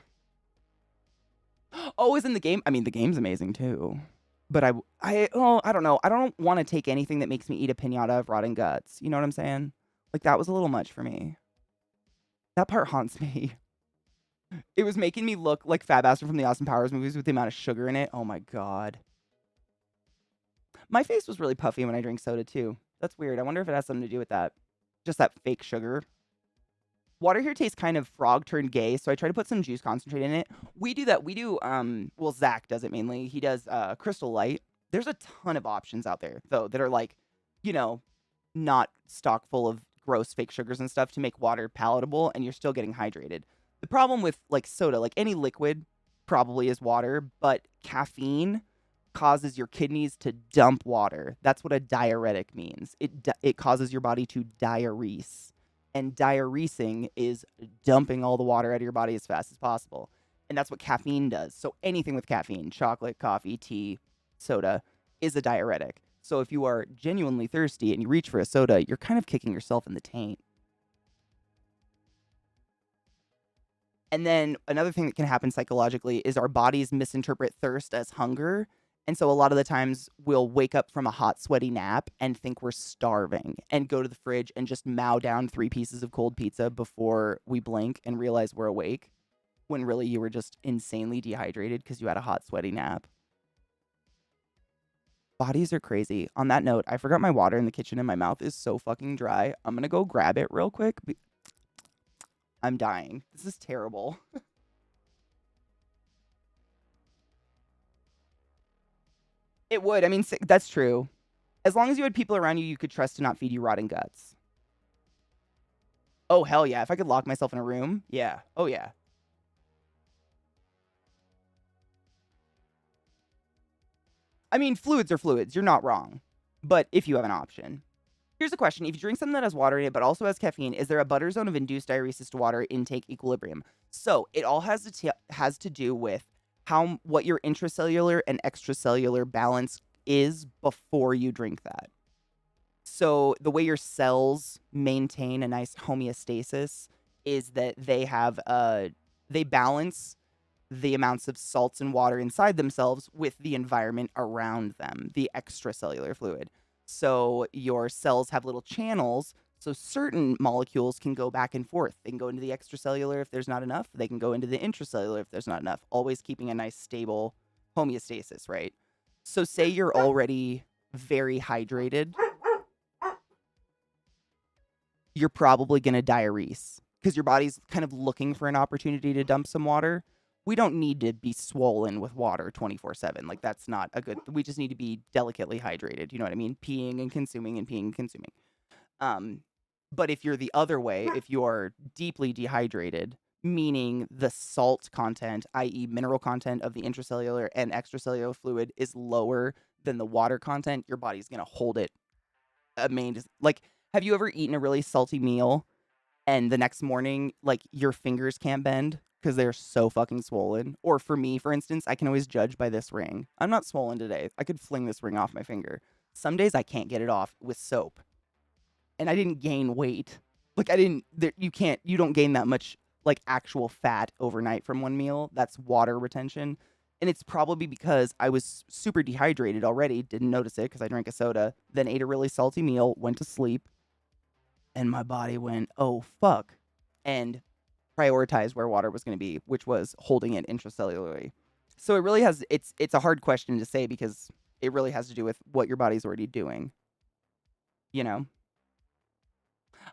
Oh, is in the game? I mean, the game's amazing too. But I don't know. I don't want to take anything that makes me eat a pinata of rotting guts. You know what I'm saying? Like that was a little much for me. That part haunts me. It was making me look like Fat Bastard from the Austin Powers movies with the amount of sugar in it. Oh my god. My face was really puffy when I drank soda too. That's weird. I wonder if it has something to do with that. Just that fake sugar. Water here tastes kind of frog turned gay, so I try to put some juice concentrate in it. We do that. We do well, Zach does it mainly. He does Crystal Light. There's a ton of options out there though that are like, you know, not stock full of gross fake sugars and stuff to make water palatable and you're still getting hydrated. The problem with like soda, like any liquid probably is water, but caffeine causes your kidneys to dump water. That's what a diuretic means. It causes your body to diurese. And diuresing is dumping all the water out of your body as fast as possible. And that's what caffeine does. So anything with caffeine, chocolate, coffee, tea, soda, is a diuretic. So if you are genuinely thirsty and you reach for a soda, you're kind of kicking yourself in the taint. And then another thing that can happen psychologically is our bodies misinterpret thirst as hunger. And so a lot of the times we'll wake up from a hot, sweaty nap and think we're starving and go to the fridge and just mow down 3 pieces of cold pizza before we blink and realize we're awake when really you were just insanely dehydrated because you had a hot, sweaty nap. Bodies are crazy. On that note, I forgot my water in the kitchen and my mouth is so fucking dry. I'm gonna go grab it real quick. I'm dying. This is terrible. It would. I mean, that's true. As long as you had people around you could trust to not feed you rotting guts. Oh, hell yeah. If I could lock myself in a room, yeah. Oh, yeah. I mean, fluids are fluids. You're not wrong. But if you have an option. Here's a question. If you drink something that has water in it but also has caffeine, is there a butter zone of induced diuresis to water intake equilibrium? So it all has to do with what your intracellular and extracellular balance is before you drink that. So the way your cells maintain a nice homeostasis is that they balance the amounts of salts and water inside themselves with the environment around them, the extracellular fluid. So your cells have little channels, so certain molecules can go back and forth. They can go into the extracellular if there's not enough. They can go into the intracellular if there's not enough, always keeping a nice stable homeostasis, right? So say you're already very hydrated, you're probably going to diurese because your body's kind of looking for an opportunity to dump some water. We don't need to be swollen with water 24/7. Like that's not a good. We just need to be delicately hydrated. You know what I mean? Peeing and consuming and peeing and consuming. Um, but if you're the other way, if you're deeply dehydrated, meaning the salt content, i.e., mineral content of the intracellular and extracellular fluid, is lower than the water content, your body's gonna hold it. Like, have you ever eaten a really salty meal and the next morning, like, your fingers can't bend because they're so fucking swollen? Or for me, for instance, I can always judge by this ring. I'm not swollen today. I could fling this ring off my finger. Some days I can't get it off with soap. And I didn't gain weight. Like, you don't gain that much, like, actual fat overnight from one meal. That's water retention. And it's probably because I was super dehydrated already, didn't notice it because I drank a soda, then ate a really salty meal, went to sleep, and my body went, oh, fuck, and prioritized where water was going to be, which was holding it intracellularly. So it really it's a hard question to say because it really has to do with what your body's already doing, you know?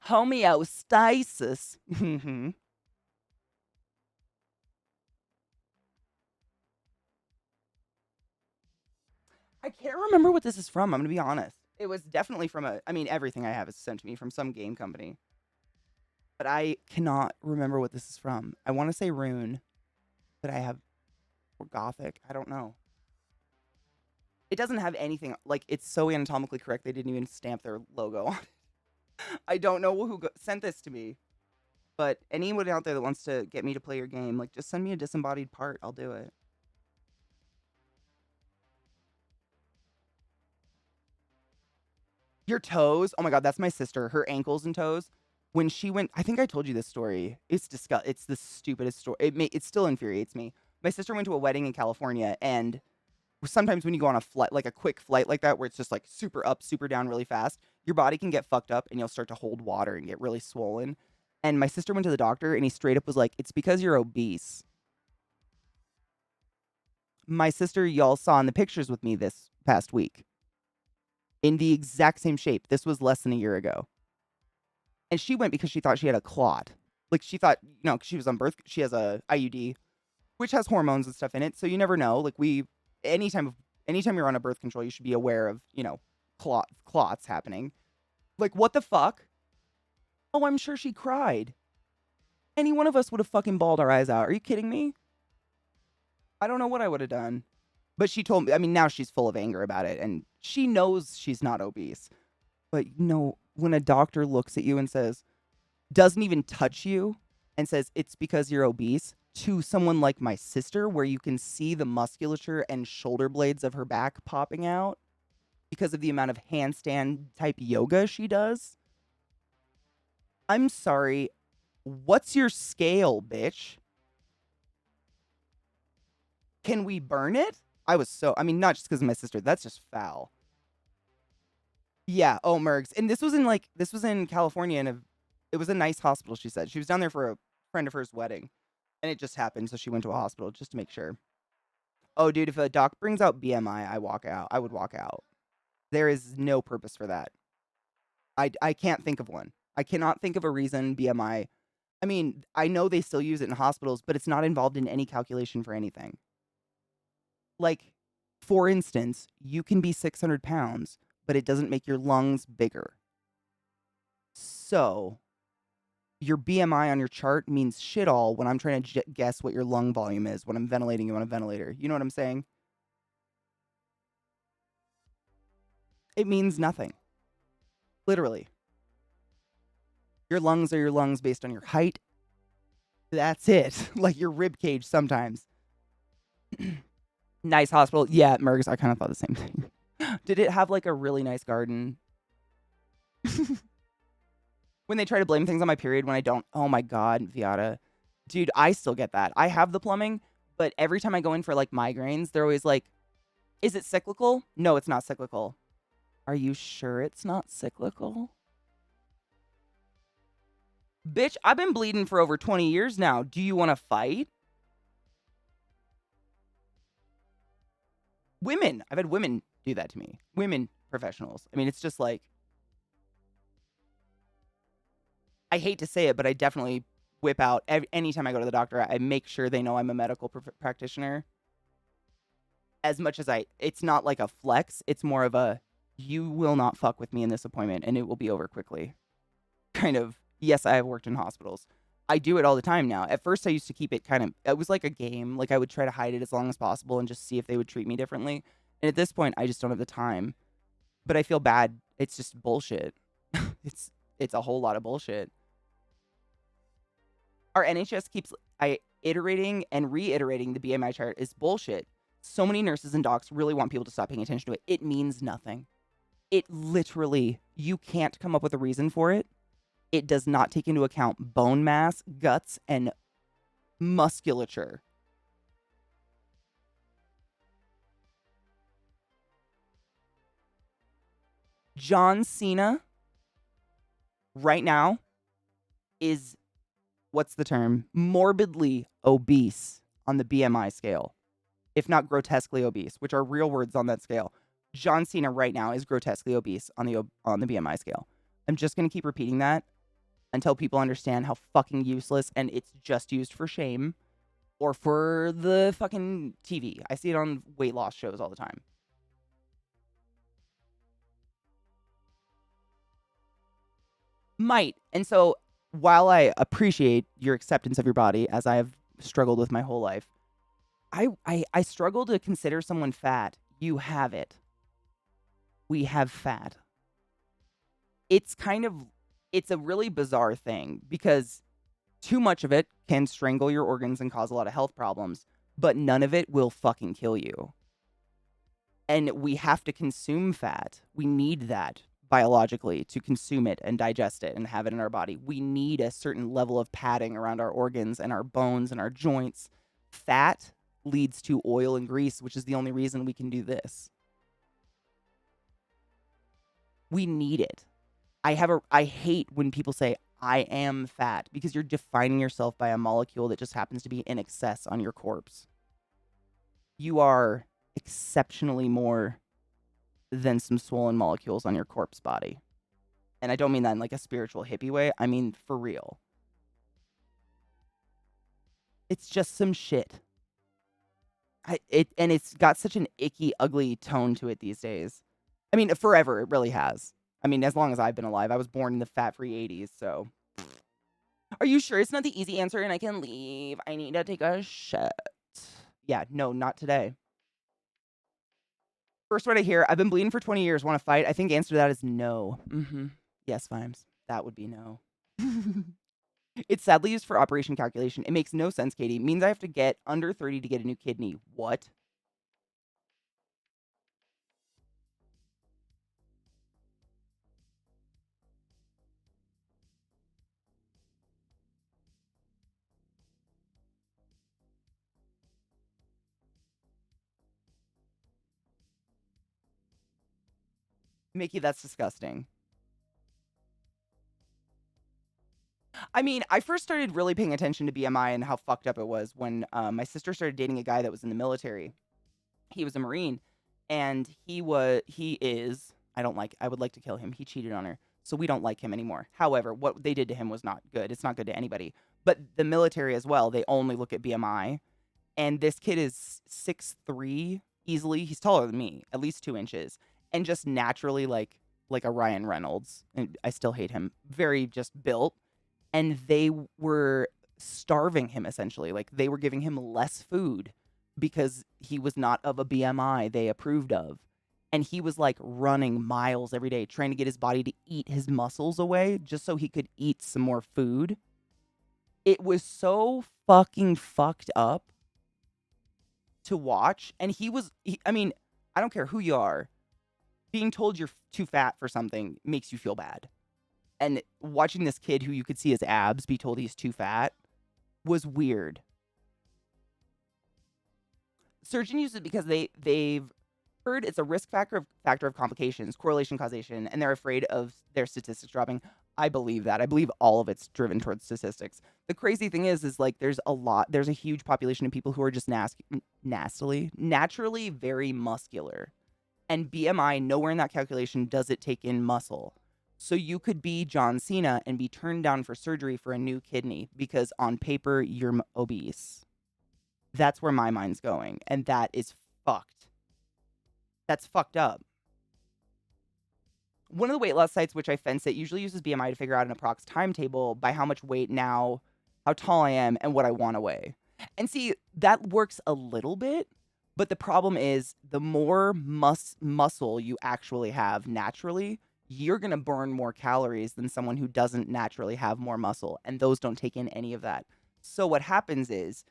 Homeostasis. I can't remember what this is from. I'm going to be honest. It was definitely from everything I have is sent to me from some game company. But I cannot remember what this is from. I want to say Rune, but or Gothic. I don't know. It doesn't have anything, like, it's so anatomically correct they didn't even stamp their logo on it. I don't know who sent this to me. But anyone out there that wants to get me to play your game, like, just send me a disembodied part. I'll do it. Your toes? Oh my god, that's my sister. Her ankles and toes. When she went, I think I told you this story. It's the stupidest story. It still infuriates me. My sister went to a wedding in California, and sometimes when you go on a flight, like a quick flight like that, where it's just like super up, super down really fast, your body can get fucked up and you'll start to hold water and get really swollen. And my sister went to the doctor and he straight up was like, "It's because you're obese." My sister, y'all saw in the pictures with me this past week in the exact same shape. This was less than a year ago. And she went because she thought she had a clot. Like she thought, she was on birth, she has a IUD, which has hormones and stuff in it. So you never know. Like anytime you're on a birth control, you should be aware of, clots happening. Like what the fuck? Oh, I'm sure she cried. Any one of us would have fucking bawled our eyes out. Are you kidding me? I don't know what I would have done. But she told me, I mean, now she's full of anger about it and she knows she's not obese. But when a doctor looks at you and says, doesn't even touch you and says it's because you're obese to someone like my sister, where you can see the musculature and shoulder blades of her back popping out because of the amount of handstand type yoga she does. I'm sorry. What's your scale, bitch? Can we burn it? Not just because of my sister. That's just foul. Yeah. Oh, Mergs. And this was in California, and it was a nice hospital. She said she was down there for a friend of hers wedding, and it just happened. So she went to a hospital just to make sure. Oh, dude, if a doc brings out BMI, I walk out. I would walk out. There is no purpose for that. I can't think of one. I cannot think of a reason BMI. I mean, I know they still use it in hospitals, but it's not involved in any calculation for anything. Like, for instance, you can be 600 pounds, but it doesn't make your lungs bigger. So, your BMI on your chart means shit all when I'm trying to guess what your lung volume is when I'm ventilating you on a ventilator. You know what I'm saying? It means nothing. Literally. Your lungs are your lungs based on your height. That's it. Like your rib cage sometimes. Nice hospital. Yeah, Mergs, I kind of thought the same thing. Did it have like a really nice garden? When they try to blame things on my period when I don't. Oh my God, Viata. Dude, I still get that. I have the plumbing, but every time I go in for like migraines, they're always like, is it cyclical? No, it's not cyclical. Are you sure it's not cyclical? Bitch, I've been bleeding for over 20 years now. Do you want to fight? Women. I've had women do that to me. Women professionals. I mean, it's just like, I hate to say it, but I definitely whip out anytime I go to the doctor. I make sure they know I'm a medical practitioner. As much as it's not like a flex. It's more of a, you will not fuck with me in this appointment and it will be over quickly. Kind of, yes, I have worked in hospitals. I do it all the time now. At first, I used to keep it it was like a game. Like I would try to hide it as long as possible and just see if they would treat me differently. And at this point, I just don't have the time. But I feel bad. It's just bullshit. It's a whole lot of bullshit. Our NHS keeps iterating and reiterating the BMI chart is bullshit. So many nurses and docs really want people to stop paying attention to it. It means nothing. It literally, you can't come up with a reason for it. It does not take into account bone mass, guts, and musculature. John Cena right now is, what's the term? Morbidly obese on the BMI scale, if not grotesquely obese, which are real words on that scale. John Cena right now is grotesquely obese on the BMI scale. I'm just going to keep repeating that until people understand how fucking useless, and it's just used for shame or for the fucking TV. I see it on weight loss shows all the time. Might. And so while I appreciate your acceptance of your body, as I have struggled with my whole life, I struggle to consider someone fat. You have it. We have fat. It's a really bizarre thing because too much of it can strangle your organs and cause a lot of health problems, but none of it will fucking kill you. And we have to consume fat. We need that biologically to consume it and digest it and have it in our body. We need a certain level of padding around our organs and our bones and our joints. Fat leads to oil and grease, which is the only reason we can do this. We need it. I hate when people say I am fat because you're defining yourself by a molecule that just happens to be in excess on your corpse. You are exceptionally more than some swollen molecules on your corpse body. And I don't mean that in like a spiritual hippie way. I mean for real. It's just some shit. And it's got such an icky, ugly tone to it these days. I mean, forever, it really has. I mean, as long as I've been alive. I was born in the fat-free 80s, so. Are you sure it's not the easy answer and I can leave? I need to take a shit. Yeah, no, not today. First word I hear, I've been bleeding for 20 years, want to fight? I think the answer to that is no. Yes, Vimes. That would be no. It's sadly used for operation calculation. It makes no sense, Katie. It means I have to get under 30 to get a new kidney. What? Mickey, that's disgusting. I mean, I first started really paying attention to BMI and how fucked up it was when my sister started dating a guy that was in the military. He was a Marine, and he is, I would like to kill him. He cheated on her, so we don't like him anymore. However, what they did to him was not good. It's not good to anybody. But the military as well, they only look at BMI. And this kid is 6'3" easily. He's taller than me, at least 2 inches, and just naturally like a Ryan Reynolds. And I still hate him. Very just built. And they were starving him essentially. Like they were giving him less food because he was not of a BMI they approved of. And he was like running miles every day trying to get his body to eat his muscles away just so he could eat some more food. It was so fucking fucked up to watch. And I mean, I don't care who you are. Being told you're too fat for something makes you feel bad. And watching this kid who you could see his abs be told he's too fat was weird. Surgeon uses it because they've heard it's a risk factor of complications, correlation, causation, and they're afraid of their statistics dropping. I believe that. I believe all of it's driven towards statistics. The crazy thing is like there's a huge population of people who are just naturally very muscular. And BMI, nowhere in that calculation does it take in muscle. So you could be John Cena and be turned down for surgery for a new kidney because on paper you're obese. That's where my mind's going. And that is fucked. That's fucked up. One of the weight loss sites which I fence it usually uses BMI to figure out an approx timetable by how much weight now, how tall I am, and what I want to weigh. And see, that works a little bit, but the problem is the more muscle you actually have naturally, you're going to burn more calories than someone who doesn't naturally have more muscle, and those don't take in any of that. So what happens is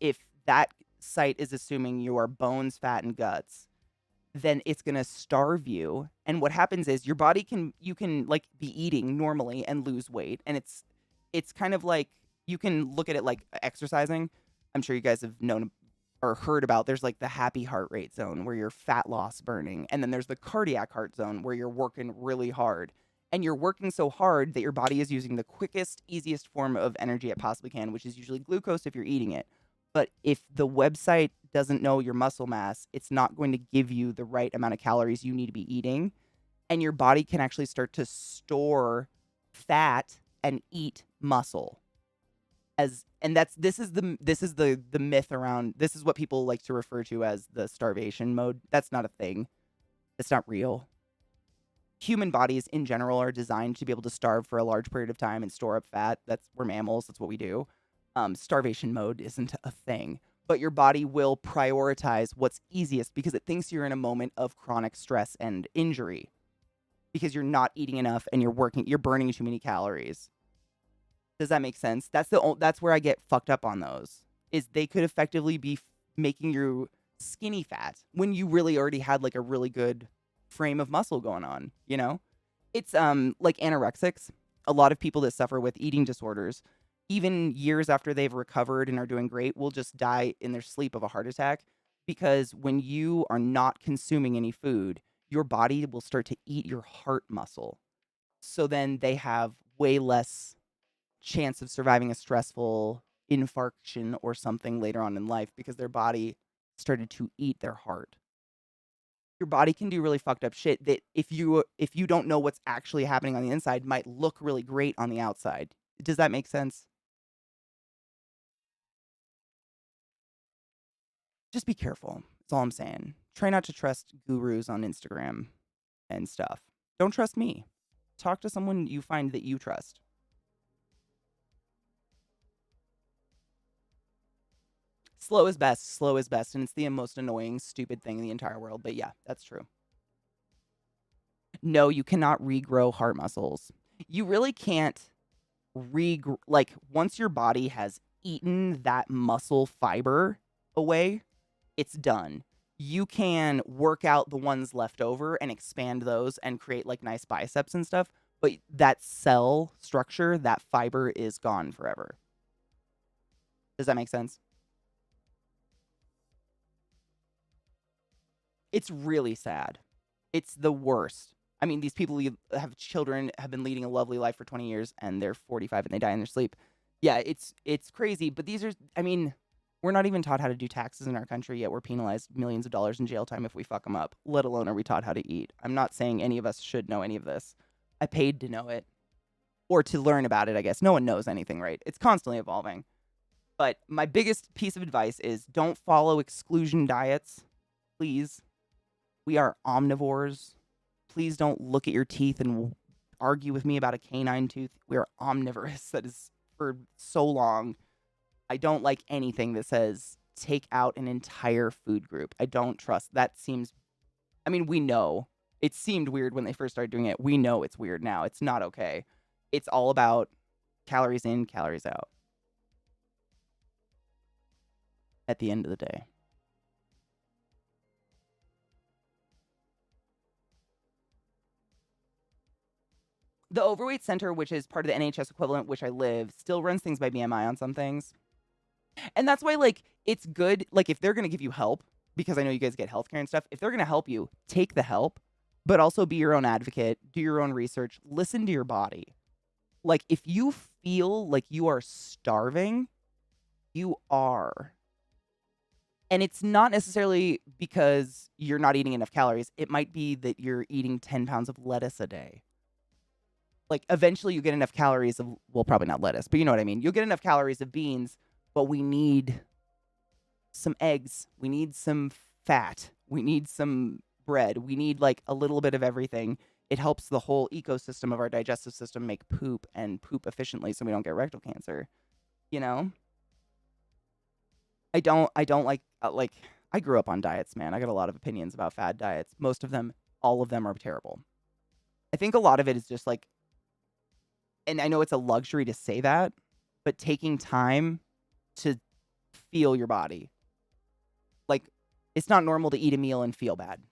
if that site is assuming your bones, fat, and guts, then it's going to starve you. And what happens is your body you can like be eating normally and lose weight. And it's kind of like, you can look at it like exercising. I'm sure you guys have known or heard about, there's like the happy heart rate zone where you're fat loss burning. And then there's the cardiac heart zone where you're working really hard. And you're working so hard that your body is using the quickest, easiest form of energy it possibly can, which is usually glucose if you're eating it. But if the website doesn't know your muscle mass, it's not going to give you the right amount of calories you need to be eating. And your body can actually start to store fat and eat muscle. This is the myth around, this is what people like to refer to as the starvation mode. That's not a thing. It's not real. Human bodies in general are designed to be able to starve for a large period of time and store up fat. We're mammals. That's what we do. Starvation mode isn't a thing, but your body will prioritize what's easiest because it thinks you're in a moment of chronic stress and injury because you're not eating enough and you're burning too many calories. Does that make sense? That's where I get fucked up on those, is they could effectively be making you skinny fat when you really already had like a really good frame of muscle going on, you know? It's like anorexics. A lot of people that suffer with eating disorders, even years after they've recovered and are doing great, will just die in their sleep of a heart attack because when you are not consuming any food, your body will start to eat your heart muscle. So then they have way less chance of surviving a stressful infarction or something later on in life because their body started to eat their heart. Your body can do really fucked up shit that if you don't know what's actually happening on the inside might look really great on the outside. Does that make sense? Just be careful. That's all I'm saying. Try not to trust gurus on Instagram and stuff. Don't trust me. Talk to someone you find that you trust. Slow is best. Slow is best. And it's the most annoying, stupid thing in the entire world. But yeah, that's true. No, you cannot regrow heart muscles. You really can't like once your body has eaten that muscle fiber away, it's done. You can work out the ones left over and expand those and create like nice biceps and stuff, but that cell structure, that fiber is gone forever. Does that make sense? It's really sad. It's the worst. I mean, these people have children, have been leading a lovely life for 20 years, and they're 45 and they die in their sleep. Yeah, it's crazy. But these are, I mean, we're not even taught how to do taxes in our country yet. We're penalized millions of dollars in jail time if we fuck them up. Let alone are we taught how to eat. I'm not saying any of us should know any of this. I paid to know it or to learn about it. I guess no one knows anything, right? It's constantly evolving. But my biggest piece of advice is don't follow exclusion diets, please. We are omnivores. Please don't look at your teeth and argue with me about a canine tooth. We are omnivorous. That is for so long. I don't like anything that says take out an entire food group. I don't trust. That seems, I mean, we know. It seemed weird when they first started doing it. We know it's weird now. It's not okay. It's all about calories in, calories out at the end of the day. The Overweight Center, which is part of the NHS equivalent, which I live, still runs things by BMI on some things. And that's why, like, it's good. Like, if they're going to give you help, because I know you guys get healthcare and stuff, if they're going to help you, take the help, but also be your own advocate, do your own research, listen to your body. Like, if you feel like you are starving, you are. And it's not necessarily because you're not eating enough calories. It might be that you're eating 10 pounds of lettuce a day. Like, eventually you get enough calories of, well, probably not lettuce, but you know what I mean. You'll get enough calories of beans, but we need some eggs. We need some fat. We need some bread. We need like a little bit of everything. It helps the whole ecosystem of our digestive system make poop and poop efficiently so we don't get rectal cancer. You know? I don't like I grew up on diets, man. I got a lot of opinions about fad diets. Most of them, all of them are terrible. I think a lot of it is just like, and I know it's a luxury to say that, but taking time to feel your body. Like, it's not normal to eat a meal and feel bad.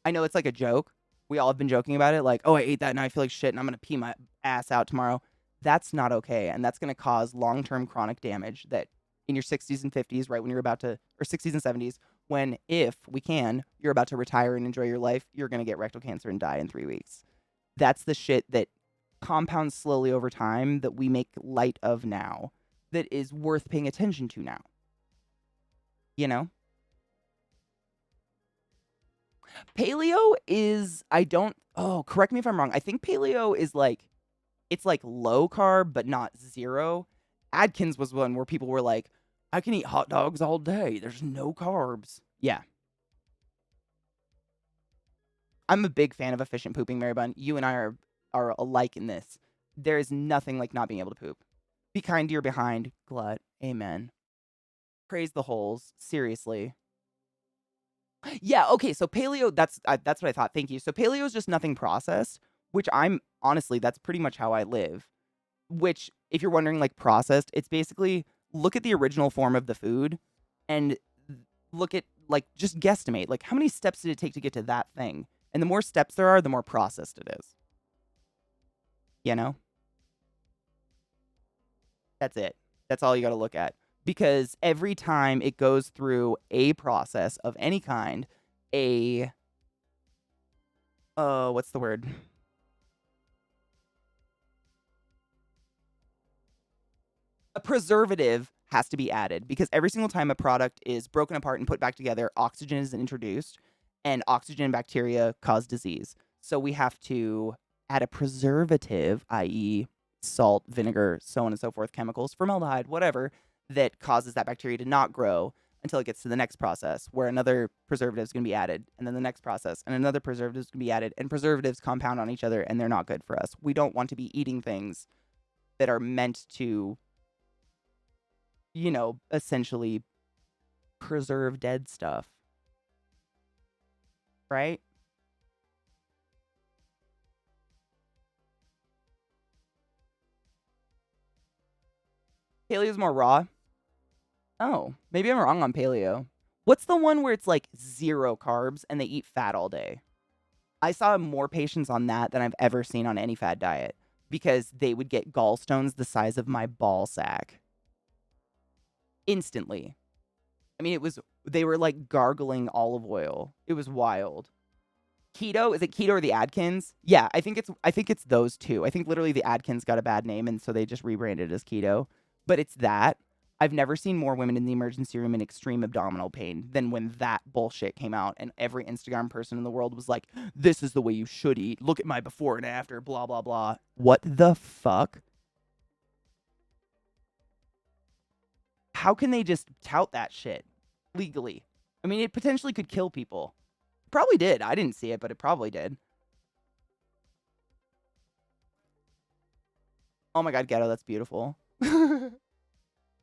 I know it's like a joke. We all have been joking about it. Like, oh, I ate that and I feel like shit and I'm going to pee my ass out tomorrow. That's not okay. And that's going to cause long-term chronic damage that in your 60s and 50s, right when you're about to, or 60s and 70s, when, if we can, you're about to retire and enjoy your life, you're going to get rectal cancer and die in 3 weeks. That's the shit that compounds slowly over time that we make light of now that is worth paying attention to now. You know? Paleo is, correct me if I'm wrong. I think paleo is like, it's like low carb, but not zero. Atkins was one where people were like, I can eat hot dogs all day. There's no carbs. Yeah. I'm a big fan of efficient pooping, Mary Bun. You and I are alike in this. There is nothing like not being able to poop. Be kind to your behind. Glut. Amen. Praise the holes. Seriously. Yeah, okay, so paleo, that's what I thought. Thank you. So paleo is just nothing processed, which I'm honestly, that's pretty much how I live. Which, if you're wondering, like processed, it's basically look at the original form of the food and look at, like, just guesstimate, like, how many steps did it take to get to that thing? And the more steps there are, the more processed it is. You know? That's it. That's all you got to look at. Because every time it goes through a process of any kind, what's the word? A preservative has to be added because every single time a product is broken apart and put back together, oxygen is introduced, and oxygen and bacteria cause disease. So we have to add a preservative, i.e., salt, vinegar, so on and so forth, chemicals, formaldehyde, whatever, that causes that bacteria to not grow until it gets to the next process where another preservative is going to be added, and then the next process, and another preservative is going to be added, and preservatives compound on each other, and they're not good for us. We don't want to be eating things that are meant to, essentially preserve dead stuff, right? Paleo is more raw. Oh, maybe I'm wrong on paleo. What's the one where it's like 0 carbs and they eat fat all day? I saw more patients on that than I've ever seen on any fad diet because they would get gallstones the size of my ball sack instantly. I mean, they were like gargling olive oil. It was wild. Keto, is it keto or the Atkins? Yeah, I think it's those two. I think literally the Atkins got a bad name and so they just rebranded it as keto. But it's that. I've never seen more women in the emergency room in extreme abdominal pain than when that bullshit came out and every Instagram person in the world was like, this is the way you should eat. Look at my before and after, blah, blah, blah. What the fuck? How can they just tout that shit legally? I mean, it potentially could kill people. Probably did. I didn't see it, but it probably did. Oh my god, Ghetto, that's beautiful.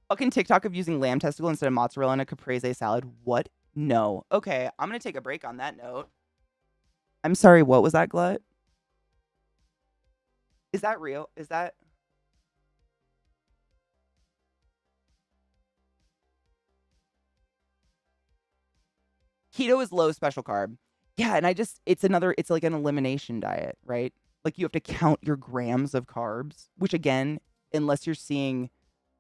Fucking TikTok of using lamb testicle instead of mozzarella in a caprese salad. What? No. Okay, I'm gonna take a break on that note. I'm sorry, what was that, Glut? Is that real? Is that... Keto is low special carb. Yeah, and it's like an elimination diet, right? Like you have to count your grams of carbs, which again, unless you're seeing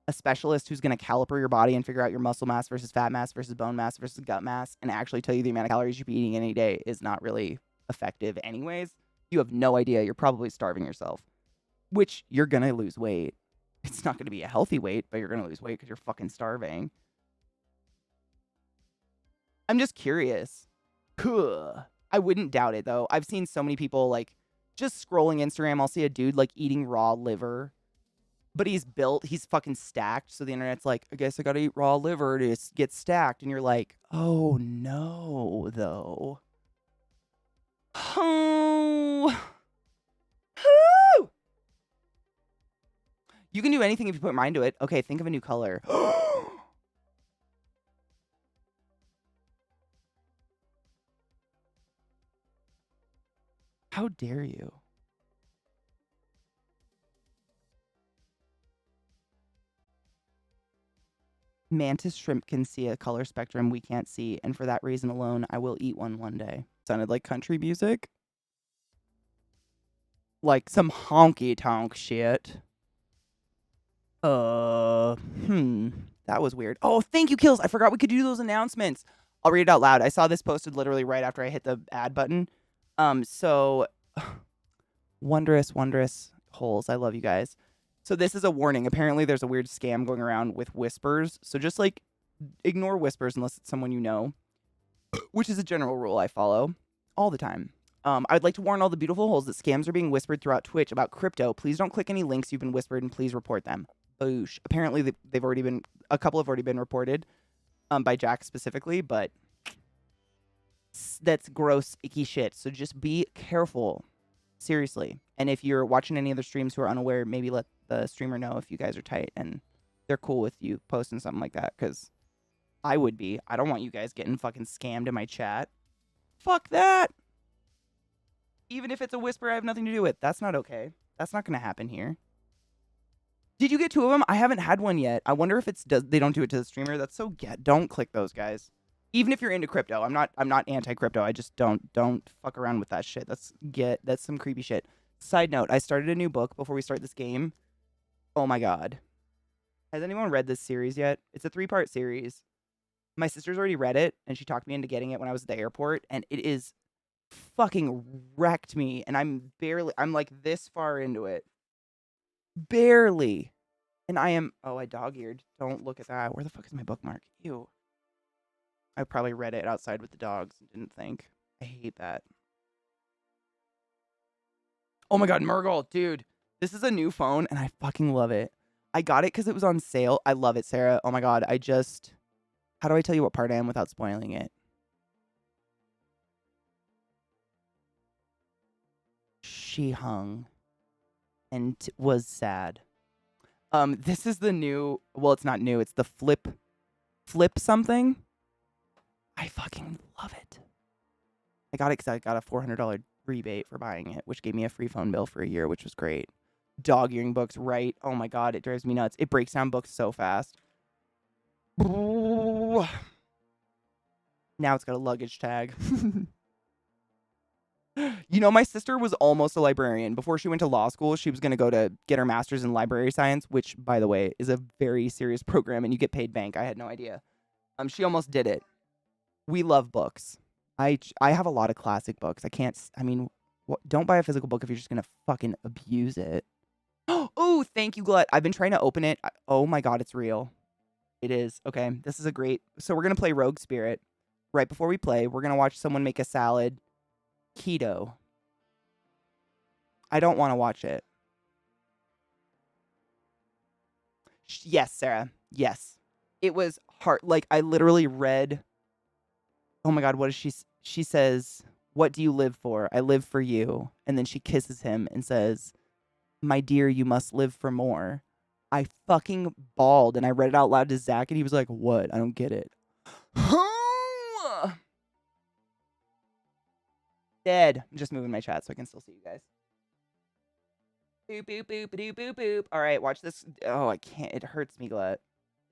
a specialist who's going to caliper your body and figure out your muscle mass versus fat mass versus bone mass versus gut mass and actually tell you the amount of calories you should be eating any day is not really effective anyways. You have no idea. You're probably starving yourself, which you're going to lose weight. It's not going to be a healthy weight, but you're going to lose weight because you're fucking starving. I'm just curious. I wouldn't doubt it, though. I've seen so many people, like, just scrolling Instagram, I'll see a dude, like, eating raw liver. But he's fucking stacked. So the internet's like, I guess I gotta eat raw liver to get stacked. And you're like, oh, no, though. Oh. You can do anything if you put your mind to it. Okay, think of a new color. How dare you? Mantis shrimp can see a color spectrum we can't see, and for that reason alone, I will eat one day. Sounded like country music. Like some honky-tonk shit. That was weird. Oh, thank you, Kills. I forgot we could do those announcements. I'll read it out loud. I saw this posted literally right after I hit the add button. So wondrous holes. I love you guys. So this is a warning. Apparently there's a weird scam going around with whispers. So just like ignore whispers unless it's someone you know, which is a general rule I follow all the time. I'd like to warn all the beautiful holes that scams are being whispered throughout Twitch about crypto. Please don't click any links you've been whispered and please report them. Boosh. Apparently a couple have already been reported by Jack specifically, but that's gross, icky shit. So just be careful. Seriously. And if you're watching any other streams who are unaware, maybe let the streamer know if you guys are tight and they're cool with you posting something like that, because I would be. I don't want you guys getting fucking scammed in my chat. Fuck that. Even if it's a whisper I have nothing to do with. That's not okay. That's not going to happen here. Did you get 2 of them? I haven't had one yet. I wonder if they don't do it to the streamer. That's so... don't click those, guys. Even if you're into crypto, I'm not anti-crypto. I just don't fuck around with that shit. That's some creepy shit. Side note, I started a new book before we start this game. Oh my god. Has anyone read this series yet? It's a 3-part series. My sister's already read it, and she talked me into getting it when I was at the airport, and it is fucking wrecked me, and I'm like this far into it. Barely. And I dog-eared. Don't look at that. Where the fuck is my bookmark? Ew. I probably read it outside with the dogs and didn't think. I hate that. Oh my god, Murgle, dude. This is a new phone, and I fucking love it. I got it because it was on sale. I love it, Sarah. Oh my god, how do I tell you what part I am without spoiling it? She hung and was sad. This is the new, well, it's not new, it's the flip something. I fucking love it. I got it because I got a $400 rebate for buying it, which gave me a free phone bill for a year, which was great. Dog earing books, right? Oh my god, it drives me nuts. It breaks down books so fast. Now it's got a luggage tag. You know, my sister was almost a librarian. Before she went to law school, she was going to go to get her master's in library science, which, by the way, is a very serious program, and you get paid bank. I had no idea. She almost did it. We love books. I have a lot of classic books. Don't buy a physical book if you're just going to fucking abuse it. Oh, thank you, Glut. I've been trying to open it. Oh my god, it's real. It is. Okay, this is a great... So we're going to play Rogue Spirit. Right before we play, we're going to watch someone make a salad. Keto. I don't want to watch it. Yes, Sarah. Yes. It was hard. Like, I literally read... Oh my god, what is she says, "What do you live for? I live for you." And then she kisses him and says, "My dear, you must live for more." I fucking bawled, and I read it out loud to Zach, and he was like, "What? I don't get it." Dead. I'm just moving my chat so I can still see you guys. Boop, boop, boop, boop, boop, boop. All right, watch this. Oh, I can't. It hurts me, Glut.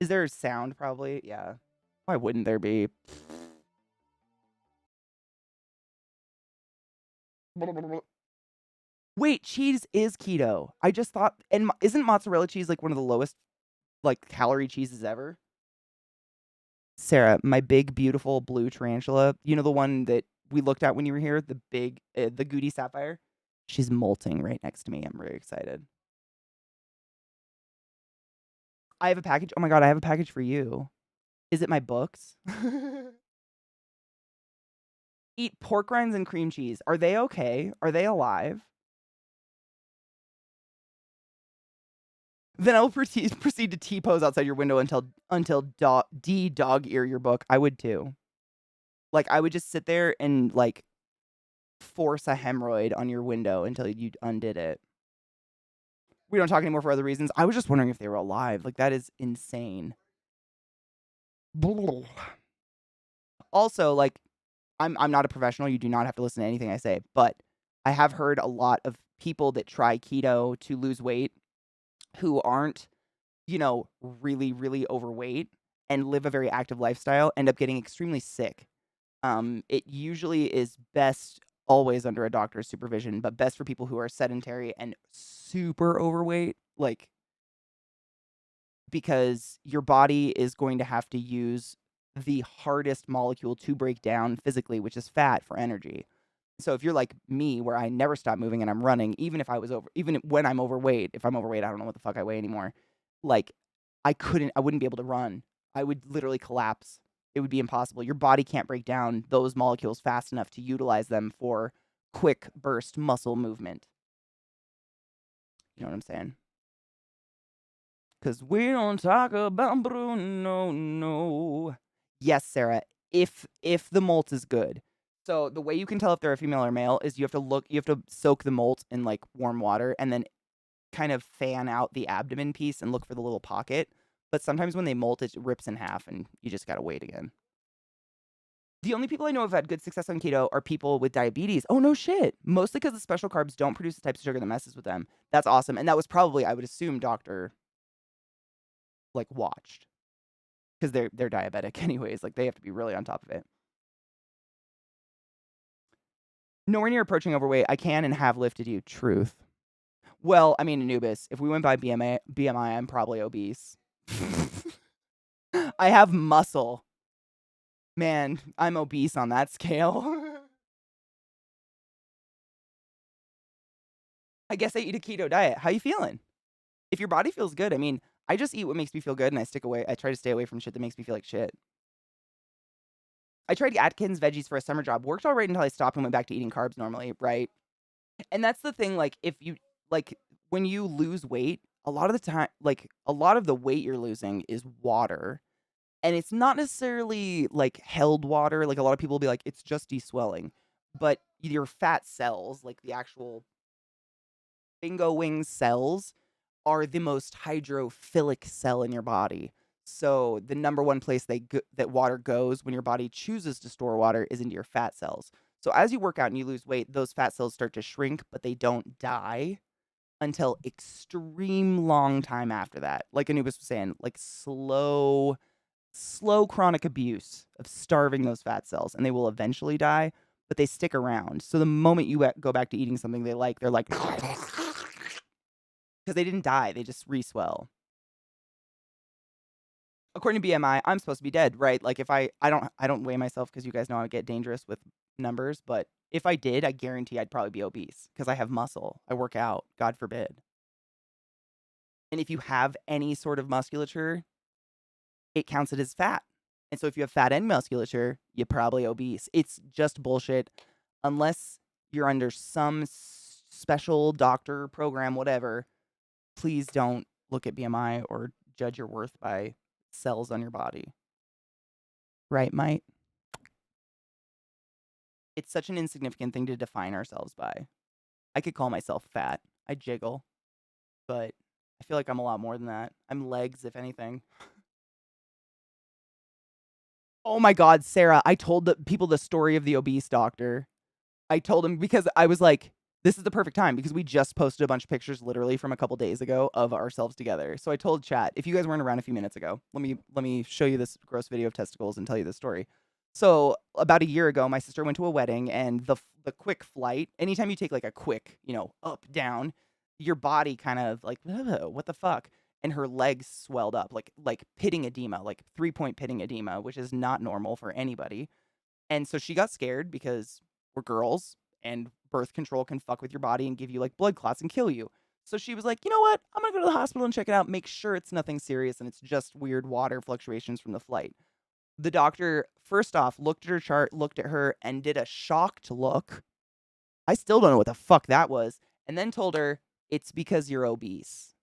Is there a sound, probably? Yeah. Why wouldn't there be? Wait, cheese is keto. I just thought, and isn't mozzarella cheese like one of the lowest like calorie cheeses ever? Sarah, my big beautiful blue tarantula, you know the one that we looked at when you were here, the big the Goody Sapphire? She's molting right next to me. I'm very excited. I have a package. Oh my god, I have a package for you. Is it my books? Eat pork rinds and cream cheese. Are they okay? Are they alive? Then I will proceed to T-pose outside your window until dog ear your book. I would too. Like, I would just sit there and, like, force a hemorrhoid on your window until you undid it. We don't talk anymore for other reasons. I was just wondering if they were alive. Like, that is insane. Also, like, I'm not a professional. You do not have to listen to anything I say. But I have heard a lot of people that try keto to lose weight who aren't, really, really overweight and live a very active lifestyle end up getting extremely sick. It usually is best always under a doctor's supervision, but best for people who are sedentary and super overweight, like, because your body is going to have to use the hardest molecule to break down physically, which is fat, for energy. So if you're like me, where I never stop moving and I'm running, even when I'm overweight, if I'm overweight, I don't know what the fuck I weigh anymore. Like, I wouldn't be able to run. I would literally collapse. It would be impossible. Your body can't break down those molecules fast enough to utilize them for quick burst muscle movement. You know what I'm saying? Because we don't talk about Bruno, no. Yes, Sarah, if the molt is good. So the way you can tell if they're a female or male is you have to soak the molt in, like, warm water and then kind of fan out the abdomen piece and look for the little pocket. But sometimes when they molt, it rips in half and you just gotta wait again. The only people I know have had good success on keto are people with diabetes. Oh, no shit. Mostly because the special carbs don't produce the types of sugar that messes with them. That's awesome. And that was probably, I would assume, doctor, like, watched. because they're diabetic anyways. Like they have to be really on top of it. Nowhere near approaching overweight. I can and have lifted you. Truth. Well, I mean, Anubis. If we went by BMI, I'm probably obese. I have muscle. Man, I'm obese on that scale. I guess I eat a keto diet. How you feeling? If your body feels good, I mean, I just eat what makes me feel good and I try to stay away from shit that makes me feel like shit. I tried Atkins veggies for a summer job. Worked all right until I stopped and went back to eating carbs normally, right? And that's the thing, like, if you like when you lose weight, a lot of the time, like a lot of the weight you're losing is water. And it's not necessarily like held water. Like a lot of people will be like, it's just deswelling. But your fat cells, like the actual bingo wing cells, are the most hydrophilic cell in your body. So the number one place that water goes when your body chooses to store water is into your fat cells. So as you work out and you lose weight, those fat cells start to shrink, but they don't die until extreme long time after that. Like Anubis was saying, like slow chronic abuse of starving those fat cells, and they will eventually die, but they stick around. So the moment you go back to eating something they like, they're like, because they didn't die, they just reswell. According to BMI, I'm supposed to be dead, right? Like if I don't weigh myself because you guys know I get dangerous with numbers, but if I did, I guarantee I'd probably be obese because I have muscle. I work out, God forbid. And if you have any sort of musculature, it counts it as fat. And so if you have fat and musculature, you're probably obese. It's just bullshit unless you're under some special doctor program, whatever. Please don't look at BMI or judge your worth by cells on your body. Right, Mike? It's such an insignificant thing to define ourselves by. I could call myself fat. I jiggle, but I feel like I'm a lot more than that. I'm legs, if anything. Oh my God, Sarah, I told the people the story of the obese doctor. I told him because I was like, this is the perfect time because we just posted a bunch of pictures literally from a couple days ago of ourselves together. So I told chat, if you guys weren't around a few minutes ago, let me show you this gross video of testicles and tell you this story. So about a year ago, my sister went to a wedding and the quick flight, anytime you take like a quick, up, down, your body kind of like, what the fuck? And her legs swelled up like pitting edema, like 3-point pitting edema, which is not normal for anybody. And so she got scared because we're girls and birth control can fuck with your body and give you like blood clots and kill you. So she was like, you know what? I'm going to go to the hospital and check it out, make sure it's nothing serious and it's just weird water fluctuations from the flight. The doctor, first off, looked at her chart, looked at her, and did a shocked look. I still don't know what the fuck that was. And then told her, it's because you're obese.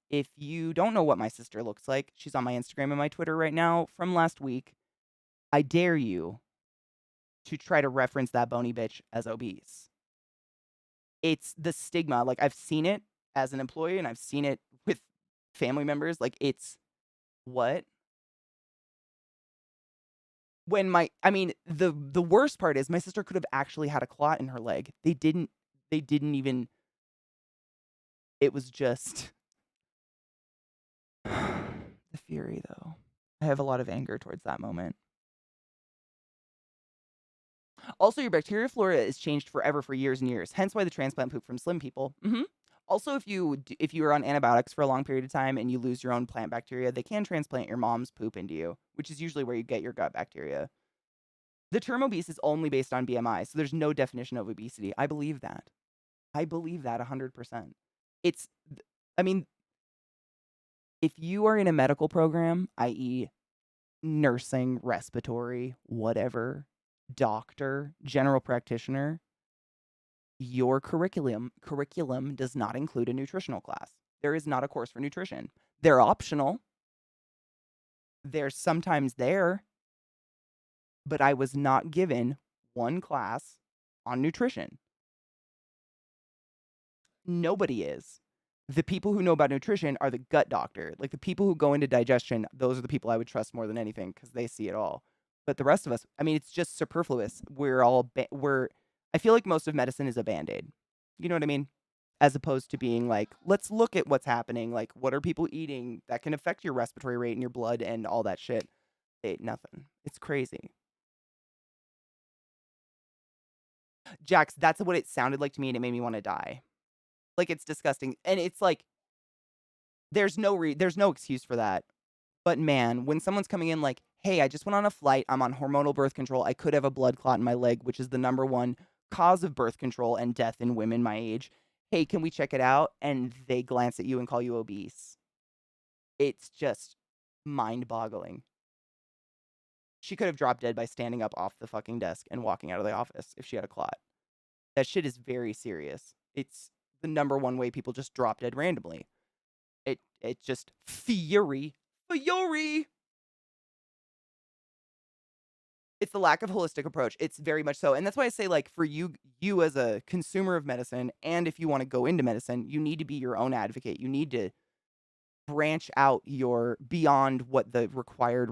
If you don't know what my sister looks like, she's on my Instagram and my Twitter right now from last week. I dare you to try to reference that bony bitch as obese. It's the stigma. Like, I've seen it as an employee and I've seen it with family members. Like, it's what? The worst part is my sister could have actually had a clot in her leg. They didn't even, it was just the fury, though. I have a lot of anger towards that moment. Also, your bacteria flora is changed forever for years and years. Hence why the transplant poop from slim people. Also, if you are on antibiotics for a long period of time and you lose your own plant bacteria, they can transplant your mom's poop into you, which is usually where you get your gut bacteria. The term obese is only based on BMI, so there's no definition of obesity. I believe that. I believe that 100%. It's, I mean, if you are in a medical program, i.e., nursing, respiratory, whatever, doctor, general practitioner, your curriculum does not include a nutritional class. There is not a course for nutrition. They're optional. They're sometimes there, but I was not given one class on nutrition. Nobody is. The people who know about nutrition are the gut doctor. Like the people who go into digestion, those are the people I would trust more than anything because they see it all. But the rest of us, I mean, it's just superfluous. I feel like most of medicine is a Band-Aid. You know what I mean? as opposed to being like, let's look at what's happening. Like, what are people eating that can affect your respiratory rate and your blood and all that shit? They ate nothing. It's crazy. Jax, that's what it sounded like to me, and it made me want to die. Like, it's disgusting. And it's like, there's no excuse for that. But man, when someone's coming in like, hey, I just went on a flight, I'm on hormonal birth control, I could have a blood clot in my leg, which is the number one cause of birth control and death in women my age. Hey, can we check it out? And they glance at you and call you obese. It's just mind boggling. She could have dropped dead by standing up off the fucking desk and walking out of the office if she had a clot. That shit is very serious. It's the number one way people just drop dead randomly. It just fury. It's the lack of holistic approach. It's very much so. And that's why I say, like, for you as a consumer of medicine, and if you want to go into medicine, you need to be your own advocate. You need to branch out your beyond what the required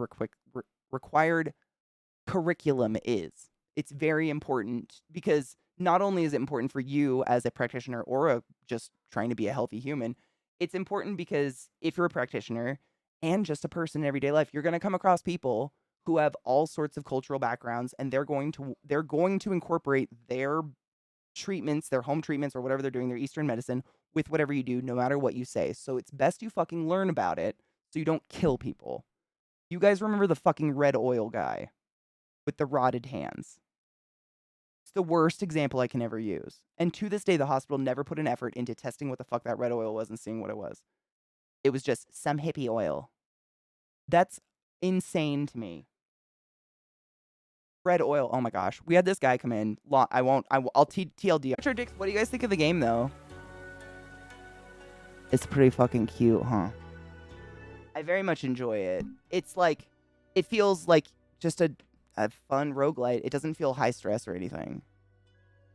curriculum is. It's very important because not only is it important for you as a practitioner or just trying to be a healthy human, it's important because if you're a practitioner and just a person in everyday life, you're going to come across people who have all sorts of cultural backgrounds, and they're going to incorporate their treatments, their home treatments or whatever they're doing, their Eastern medicine with whatever you do, no matter what you say. So it's best you fucking learn about it so you don't kill people. You guys remember the fucking red oil guy with the rotted hands? It's the worst example I can ever use. And to this day, the hospital never put an effort into testing what the fuck that red oil was and seeing what it was. It was just some hippie oil. That's insane to me. Red oil. Oh my gosh. We had this guy come in. I'll TLD. Sure, Dix, what do you guys think of the game, though? It's pretty fucking cute, huh? I very much enjoy it. It's like, it feels like just a fun roguelite. It doesn't feel high stress or anything.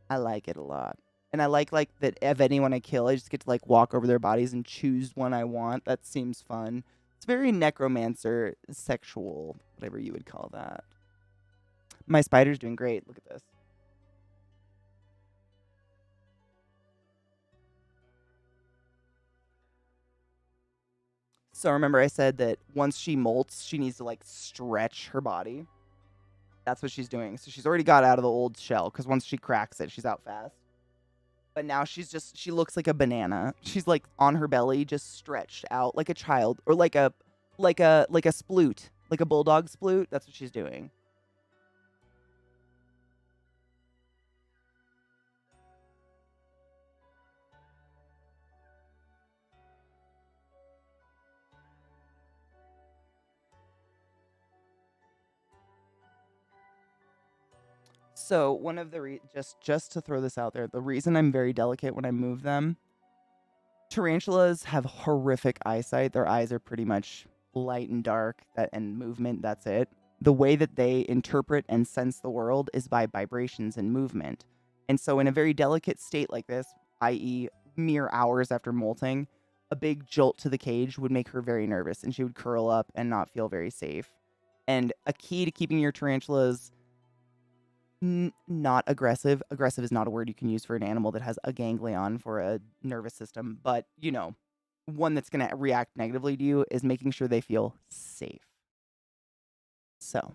I like it a lot. And I like that if anyone I kill, I just get to like walk over their bodies and choose one I want. That seems fun. It's very necromancer sexual, whatever you would call that. My spider's doing great. Look at this. So remember I said that once she molts, she needs to like stretch her body. That's what she's doing. So she's already got out of the old shell because once she cracks it, she's out fast. But now she looks like a banana. She's like on her belly, just stretched out like a child or like a sploot, like a bulldog sploot. That's what she's doing. So one of the just to throw this out there, the reason I'm very delicate when I move them, tarantulas have horrific eyesight. Their eyes are pretty much light and dark, and movement. That's it. The way that they interpret and sense the world is by vibrations and movement. And so, in a very delicate state like this, i.e., mere hours after molting, a big jolt to the cage would make her very nervous, and she would curl up and not feel very safe. And a key to keeping your tarantulas not aggressive. Aggressive is not a word you can use for an animal that has a ganglion for a nervous system, but one that's going to react negatively to you is making sure they feel safe. So,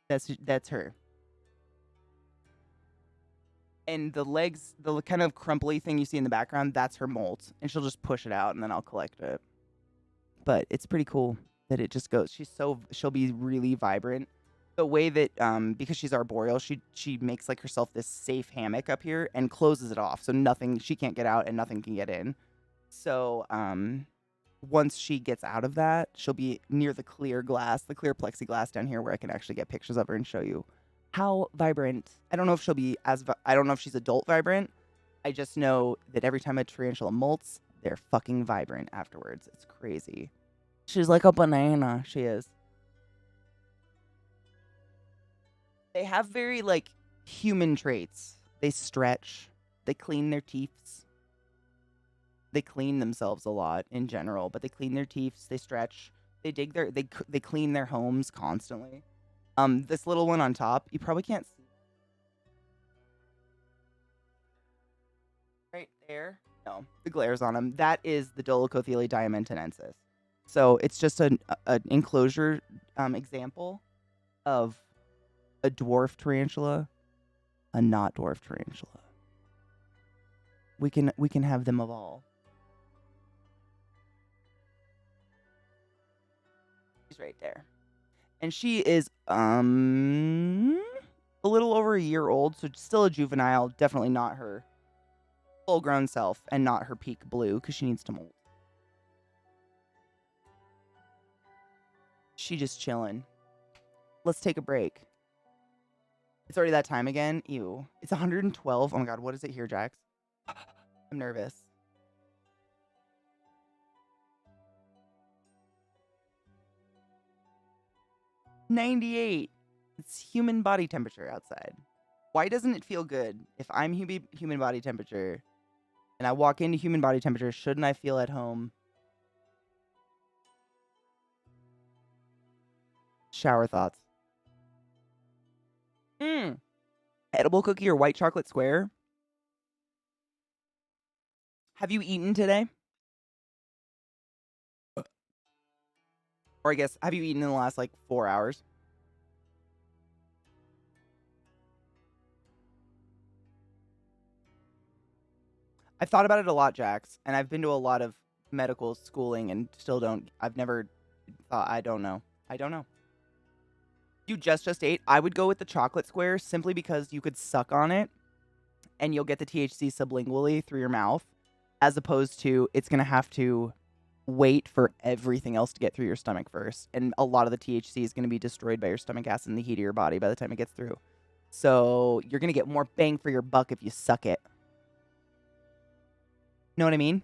that's her. And the legs, the kind of crumply thing you see in the background, that's her molt, and she'll just push it out and then I'll collect it. But it's pretty cool that it just goes. She'll be really vibrant. The way that because she's arboreal, she makes like herself this safe hammock up here and closes it off, so she can't get out and nothing can get in. So once she gets out of that, she'll be near the clear plexiglass down here where I can actually get pictures of her and show you how vibrant. I don't know if she'll be I don't know if she's adult vibrant. I just know that every time a tarantula molts, they're fucking vibrant afterwards. It's crazy. She's like a banana. She is. They have very, like, human traits. They stretch. They clean their teeth. They clean themselves a lot in general, but they clean their teeth. They stretch. They clean their homes constantly. This little one on top, you probably can't see. Right there. No, the glares on them. That is the Dolichothele diamantinensis. So it's just an enclosure example of a dwarf tarantula, a not dwarf tarantula. We can have them of all. She's right there. And she is a little over a year old, so still a juvenile, definitely not her full-grown self and not her peak blue cuz she needs to molt. She just chilling. Let's take a break. It's already that time again. Ew. It's 112. Oh my god, what is it here, Jax? I'm nervous. $98. It's human body temperature outside. Why doesn't it feel good? If I'm human body temperature and I walk into human body temperature, shouldn't I feel at home? Shower thoughts. Edible cookie or white chocolate square? Have you eaten today? Or I guess, have you eaten in the last, like, 4 hours? I've thought about it a lot, Jax, and I've been to a lot of medical schooling and still don't. I've never thought, I don't know. I don't know. You just ate. I would go with the chocolate square simply because you could suck on it and you'll get the THC sublingually through your mouth, as opposed to it's going to have to wait for everything else to get through your stomach first. And a lot of the THC is going to be destroyed by your stomach acid in the heat of your body by the time it gets through. So you're going to get more bang for your buck if you suck it. Know what I mean?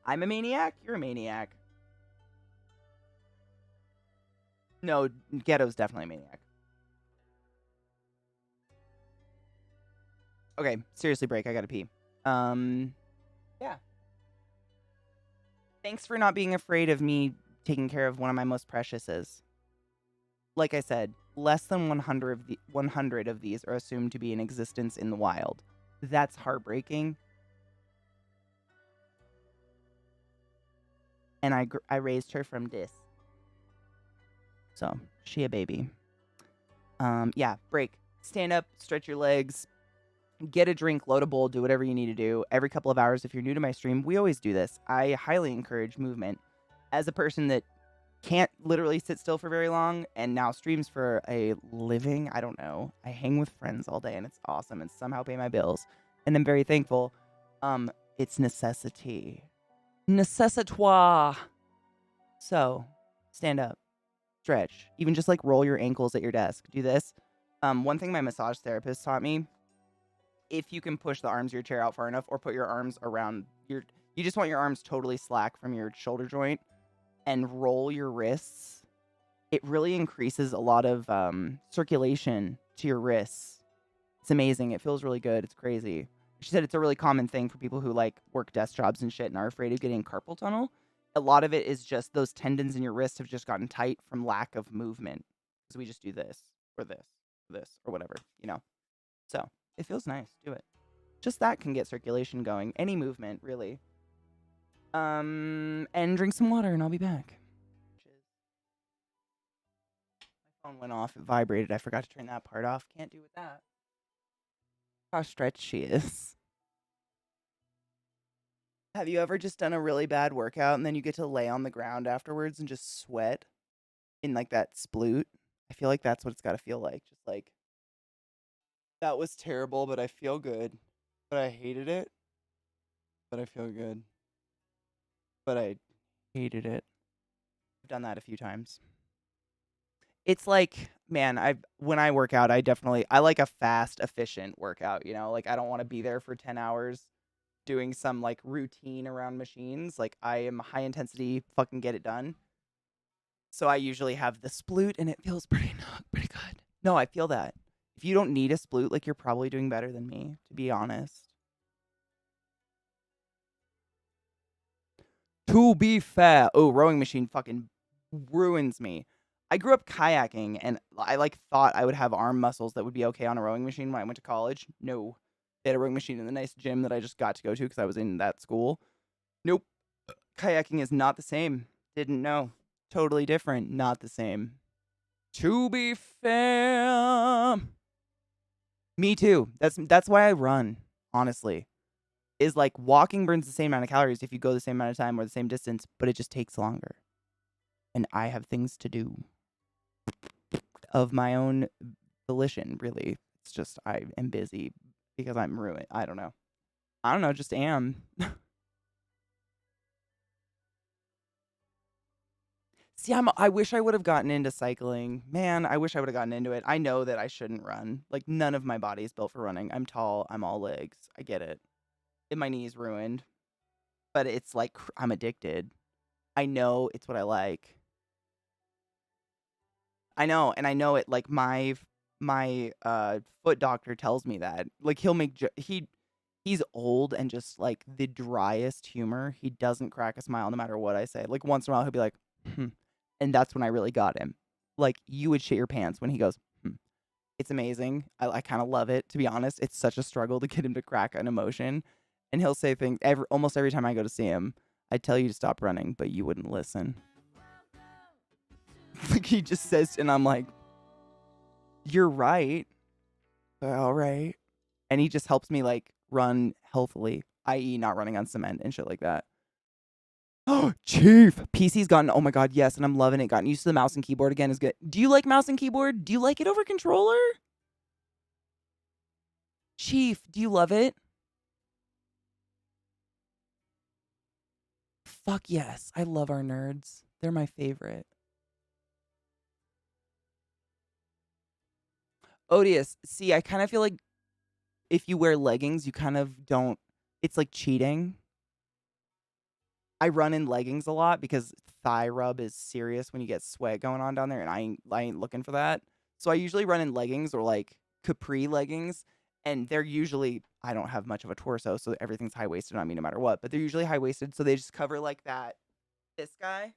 I'm a maniac. You're a maniac. No, Ghetto's definitely a maniac. Okay, seriously, break. I gotta pee. Yeah. Thanks for not being afraid of me taking care of one of my most preciouses. Like I said, less than 100 of these are assumed to be in existence in the wild. That's heartbreaking. And I raised her from this. So, she a baby. Yeah, break. Stand up, stretch your legs, get a drink, load a bowl, do whatever you need to do. Every couple of hours, if you're new to my stream, we always do this. I highly encourage movement. As a person that can't literally sit still for very long and now streams for a living, I don't know. I hang with friends all day and it's awesome and somehow pay my bills. And I'm very thankful. It's necessity. Necessitoire. So, stand up, stretch, even just like roll your ankles at your desk. Do this. One thing my massage therapist taught me, if you can push the arms of your chair out far enough or put your arms around you just want your arms totally slack from your shoulder joint and roll your wrists, it really increases a lot of circulation to your wrists. It's amazing. It feels really good. It's crazy. She said it's a really common thing for people who like work desk jobs and shit and are afraid of getting carpal tunnel. A lot of it is just those tendons in your wrists have just gotten tight from lack of movement. Because we just do this or this or this or whatever, you know. So it feels nice. Do it. Just that can get circulation going. Any movement, really. And drink some water and I'll be back. My phone went off. It vibrated. I forgot to turn that part off. Can't do with that. How stretched she is. Have you ever just done a really bad workout and then you get to lay on the ground afterwards and just sweat in like that sploot? I feel like that's what it's got to feel like. Just like, that was terrible, but I feel good. But I hated it. But I feel good. But I hated it. I've done that a few times. It's like, man, when I work out, I like a fast, efficient workout, you know? Like I don't want to be there for 10 hours doing some like routine around machines. Like I am high intensity, fucking get it done. So I usually have the sploot and it feels pretty good. No, I feel that. If you don't need a sploot, like you're probably doing better than me, to be honest. To be fair. Oh, rowing machine fucking ruins me. I grew up kayaking, and I, like, thought I would have arm muscles that would be okay on a rowing machine when I went to college. No. They had a rowing machine in the nice gym that I just got to go to because I was in that school. Nope. Kayaking is not the same. Didn't know. Totally different. Not the same. To be fair. Me too. That's why I run, honestly. Is like walking burns the same amount of calories if you go the same amount of time or the same distance, but it just takes longer. And I have things to do of my own volition, really. It's just I am busy because I'm ruined. I don't know. I don't know, just am. See, I wish I would have gotten into cycling. Man, I wish I would have gotten into it. I know that I shouldn't run. Like, none of my body is built for running. I'm tall. I'm all legs. I get it. And my knee's ruined. But it's like I'm addicted. I know it's what I like. I know, and I know it. Like my foot doctor tells me that. Like he'll make he's old and just like the driest humor. He doesn't crack a smile no matter what I say. Like once in a while he'll be like, hmm. And that's when I really got him. Like you would shit your pants when he goes, hmm. It's amazing. I kind of love it, to be honest. It's such a struggle to get him to crack an emotion. And he'll say things almost every time I go to see him. I tell you to stop running, but you wouldn't listen. Like he just says, and I'm like, you're right. All right. And he just helps me like run healthily, i.e., not running on cement and shit like that. Oh, Chief. PC's gotten, oh my God, yes, and I'm loving it. Gotten used to the mouse and keyboard again is good. Do you like mouse and keyboard? Do you like it over controller? Chief, do you love it? Fuck yes. I love our nerds. They're my favorite. Odious. See, I kind of feel like if you wear leggings, you kind of don't. It's like cheating. I run in leggings a lot because thigh rub is serious when you get sweat going on down there, and I ain't looking for that. So I usually run in leggings or like capri leggings, and they're usually I don't have much of a torso, so everything's high waisted on me no matter what. But they're usually high waisted, so they just cover like that. This guy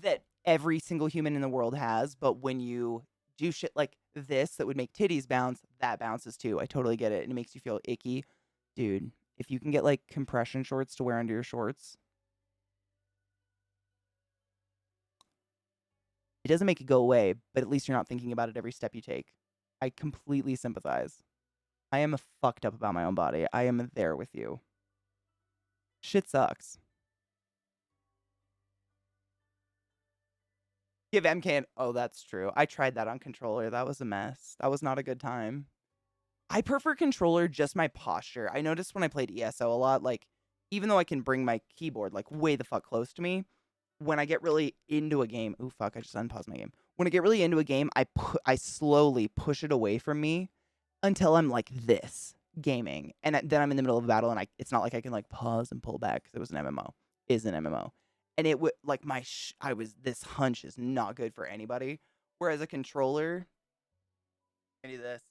that every single human in the world has, but when you do shit like this that would make titties bounce, that bounces too. I totally get it, and it makes you feel icky, dude. If you can get like compression shorts to wear under your shorts, it doesn't make it go away, but at least you're not thinking about it every step you take. I completely sympathize. I am fucked up about my own body. I am there with you. Shit sucks. Give MK oh, that's true. I tried that on controller. That was a mess. That was not a good time. I prefer controller, just my posture. I noticed when I played ESO a lot, like, even though I can bring my keyboard, like, way the fuck close to me, when I get really into a game, ooh, fuck, I just unpaused my game. When I get really into a game, I slowly push it away from me until I'm like this, gaming. And then I'm in the middle of a battle, and it's not like I can, like, pause and pull back, because it was an MMO. Is an MMO. And it would, like, this hunch is not good for anybody. Whereas a controller, I do this.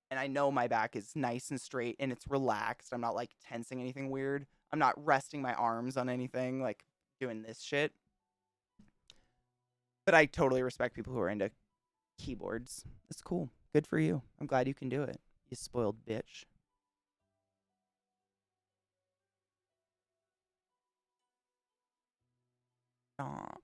And I know my back is nice and straight and it's relaxed. I'm not like tensing anything weird. I'm not resting my arms on anything, like doing this shit. But I totally respect people who are into keyboards. It's cool. Good for you. I'm glad you can do it. You spoiled bitch. Aw.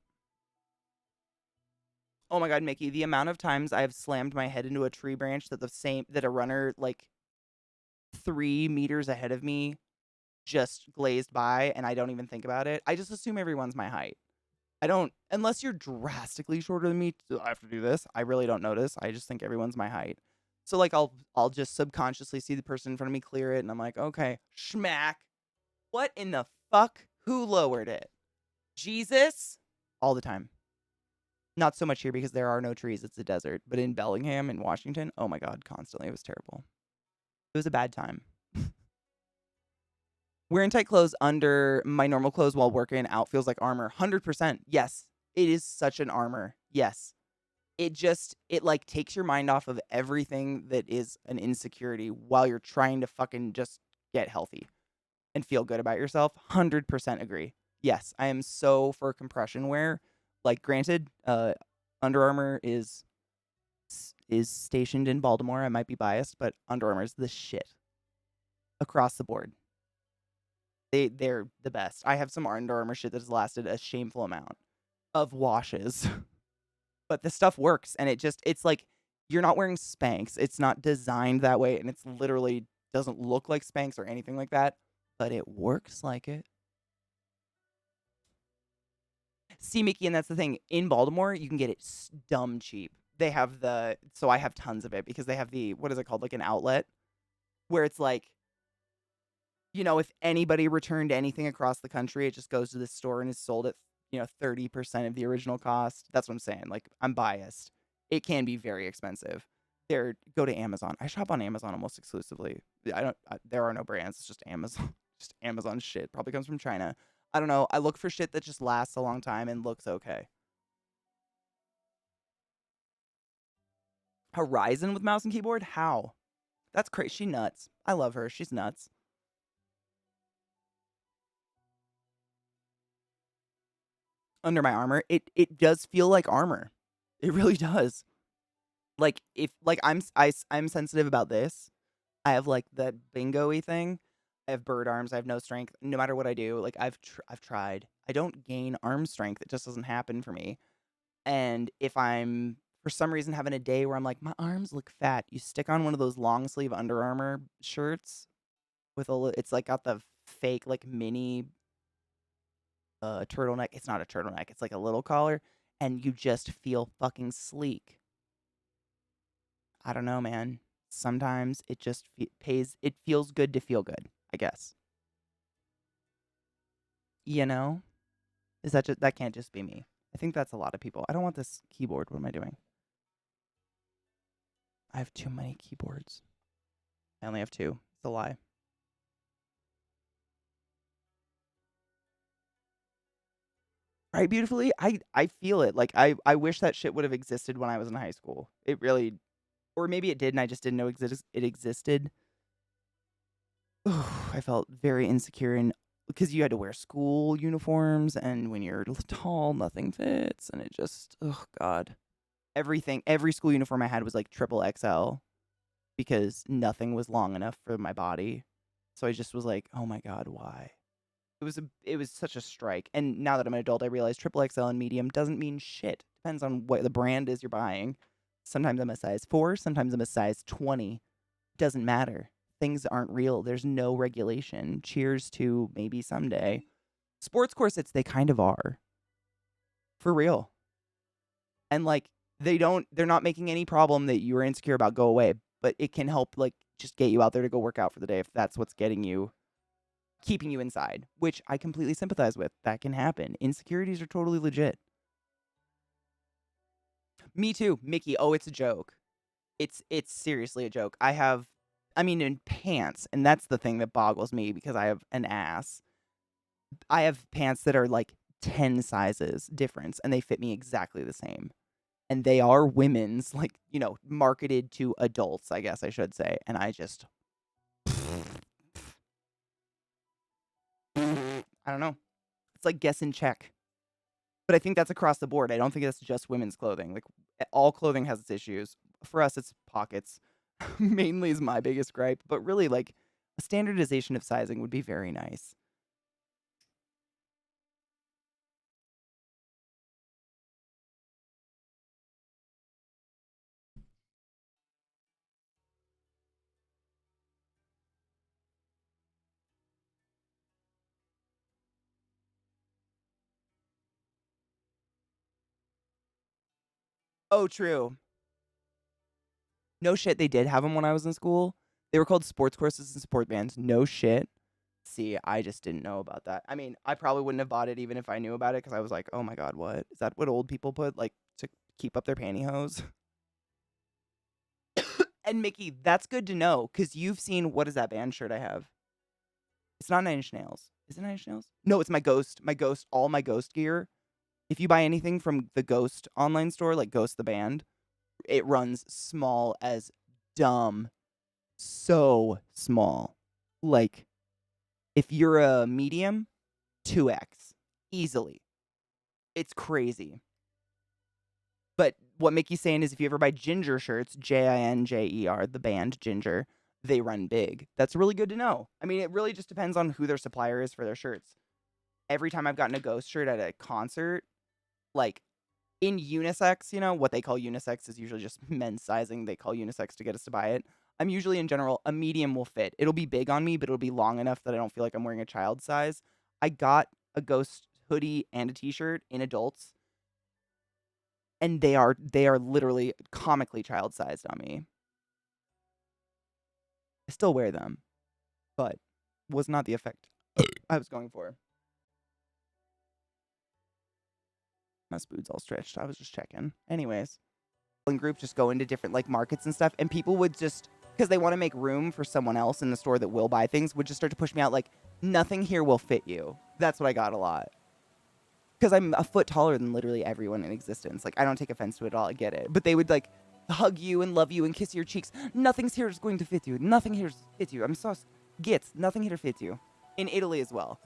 Oh my God, Mickey, the amount of times I have slammed my head into a tree branch that a runner like 3 meters ahead of me just glazed by and I don't even think about it. I just assume everyone's my height. I don't, unless you're drastically shorter than me, I have to do this. I really don't notice. I just think everyone's my height. So like I'll just subconsciously see the person in front of me clear it and I'm like, okay, schmack. What in the fuck? Who lowered it? Jesus? All the time. Not so much here because there are no trees. It's a desert. But in Bellingham in Washington, oh my God, constantly. It was terrible. It was a bad time. Wearing tight clothes under my normal clothes while working out feels like armor. 100%. Yes. It is such an armor. Yes. It like takes your mind off of everything that is an insecurity while you're trying to fucking just get healthy and feel good about yourself. 100% agree. Yes. I am so for compression wear. Like, granted, Under Armour is stationed in Baltimore. I might be biased, but Under Armour is the shit across the board. They're the best. I have some Under Armour shit that has lasted a shameful amount of washes, but the stuff works, and it's like you're not wearing Spanx. It's not designed that way, and it's literally doesn't look like Spanx or anything like that, but it works like it. See, Mickey, and that's the thing. In Baltimore, you can get it dumb cheap. They have so I have tons of it because they have what is it called? Like an outlet where it's like, if anybody returned anything across the country, it just goes to the store and is sold at, 30% of the original cost. That's what I'm saying. Like, I'm biased. It can be very expensive. Go to Amazon. I shop on Amazon almost exclusively. There are no brands. It's just Amazon. Just Amazon shit. Probably comes from China. I don't know. I look for shit that just lasts a long time and looks okay. Horizon with mouse and keyboard? How? That's crazy. She nuts. I love her. She's nuts. Under My Armor, it does feel like armor. It really does. Like, if like I'm sensitive about this. I have like the bingo-y thing. I have bird arms. I have no strength. No matter what I do, like I've tried. I don't gain arm strength. It just doesn't happen for me. And if I'm for some reason having a day where I'm like my arms look fat, you stick on one of those long sleeve Under Armour shirts with it's like got the fake like mini turtleneck. It's not a turtleneck. It's like a little collar, and you just feel fucking sleek. I don't know, man. Sometimes it just pays. It feels good to feel good, I guess. You know? That can't just be me. I think that's a lot of people. I don't want this keyboard. What am I doing? I have too many keyboards. I only have two. It's a lie. Right, beautifully? I feel it. Like I wish that shit would have existed when I was in high school. It really, or maybe it did and I just didn't know it existed. I felt very insecure because you had to wear school uniforms, and when you're tall, nothing fits, and it just, oh god, every school uniform I had was like triple XL because nothing was long enough for my body. So I just was like, oh my god, why? It was such a strike. And now that I'm an adult, I realize triple XL and medium doesn't mean shit. Depends on what the brand is you're buying. Sometimes I'm a size 4, sometimes I'm a size 20. Doesn't matter. Things aren't real. There's no regulation. Cheers to maybe someday. Sports corsets, they kind of are. For real. And like they're not making any problem that you are insecure about go away, but it can help like just get you out there to go work out for the day if that's what's keeping you inside, which I completely sympathize with. That can happen. Insecurities are totally legit. Me too, Mickey. Oh, it's a joke. It's seriously a joke. I mean, in pants, and that's the thing that boggles me because I have an ass. I have pants that are like 10 sizes difference, and they fit me exactly the same. And they are women's, like, marketed to adults, I guess I should say. And I just, I don't know. It's like guess and check. But I think that's across the board. I don't think that's just women's clothing. Like, all clothing has its issues. For us, it's pockets. Mainly is my biggest gripe. But really, like, a standardization of sizing would be very nice. Oh, true. No shit, they did have them when I was in school. They were called sports courses and support bands. No shit. See, I just didn't know about that. I mean, I probably wouldn't have bought it even if I knew about it because I was like, oh my god, what? Is that what old people put, like, to keep up their pantyhose? And Mickey, that's good to know because you've seen, what is that band shirt I have? It's not Nine Inch Nails. Is it Nine Inch Nails? No, it's my Ghost. All my Ghost gear. If you buy anything from the Ghost online store, like Ghost the band, it runs small as dumb. So small. Like, if you're a medium, 2X. Easily. It's crazy. what Mickey's saying is if you ever buy Ginger shirts, Jinjer, the band Ginger, they run big. That's really good to know. I mean, it really just depends on who their supplier is for their shirts. Every time I've gotten a Ghost shirt at a concert, like in unisex, what they call unisex is usually just men's sizing. They call unisex to get us to buy it. I'm usually in general, a medium will fit. It'll be big on me, but it'll be long enough that I don't feel like I'm wearing a child size. I got a Ghost hoodie and a t-shirt in adults, and they are literally comically child sized on me. I still wear them, but was not the effect I was going for. My spood's all stretched. I was just checking. Anyways, group just go into different like markets and stuff, and people would just, because they want to make room for someone else in the store that will buy things, would just start to push me out like, nothing here will fit you. That's what I got a lot. Because I'm a foot taller than literally everyone in existence. Like, I don't take offense to it at all. I get it. But they would like hug you and love you and kiss your cheeks. Nothing's here is going to fit you. Nothing here fits you. I'm so nothing here fits you. In Italy as well.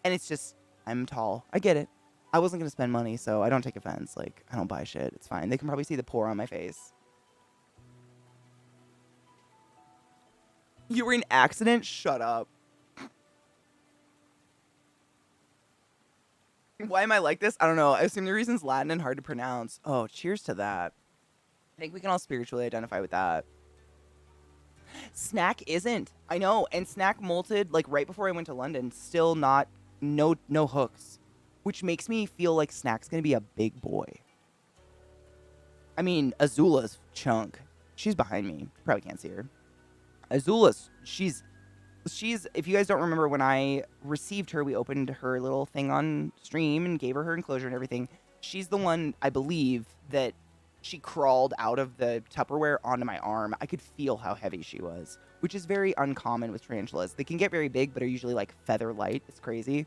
And it's just, I'm tall. I get it. I wasn't going to spend money, so I don't take offense. Like, I don't buy shit. It's fine. They can probably see the pore on my face. You were in an accident? Shut up. Why am I like this? I don't know. I assume the reason's Latin and hard to pronounce. Oh, cheers to that. I think we can all spiritually identify with that. Snack isn't. I know. And Snack molted, like, right before I went to London. Still not, no hooks. Which makes me feel like Snack's going to be a big boy. I mean, Azula's chunk. She's behind me. You probably can't see her. Azula's, she's, if you guys don't remember, when I received her, we opened her little thing on stream and gave her enclosure and everything. She's the one, I believe, that she crawled out of the Tupperware onto my arm. I could feel how heavy she was, which is very uncommon with tarantulas. They can get very big, but are usually like feather light. It's crazy.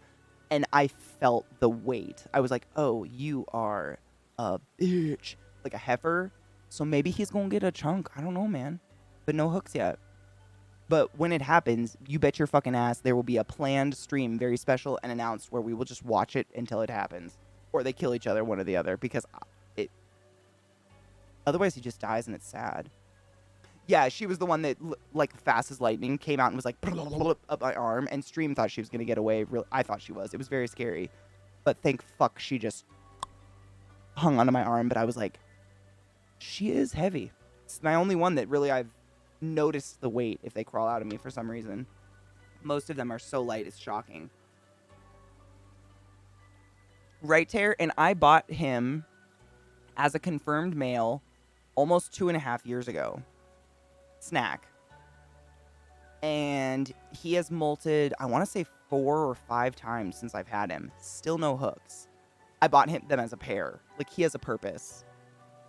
And I felt the weight. I was like, oh, you are a bitch. Like a heifer. So maybe he's going to get a chunk. I don't know, man. But no hooks yet. But when it happens, you bet your fucking ass there will be a planned stream, very special and announced, where we will just watch it until it happens. Or they kill each other, one or the other. Because otherwise he just dies and it's sad. Yeah, she was the one that, like, fast as lightning, came out and was like, up my arm, and Stream thought she was going to get away. I thought she was. It was very scary. But thank fuck she just hung onto my arm, but I was like, she is heavy. It's my only one that really I've noticed the weight if they crawl out of me for some reason. Most of them are so light, it's shocking. Right, Tear, and I bought him as a confirmed male almost 2.5 years ago. Snack. And he has molted, I want to say 4 or 5 times since I've had him. Still no hooks. I bought them as a pair. Like, he has a purpose.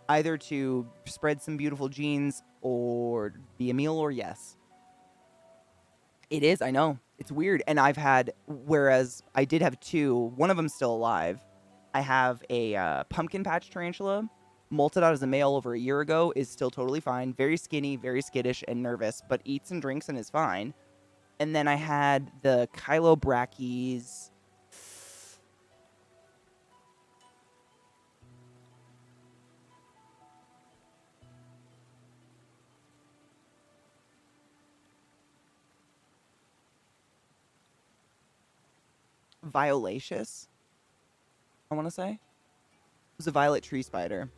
Either to spread some beautiful genes or be a meal or yes. It is, I know. It's weird. And I've had, whereas I did have 2, one of them's still alive. I have a pumpkin patch tarantula. Molted out as a male over a year ago, is still totally fine. Very skinny, very skittish, and nervous, but eats and drinks and is fine. And then I had the Kylobrachys. Violaceous, I want to say. It was a violet tree spider.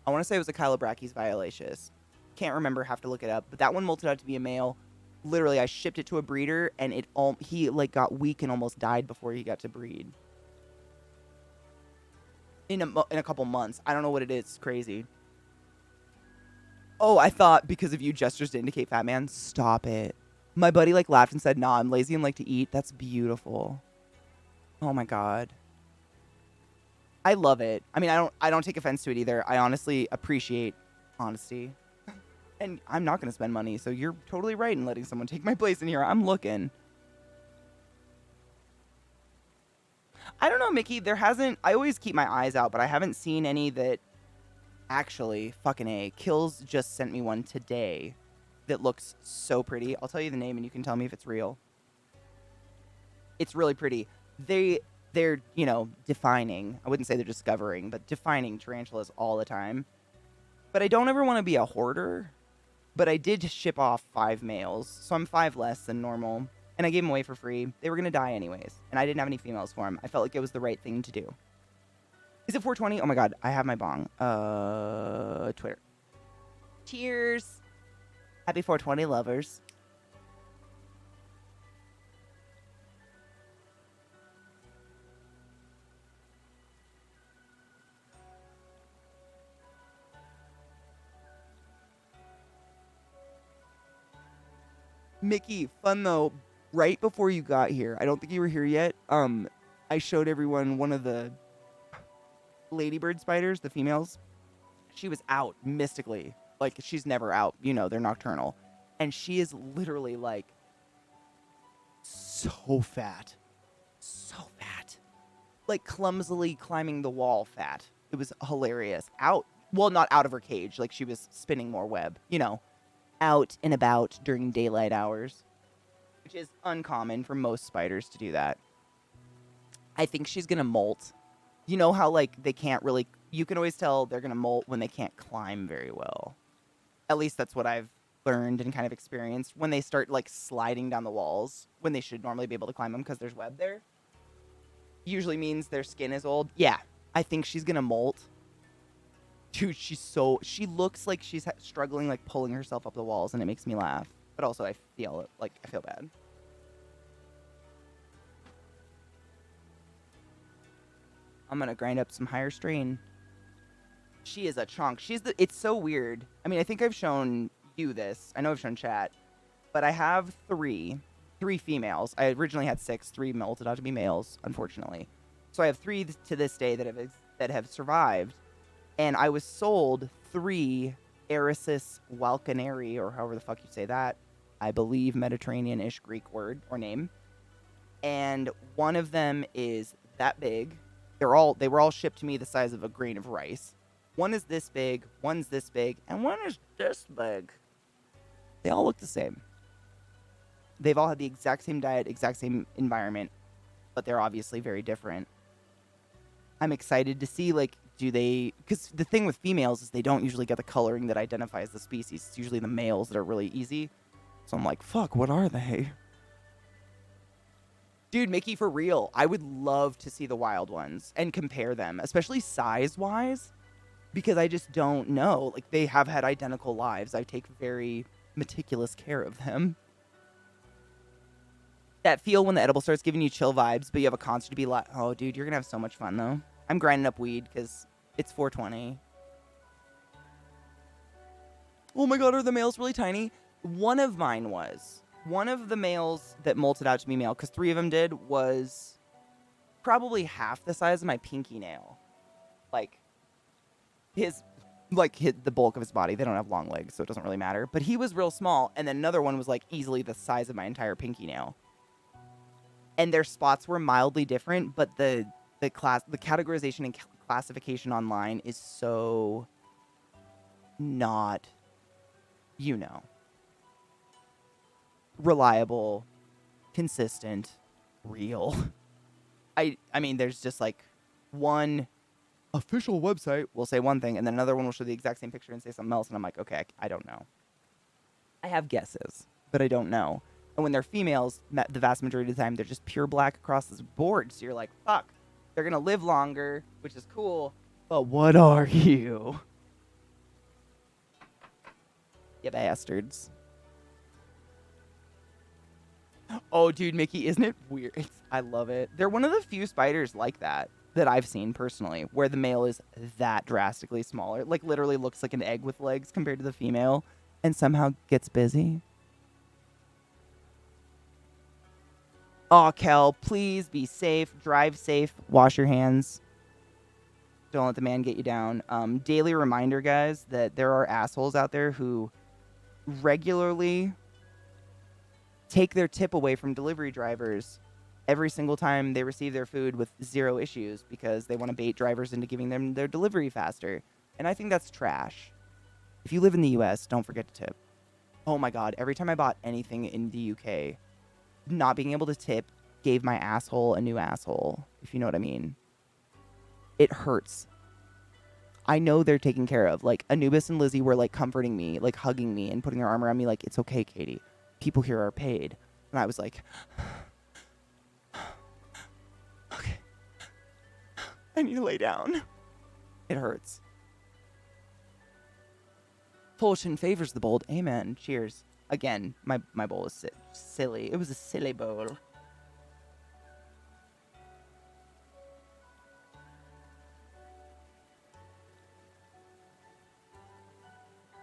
I want to say it was a Kylobrachys violaceous. Can't remember, have to look it up. But that one molted out to be a male. Literally, I shipped it to a breeder, and he like got weak and almost died before he got to breed. In a couple months. I don't know what it is. It's crazy. Oh, I thought because of you gestures to indicate fat man. Stop it. My buddy like laughed and said, nah, I'm lazy and like to eat. That's beautiful. Oh my God. I love it. I mean, I don't take offense to it either. I honestly appreciate honesty. And I'm not going to spend money, so you're totally right in letting someone take my place in here. I'm looking. I don't know, Mickey. I always keep my eyes out, but I haven't seen any that actually, fucking A. Kills just sent me one today that looks so pretty. I'll tell you the name and you can tell me if it's real. It's really pretty. they're, you know, defining. I wouldn't say they're discovering, but defining tarantulas all the time. But I don't ever want to be a hoarder. But I did ship off 5 males, so I'm 5 less than normal. And I gave them away for free. They were going to die anyways. And I didn't have any females for them. I felt like it was the right thing to do. Is it 420? Oh my god, I have my bong. Twitter. Cheers. Happy 420 lovers. Mickey, fun though. Right before you got here, I don't think you were here yet. I showed everyone one of the ladybird spiders, the females. She was out mystically. Like, she's never out. You know, they're nocturnal. And she is literally, like, so fat. So fat. Like, clumsily climbing the wall fat. It was hilarious. Out. Well, not out of her cage. Like, she was spinning more web. You know, out and about during daylight hours. Which is uncommon for most spiders to do that. I think she's going to molt. You know how, like, they can't really... You can always tell they're going to molt when they can't climb very well. At least that's what I've learned and kind of experienced. When they start, like, sliding down the walls, when they should normally be able to climb them because there's web there, usually means their skin is old. Yeah, I think she's going to molt. Dude, she looks like she's struggling, like, pulling herself up the walls, and it makes me laugh. But also, I feel bad. I'm going to grind up some higher strain. She is a chunk. It's so weird. I mean, I think I've shown you this. I know I've shown chat. But I have three females. I originally had 6. 3 melted out to be males, unfortunately. So I have 3 to this day that have survived. And I was sold 3 Eresis walcaneri, or however the fuck you say that. I believe Mediterranean-ish Greek word or name. And one of them is that big. They were all shipped to me the size of a grain of rice. One is this big, one's this big, and one is this big. They all look the same. They've all had the exact same diet, exact same environment, but they're obviously very different. I'm excited to see, like, because the thing with females is they don't usually get the coloring that identifies the species. It's usually the males that are really easy. So I'm like, fuck, what are they? Dude, Mickey, for real, I would love to see the wild ones and compare them, especially size-wise, because I just don't know. Like, they have had identical lives. I take very meticulous care of them. That feel when the edible starts giving you chill vibes, but you have a concert to be like, oh, dude, you're going to have so much fun, though. I'm grinding up weed because it's 420. Oh my god, are the males really tiny? One of mine was. One of the males that molted out to be male, because 3 of them did, was probably half the size of my pinky nail. Like, hit the bulk of his body. They don't have long legs, so it doesn't really matter. But he was real small, and then another one was, like, easily the size of my entire pinky nail. And their spots were mildly different, but the categorization and classification online is so not, you know, reliable, consistent, real. I mean, there's just like one official website will say one thing, and then another one will show the exact same picture and say something else, and I'm like, okay, I don't know. I have guesses, but I don't know. And when they're females, the vast majority of the time, they're just pure black across the board. So you're like, fuck, they're going to live longer, which is cool. But what are you? You bastards. Oh, dude, Mickey, isn't it weird? I love it. They're one of the few spiders like that I've seen personally, where the male is that drastically smaller. Like, literally looks like an egg with legs compared to the female, and somehow gets busy. Aw, Kel, please be safe. Drive safe. Wash your hands. Don't let the man get you down. Daily reminder, guys, that there are assholes out there who regularly take their tip away from delivery drivers every single time they receive their food with 0 issues because they want to bait drivers into giving them their delivery faster. And I think that's trash. If you live in the US, don't forget to tip. Oh my god, every time I bought anything in the UK, not being able to tip gave my asshole a new asshole. if you know what I mean. It hurts. I know they're taken care of. Like, Anubis and Lizzie were, like, comforting me, like, hugging me and putting their arm around me, like, it's okay, Katie. People here are paid. And I was like, okay. I need to lay down. It hurts. Fortune favors the bold. Amen. Cheers. Again, my bowl was silly. It was a silly bowl.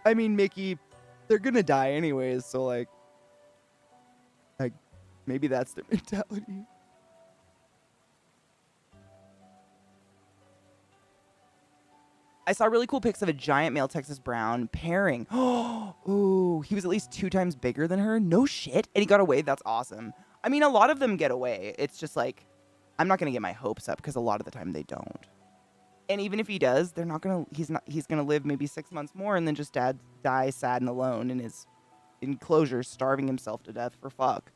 I mean, Mickey, they're gonna die anyways, so like maybe that's their mentality. I saw really cool pics of a giant male Texas brown pairing. Ooh, he was at least 2 times bigger than her. No shit. And he got away. That's awesome. I mean, a lot of them get away. It's just like, I'm not gonna get my hopes up because a lot of the time they don't. And even if he does, he's gonna live maybe 6 months more and then just die sad and alone in his enclosure, starving himself to death for fuck.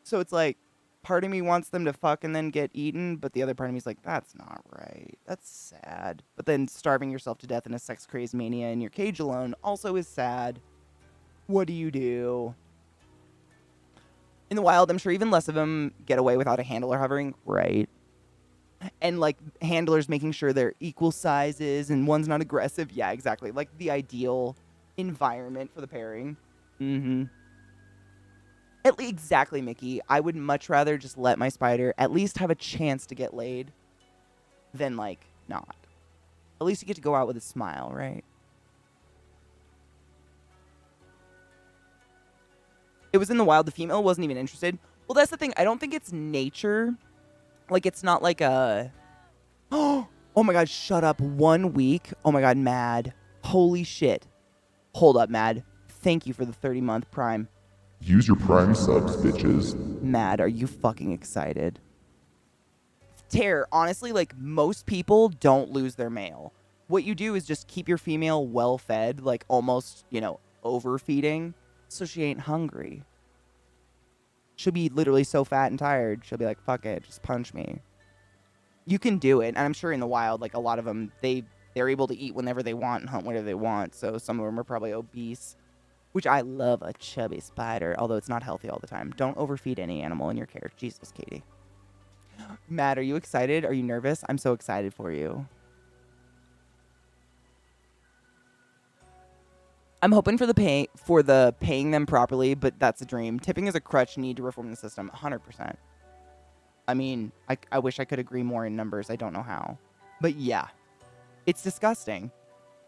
So it's like, part of me wants them to fuck and then get eaten, but the other part of me is like, that's not right. That's sad. But then starving yourself to death in a sex crazed mania in your cage alone also is sad. What do you do? In the wild, I'm sure even less of them get away without a handler hovering. Right. And, like, handlers making sure they're equal sizes and one's not aggressive. Yeah, exactly. Like, the ideal environment for the pairing. Mm-hmm. Exactly, Mickey. I would much rather just let my spider at least have a chance to get laid than, like, not. At least you get to go out with a smile, right? It was in the wild. The female wasn't even interested. Well, that's the thing. I don't think it's nature. Like, it's not like a... Oh my god, shut up. 1 week? Oh my god, Mad. Holy shit. Hold up, Mad. Thank you for the 30-month Prime. Use your Prime subs, bitches. Mad, are you fucking excited? Tear, honestly, like, most people don't lose their male. What you do is just keep your female well-fed, like, almost, overfeeding, so she ain't hungry. She'll be literally so fat and tired, she'll be like, fuck it, just punch me. You can do it, and I'm sure in the wild, like, a lot of them, they're able to eat whenever they want and hunt whenever they want, so some of them are probably obese, which I love a chubby spider, although it's not healthy all the time. Don't overfeed any animal in your care. Jesus, Katie. Matt, are you excited? Are you nervous? I'm so excited for you. I'm hoping for the paying them properly, but that's a dream. Tipping is a crutch. Need to reform the system. 100%. I mean, I wish I could agree more in numbers. I don't know how. But yeah. It's disgusting.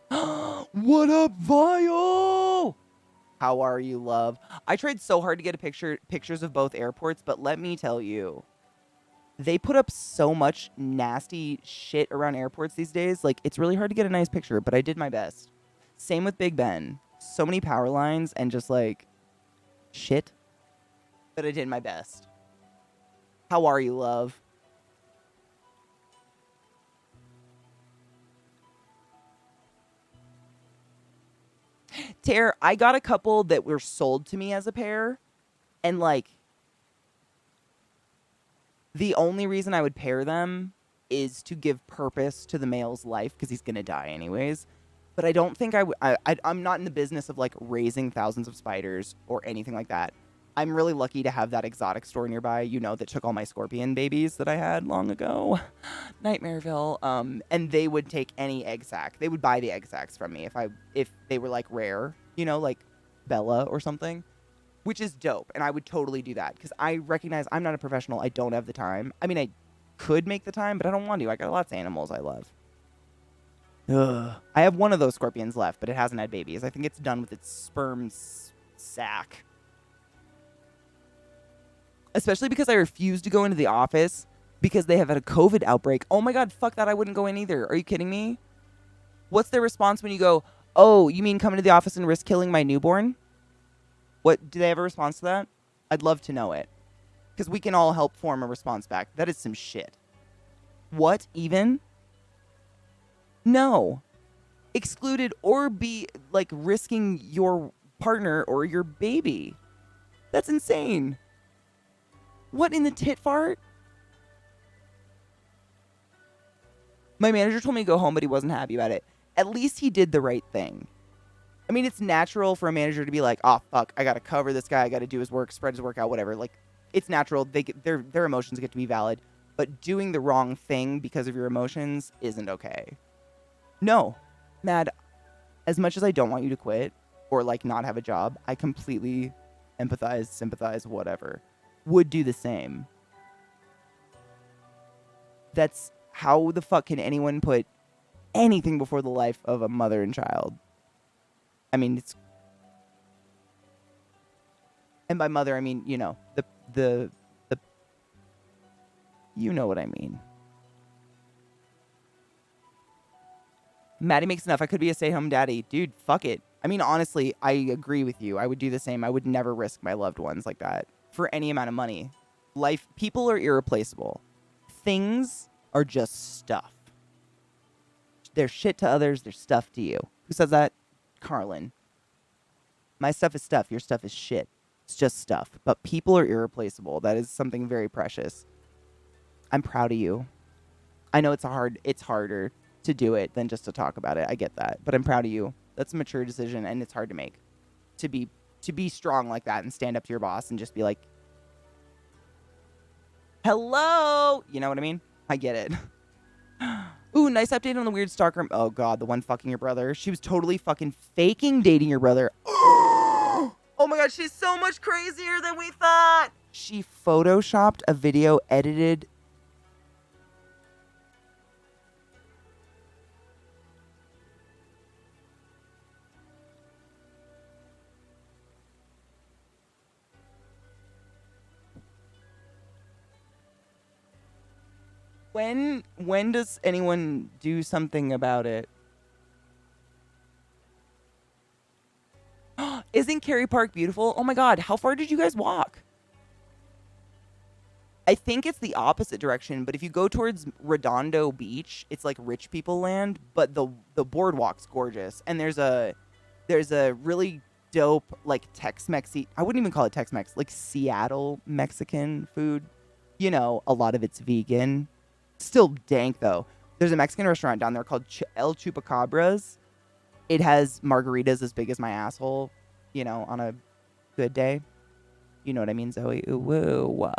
What up, Vio? How are you, love? I tried so hard to get pictures of both airports, but let me tell you, they put up so much nasty shit around airports these days. Like, it's really hard to get a nice picture, but I did my best. Same with Big Ben. So many power lines and just, like, shit. But I did my best. How are you, love? Tare, I got a couple that were sold to me as a pair. And, like, the only reason I would pair them is to give purpose to the male's life because he's going to die anyways. But I don't think I'm not in the business of, like, raising thousands of spiders or anything like that. I'm really lucky to have that exotic store nearby, that took all my scorpion babies that I had long ago. Nightmareville. And they would take any egg sac. They would buy the egg sacs from me if they were, like, rare, like Bella or something, which is dope. And I would totally do that because I recognize I'm not a professional. I don't have the time. I mean, I could make the time, but I don't want to. I got lots of animals I love. Ugh. I have one of those scorpions left, but it hasn't had babies. I think it's done with its sperm sac. Especially because I refuse to go into the office because they have had a COVID outbreak. Oh my god, fuck that. I wouldn't go in either. Are you kidding me? What's their response when you go, oh, you mean come into the office and risk killing my newborn? What, do they have a response to that? I'd love to know it. Because we can all help form a response back. That is some shit. What, even? No. Excluded or be, like, risking your partner or your baby. That's insane. What in the tit fart? My manager told me to go home, but he wasn't happy about it. At least he did the right thing. I mean, it's natural for a manager to be like, oh, fuck, I got to cover this guy. I got to do his work, spread his work out, whatever. Like, it's natural. Their emotions get to be valid. But doing the wrong thing because of your emotions isn't okay. No. Mad, as much as I don't want you to quit or, like, not have a job, I completely empathize, sympathize, whatever. Would do the same. That's how the fuck can anyone put anything before the life of a mother and child? I mean, it's, and by mother, I mean, you know, the, you know what I mean. Maddie makes enough. I could be a stay-at-home daddy. Dude, fuck it. I mean, honestly, I agree with you. I would do the same. I would never risk my loved ones like that for any amount of money. People are irreplaceable. Things are just stuff. They're shit to others. They're stuff to you. Who says that? Carlin. My stuff is stuff. Your stuff is shit. It's just stuff. But people are irreplaceable. That is something very precious. I'm proud of you. I know it's harder to do it than just to talk about it. I get that. But I'm proud of you. That's a mature decision, and it's hard to make. To be strong like that and stand up to your boss and just be like, hello! You know what I mean? I get it. Ooh, nice update on the weird stalker. Oh, God, the one fucking your brother. She was totally fucking faking dating your brother. Oh, my God, she's so much crazier than we thought. She photoshopped a video edited. When does anyone do something about it? Isn't Cary Park beautiful? Oh my God, how far did you guys walk? I think it's the opposite direction, but if you go towards Redondo Beach, it's like rich people land, but the boardwalk's gorgeous. And there's a really dope like Tex-Mex, I wouldn't even call it Tex-Mex, like Seattle Mexican food. You know, a lot of it's vegan. Still dank though. There's a Mexican restaurant down there called El Chupacabras. It has margaritas as big as my asshole, you know, on a good day. You know what I mean, Zoe? Ooh, woo.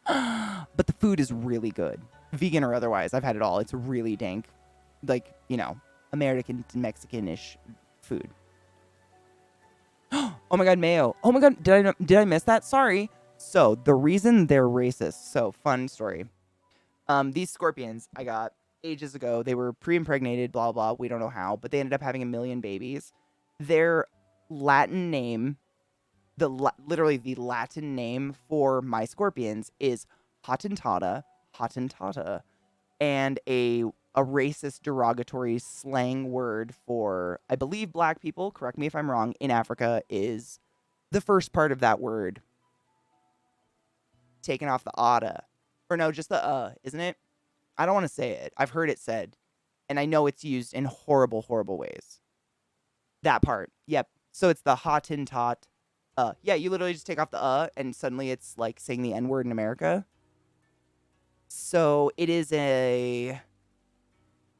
But the food is really good. Vegan or otherwise, I've had it all. It's really dank. Like, you know, American to Mexican-ish food. Oh my God, mayo. Oh my God, did I miss that? Sorry. So, the reason they're racist. So, fun story. These scorpions I got ages ago, they were pre-impregnated, blah, blah, we don't know how, but they ended up having 1 million babies. Their Latin name, literally the Latin name for my scorpions is Hottentotta, and a racist derogatory slang word for, I believe, black people, correct me if I'm wrong, in Africa is the first part of that word taken off the otta. Or no, just the isn't it? I don't want to say it. I've heard it said. And I know it's used in horrible, horrible ways. That part. Yep. So it's the Hottentot. Yeah, you literally just take off the and suddenly it's like saying the N-word in America. So it is a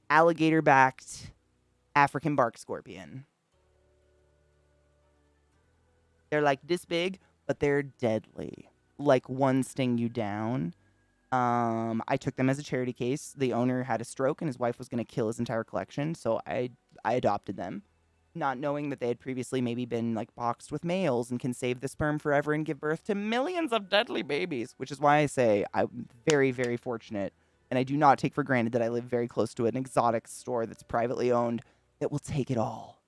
alligator-backed African bark scorpion. They're like this big, but they're deadly. Like one sting you down. I took them as a charity case. The owner had a stroke and his wife was going to kill his entire collection, so I adopted them, not knowing that they had previously maybe been like boxed with males and can save the sperm forever and give birth to millions of deadly babies, which is why I say I'm very, very fortunate, and I do not take for granted that I live very close to an exotic store that's privately owned that will take it all.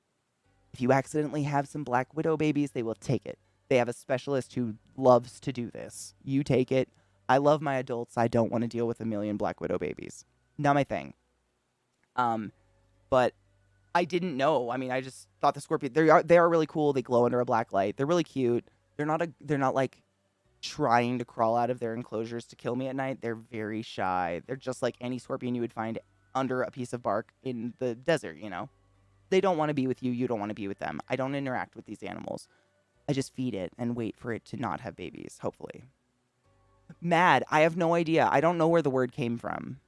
If you accidentally have some black widow babies, they will take it. They have a specialist who loves to do this. You take it. I love my adults. I don't want to deal with 1 million black widow babies. Not my thing. But I didn't know. I mean, I just thought the scorpion, they are really cool. They glow under a black light. They're really cute. They're not like trying to crawl out of their enclosures to kill me at night. They're very shy. They're just like any scorpion you would find under a piece of bark in the desert, you know? They don't want to be with you. You don't want to be with them. I don't interact with these animals. I just feed it and wait for it to not have babies, hopefully. Mad. I have no idea. I don't know where the word came from.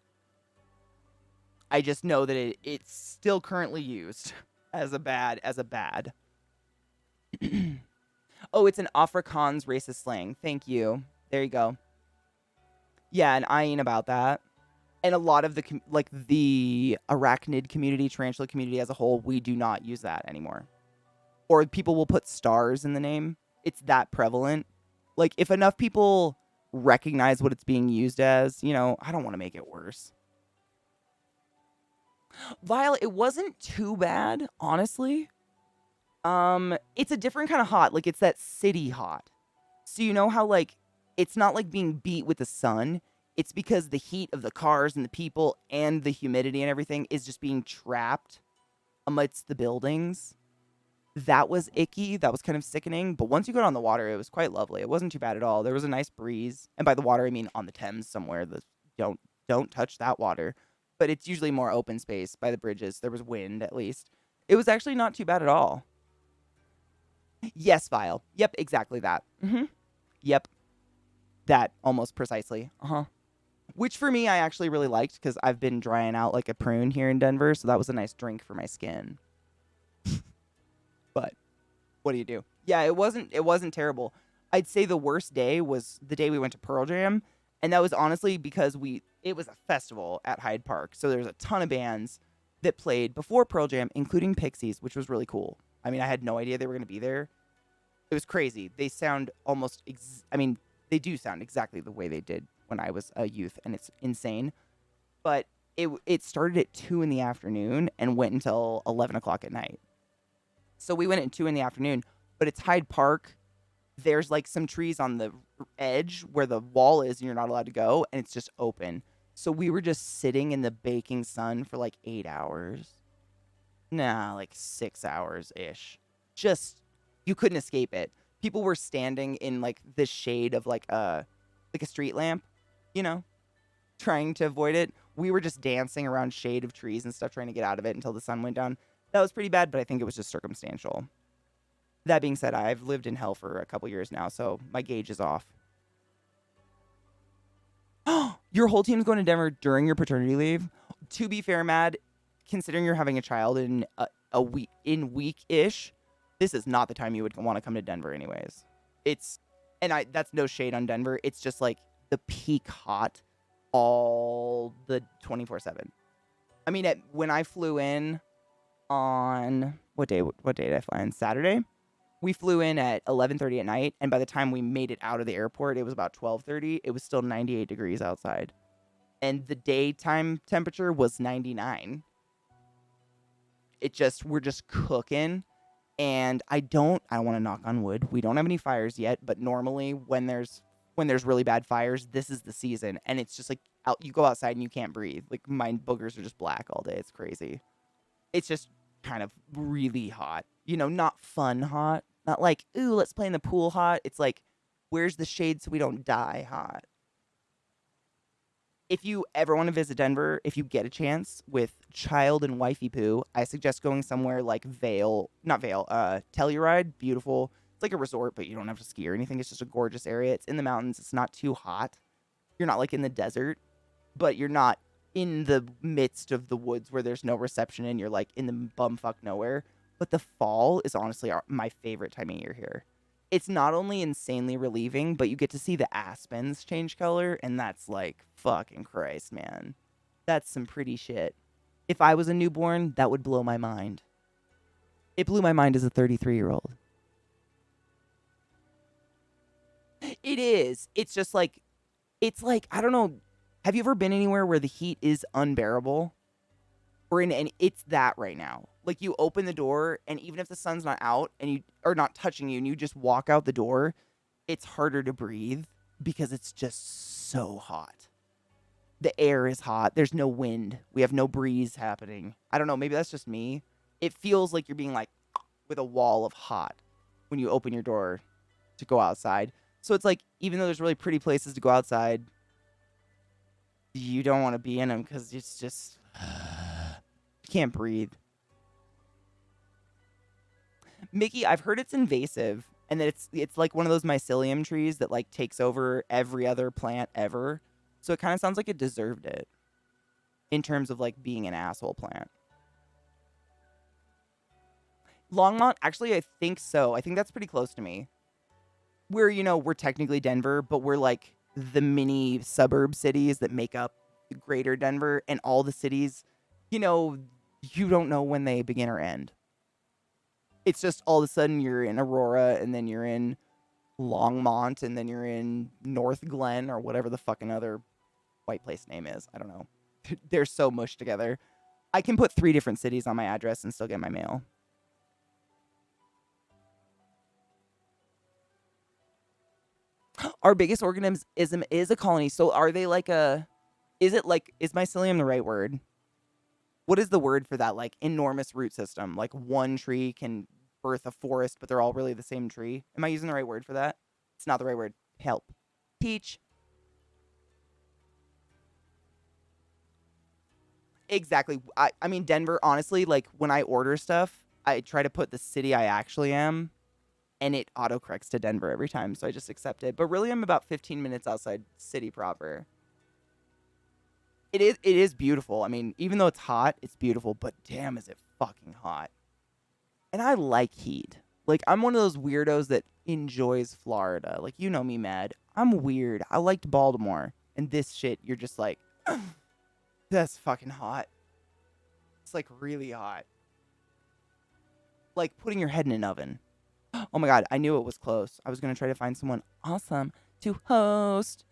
I just know that it's still currently used as a bad. Oh, it's an Afrikaans racist slang. Thank you. There you go. Yeah, and I ain't about that. And a lot of the arachnid community, tarantula community as a whole, we do not use that anymore. Or people will put stars in the name. It's that prevalent. Like, if enough people recognize what it's being used as, I don't want to make it worse. Violet, it wasn't too bad, honestly. It's a different kind of hot. Like, it's that city hot. So you know how, like, it's not like being beat with the sun. It's because the heat of the cars and the people and the humidity and everything is just being trapped amidst the buildings. That was icky. That was kind of sickening. But once you got on the water, it was quite lovely. It wasn't too bad at all. There was a nice breeze. And by the water, I mean on the Thames somewhere. Don't touch that water. But it's usually more open space by the bridges. There was wind, at least. It was actually not too bad at all. Yes, Vile. Yep, exactly that. Yep. That, almost precisely. Which for me, I actually really liked because I've been drying out like a prune here in Denver. So that was a nice drink for my skin. But what do you do? Yeah, it wasn't terrible. I'd say the worst day was the day we went to Pearl Jam. And that was honestly because it was a festival at Hyde Park. So there's a ton of bands that played before Pearl Jam, including Pixies, which was really cool. I mean, I had no idea they were going to be there. It was crazy. They sound almost, they do sound exactly the way they did when I was a youth, and it's insane. But it started at 2 in the afternoon and went until 11 o'clock at night. So we went at 2 in the afternoon, but it's Hyde Park. There's like some trees on the edge where the wall is and you're not allowed to go, and it's just open. So we were just sitting in the baking sun for like 8 hours. Nah, like 6 hours-ish. Just, you couldn't escape it. People were standing in like the shade of like a street lamp, trying to avoid it. We were just dancing around shade of trees and stuff, trying to get out of it until the sun went down. That was pretty bad, but I think it was just circumstantial. That being said, I've lived in hell for a couple years now, so my gauge is off. Your whole team's going to Denver during your paternity leave? To be fair, Mad, considering you're having a child in a week-ish, this is not the time you would want to come to Denver anyways. That's no shade on Denver. It's just like the peak hot all the 24/7. I mean, when I flew in on what day did I fly in? Saturday. We flew in at 11:30 at night, and by the time we made it out of the airport, it was about 12:30. It was still 98 degrees outside, and the daytime temperature was 99. We're just cooking, and I don't want to knock on wood. We don't have any fires yet, but normally when there's really bad fires, this is the season, and it's just like you go outside and you can't breathe. Like my boogers are just black all day. It's crazy. It's just kind of really hot. Not fun hot. Not like, ooh, let's play in the pool hot. It's like, where's the shade so we don't die hot? If you ever want to visit Denver, if you get a chance with child and wifey poo, I suggest going somewhere like Telluride. Beautiful. It's like a resort, but you don't have to ski or anything. It's just a gorgeous area. It's in the mountains. It's not too hot. You're not like in the desert, but you're not in the midst of the woods where there's no reception and you're like in the bumfuck nowhere. But the fall is honestly my favorite time of year here. It's not only insanely relieving, but you get to see the aspens change color, and that's like, fucking Christ, man. That's some pretty shit. If I was a newborn, that would blow my mind. It blew my mind as a 33-year-old. It is. It's just like, I don't know. Have you ever been anywhere where the heat is unbearable? It's that right now. Like you open the door, and even if the sun's not out and you are not touching you, and you just walk out the door, it's harder to breathe because it's just so hot. The air is hot. There's no wind. We have no breeze happening. I don't know. Maybe that's just me. It feels like you're being like with a wall of hot when you open your door to go outside. So it's like, even though there's really pretty places to go outside, you don't want to be in them because it's just, you can't breathe. Mickey, I've heard it's invasive and that it's like one of those mycelium trees that like takes over every other plant ever. So it kind of sounds like it deserved it. in terms of like being an asshole plant. Longmont, actually, I think so. I think that's pretty close to me. We're technically Denver, but we're like the mini suburb cities that make up greater Denver, and all the cities, you don't know when they begin or end. It's just all of a sudden you're in Aurora, and then you're in Longmont, and then you're in North Glen, or whatever the fucking other white place name is. I don't know. They're so mushed together. I can put 3 different cities on my address and still get my mail. Our biggest organism is a colony. So are they like is mycelium the right word? What is the word for that, like, enormous root system? Like, one tree can birth a forest, but they're all really the same tree. Am I using the right word for that? It's not the right word. Help. Teach. Exactly. I mean, Denver, honestly, like, when I order stuff, I try to put the city I actually am, and it autocorrects to Denver every time, so I just accept it. But really, I'm about 15 minutes outside city proper. It is beautiful. I mean, even though it's hot, it's beautiful, but damn, is it fucking hot. And I like heat. Like, I'm one of those weirdos that enjoys Florida. Like, you know me, Mad. I'm weird. I liked Baltimore. And this shit, you're just like, that's fucking hot. It's like really hot. Like putting your head in an oven. Oh my god, I knew it was close. I was going to try to find someone awesome to host.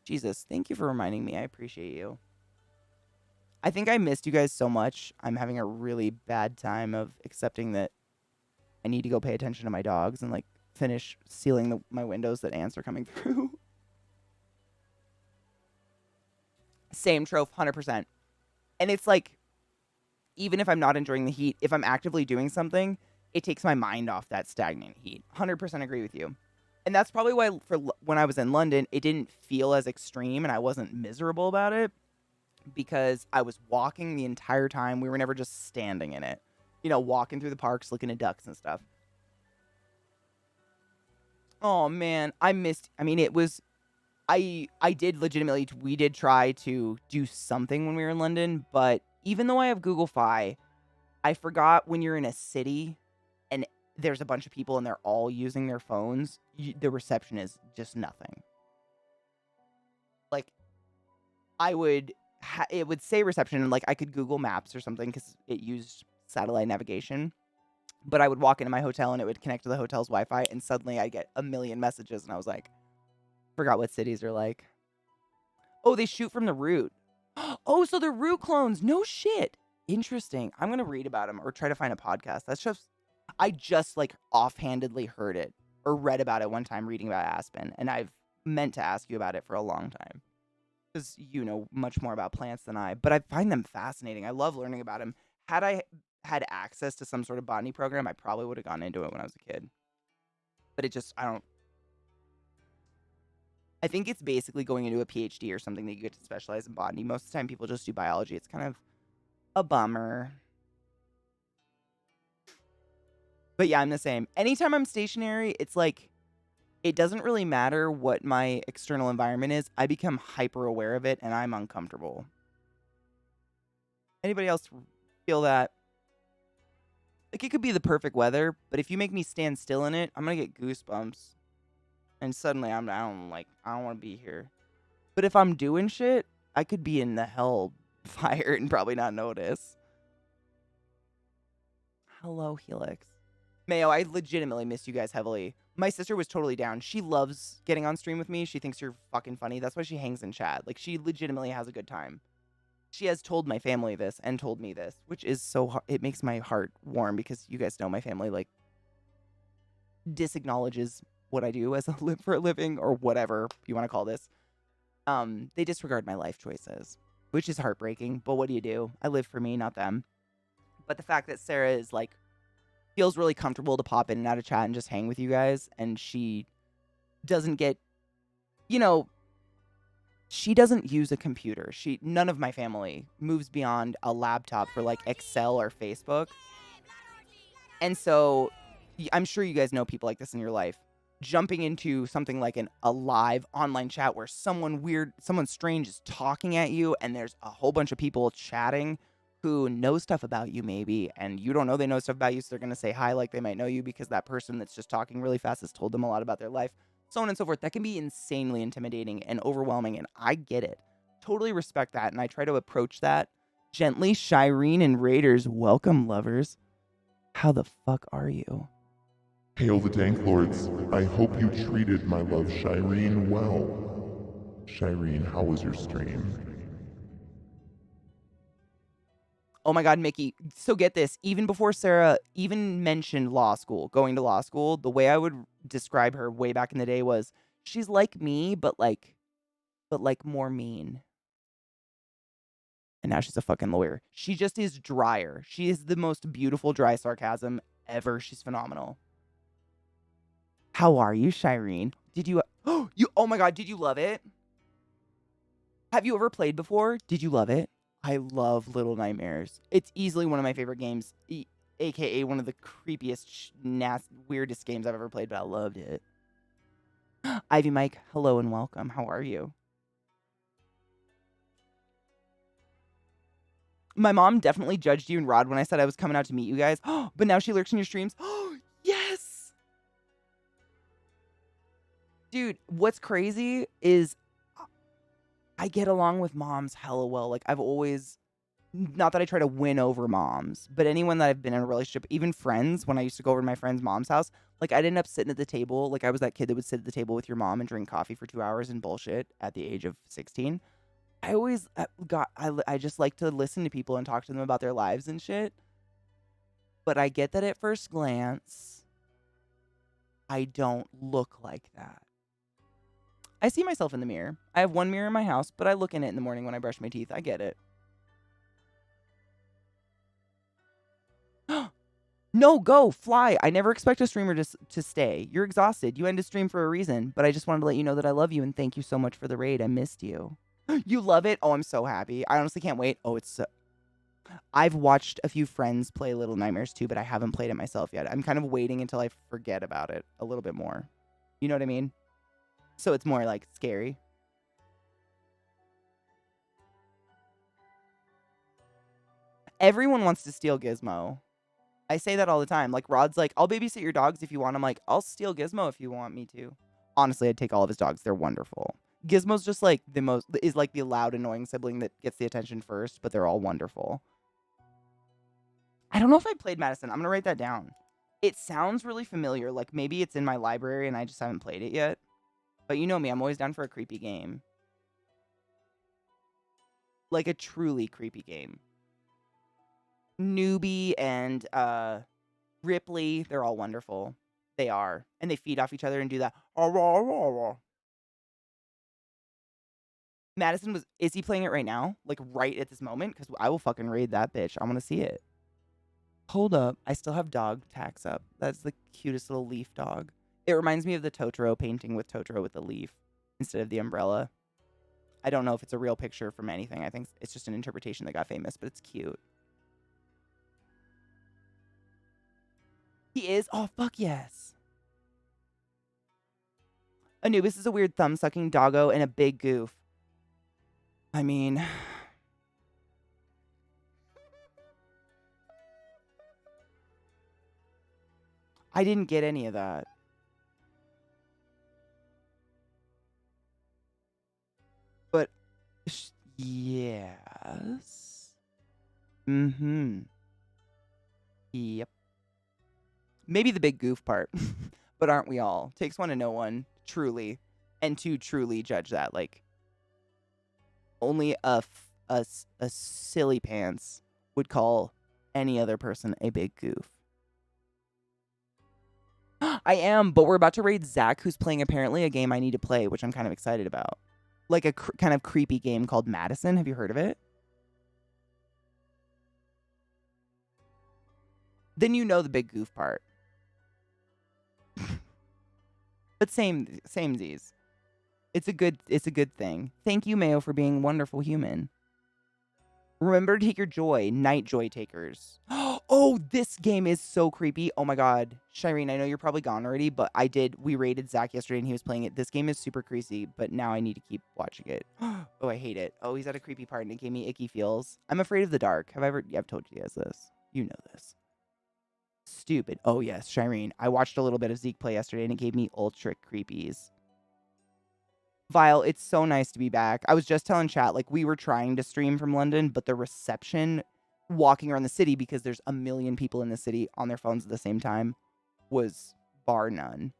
Jesus, thank you for reminding me. I appreciate you. I think I missed you guys so much. I'm having a really bad time of accepting that I need to go pay attention to my dogs and like finish sealing my windows that ants are coming through. Same troph, 100%. And it's like, even if I'm not enjoying the heat, if I'm actively doing something, it takes my mind off that stagnant heat. 100% agree with you. And that's probably why when I was in London, it didn't feel as extreme and I wasn't miserable about it, because I was walking the entire time. We were never just standing in it. Walking through the parks, looking at ducks and stuff. Oh, man. It was... I did legitimately... We did try to do something when we were in London, but even though I have Google Fi, I forgot when you're in a city and there's a bunch of people and they're all using their phones, the reception is just nothing. Like, it would say reception, and like I could Google Maps or something because it used satellite navigation. But I would walk into my hotel and it would connect to the hotel's Wi-Fi, and suddenly I get a million messages, and I was like, forgot what cities are like. Oh, they shoot from the root. Oh, so they're root clones. No shit. Interesting. I'm gonna read about them or try to find a podcast. I just like offhandedly heard it or read about it one time reading about aspen, and I've meant to ask you about it for a long time because you know much more about plants than I. But I find them fascinating. I love learning about them. Had I had access to some sort of botany program, I probably would have gone into it when I was a kid. But I think it's basically going into a PhD or something that you get to specialize in botany. Most of the time, people just do biology. It's kind of a bummer. But yeah, I'm the same. Anytime I'm stationary, it's like, it doesn't really matter what my external environment is. I become hyper aware of it, and I'm uncomfortable. Anybody else feel that? Like, it could be the perfect weather, but if you make me stand still in it, I'm gonna get goosebumps. And suddenly I don't want to be here. But if I'm doing shit, I could be in the hell fire and probably not notice. Hello, Helix. Mayo, I legitimately miss you guys heavily. My sister was totally down. She loves getting on stream with me. She thinks you're fucking funny. That's why she hangs in chat. Like, she legitimately has a good time. She has told my family this and told me this, which is so hard. It makes my heart warm because you guys know my family, like, disacknowledges what I do as for a living, or whatever you want to call this. They disregard my life choices, which is heartbreaking, but what do you do? I live for me, not them. But the fact that Sarah is like, feels really comfortable to pop in and out of chat and just hang with you guys, and she doesn't get, she doesn't use a computer. None of my family moves beyond a laptop for like Excel or Facebook. And so I'm sure you guys know people like this in your life. jumping into something like a live online chat where someone strange is talking at you and there's a whole bunch of people chatting who know stuff about you maybe, and you don't know they know stuff about you, so they're going to say hi like they might know you because that person that's just talking really fast has told them a lot about their life, so on and so forth. That can be insanely intimidating and overwhelming, and I get it. Totally respect that, and I try to approach that gently. Shireen and Raiders, welcome, lovers. How the fuck are you? Hail the Dank Lords. I hope you treated my love Shireen well. Shireen, how was your stream? Oh my God, Mickey. So get this. Even before Sarah even mentioned law school, going to law school, the way I would describe her way back in the day was she's like me, but like more mean. And now she's a fucking lawyer. She just is drier. She is the most beautiful dry sarcasm ever. She's phenomenal. How are you, Shireen? Did you oh my God, did you love it? Have you ever played before? Did you love it? I love Little Nightmares. It's easily one of my favorite games, aka one of the creepiest, weirdest games I've ever played, but I loved it. Ivy Mike, hello and welcome. How are you? My mom definitely judged you and Rod when I said I was coming out to meet you guys, but now she lurks in your streams. Yes! Dude, what's crazy is I get along with moms hella well. Like, I've always, not that I try to win over moms, but anyone that I've been in a relationship, even friends, when I used to go over to my friend's mom's house, like, I'd end up sitting at the table. Like, I was that kid that would sit at the table with your mom and drink coffee for 2 hours and bullshit at the age of 16. I always I just like to listen to people and talk to them about their lives and shit. But I get that at first glance, I don't look like that. I see myself in the mirror. I have one mirror in my house, but I look in it in the morning when I brush my teeth. I get it. No, go, fly. I never expect a streamer to stay. You're exhausted. You end a stream for a reason, but I just wanted to let you know that I love you and thank you so much for the raid. I missed you. You love it? Oh, I'm so happy. I honestly can't wait. Oh, it's so... I've watched a few friends play Little Nightmares too, but I haven't played it myself yet. I'm kind of waiting until I forget about it a little bit more. You know what I mean? So it's more like scary. Everyone wants to steal Gizmo. I say that all the time. Like, Rod's like, I'll babysit your dogs if you want. I'm like, I'll steal Gizmo if you want me to. Honestly, I'd take all of his dogs. They're wonderful. Gizmo's just like is like the loud, annoying sibling that gets the attention first, but they're all wonderful. I don't know if I played Madison. I'm going to write that down. It sounds really familiar. Like, maybe it's in my library and I just haven't played it yet. But you know me, I'm always down for a creepy game. Like a truly creepy game. Newbie and Ripley, they're all wonderful. They are. And they feed off each other and do that. Madison is he playing it right now? Like right at this moment? Because I will fucking raid that bitch. I want to see it. Hold up. I still have dog tags up. That's the cutest little leaf dog. It reminds me of the Totoro painting with Totoro with the leaf instead of the umbrella. I don't know if it's a real picture from anything. I think it's just an interpretation that got famous, but it's cute. He is? Oh, fuck yes. Anubis is a weird thumb-sucking doggo and a big goof. I mean... I didn't get any of that. But... yes. Mm-hmm. Yep. Maybe the big goof part. But aren't we all? Takes one to know one, truly. And to truly judge that. Like, only a silly pants would call any other person a big goof. I am, but we're about to raid Zach, who's playing apparently a game I need to play, which I'm kind of excited about. Like a kind of creepy game called Madison. Have you heard of it? Then you know the big goof part. But samesies. It's a good thing. Thank you, Mayo, for being a wonderful human. Remember to take your joy, night joy takers. Oh, this game is so creepy. Oh my God. Shireen, I know you're probably gone already, but we raided Zach yesterday and he was playing it. This game is super creepy, but now I need to keep watching it. Oh, I hate it. Oh, he's at a creepy part and it gave me icky feels. I'm afraid of the dark. Yeah, I've told you guys this. You know this. Stupid. Oh, yes, Shireen. I watched a little bit of Zeke play yesterday and it gave me ultra creepies. Vile, it's so nice to be back. I was just telling chat, like, we were trying to stream from London, but the reception walking around the city, because there's a million people in the city on their phones at the same time, was bar none.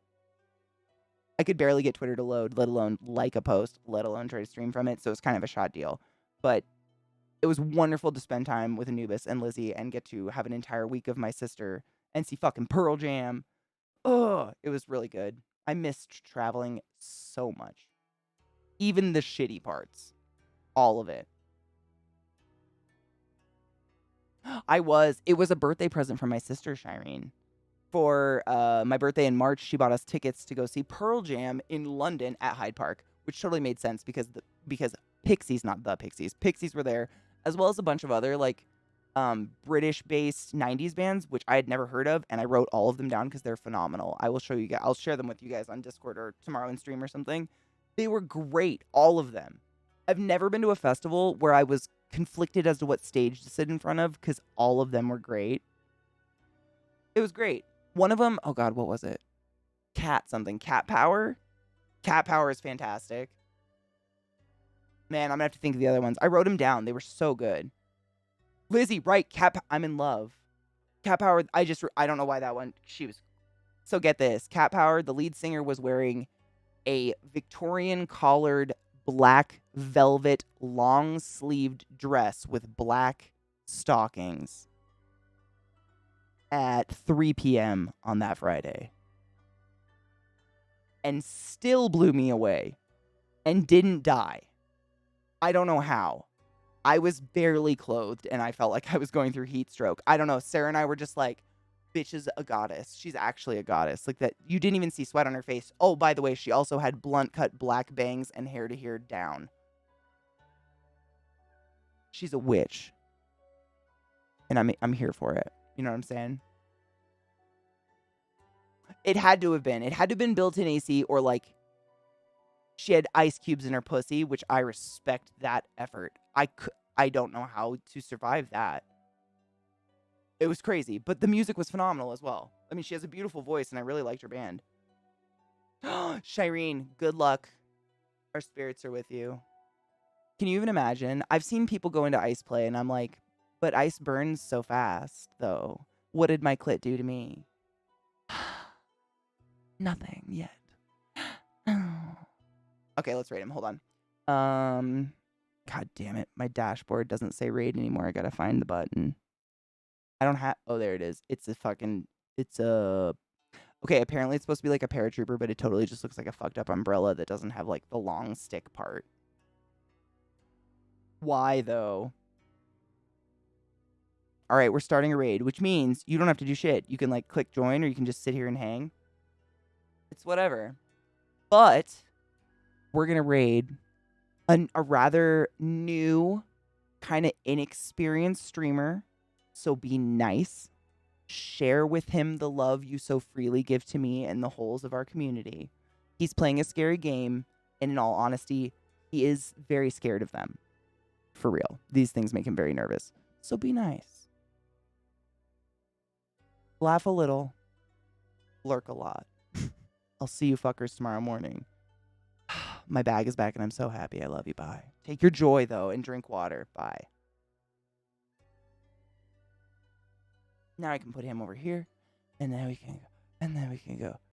I could barely get Twitter to load, let alone like a post, let alone try to stream from it, so it's kind of a shot deal. But it was wonderful to spend time with Anubis and Lizzie and get to have an entire week of my sister and see fucking Pearl Jam. Ugh, it was really good. I missed traveling so much. Even the shitty parts. All of it. It was a birthday present from my sister, Shireen. For my birthday in March, she bought us tickets to go see Pearl Jam in London at Hyde Park, which totally made sense because Pixies, not the Pixies, Pixies were there, as well as a bunch of other, like, British-based 90s bands, which I had never heard of, and I wrote all of them down because they're phenomenal. I will show you guys. I'll share them with you guys on Discord or tomorrow in stream or something. They were great, all of them. I've never been to a festival where I was conflicted as to what stage to sit in front of because all of them were great. It was great. One of them, oh God, what was it? Cat something. Cat Power? Cat Power is fantastic. Man, I'm gonna have to think of the other ones. I wrote them down. They were so good. Lizzie, right? I'm in love. Cat Power, I don't know why that one, so get this. Cat Power, the lead singer was wearing a Victorian collared black velvet long-sleeved dress with black stockings at 3 p.m. on that Friday. And still blew me away. And didn't die. I don't know how. I was barely clothed and I felt like I was going through heat stroke. I don't know. Sarah and I were just like, bitch is a goddess. She's actually a goddess. Like that. You didn't even see sweat on her face. Oh, by the way, she also had blunt cut black bangs and hair to here down. She's a witch. And I'm here for it. You know what I'm saying? It had to have been. It had to have been built-in AC or like she had ice cubes in her pussy, which I respect that effort. I don't know how to survive that. It was crazy, but the music was phenomenal as well. I mean, she has a beautiful voice, and I really liked her band. Shireen, good luck. Our spirits are with you. Can you even imagine? I've seen people go into ice play, and I'm like, but ice burns so fast, though. What did my clit do to me? Nothing yet. Okay, let's rate him. Hold on. God damn it. My dashboard doesn't say raid anymore. I gotta find the button. I don't have... Oh, there it is. Okay, apparently it's supposed to be like a paratrooper, but it totally just looks like a fucked up umbrella that doesn't have, like, the long stick part. Why, though? Alright, we're starting a raid, which means you don't have to do shit. You can, like, click join, or you can just sit here and hang. It's whatever. But we're gonna raid a rather new, kind of inexperienced streamer. So be nice. Share with him the love you so freely give to me and the holes of our community. He's playing a scary game, and in all honesty, he is very scared of them. For real. These things make him very nervous. So be nice. Laugh a little. Lurk a lot. I'll see you fuckers tomorrow morning. My bag is back and I'm so happy. I love you. Bye. Take your joy, though, and drink water. Bye. Now I can put him over here. And then we can go. And then we can go.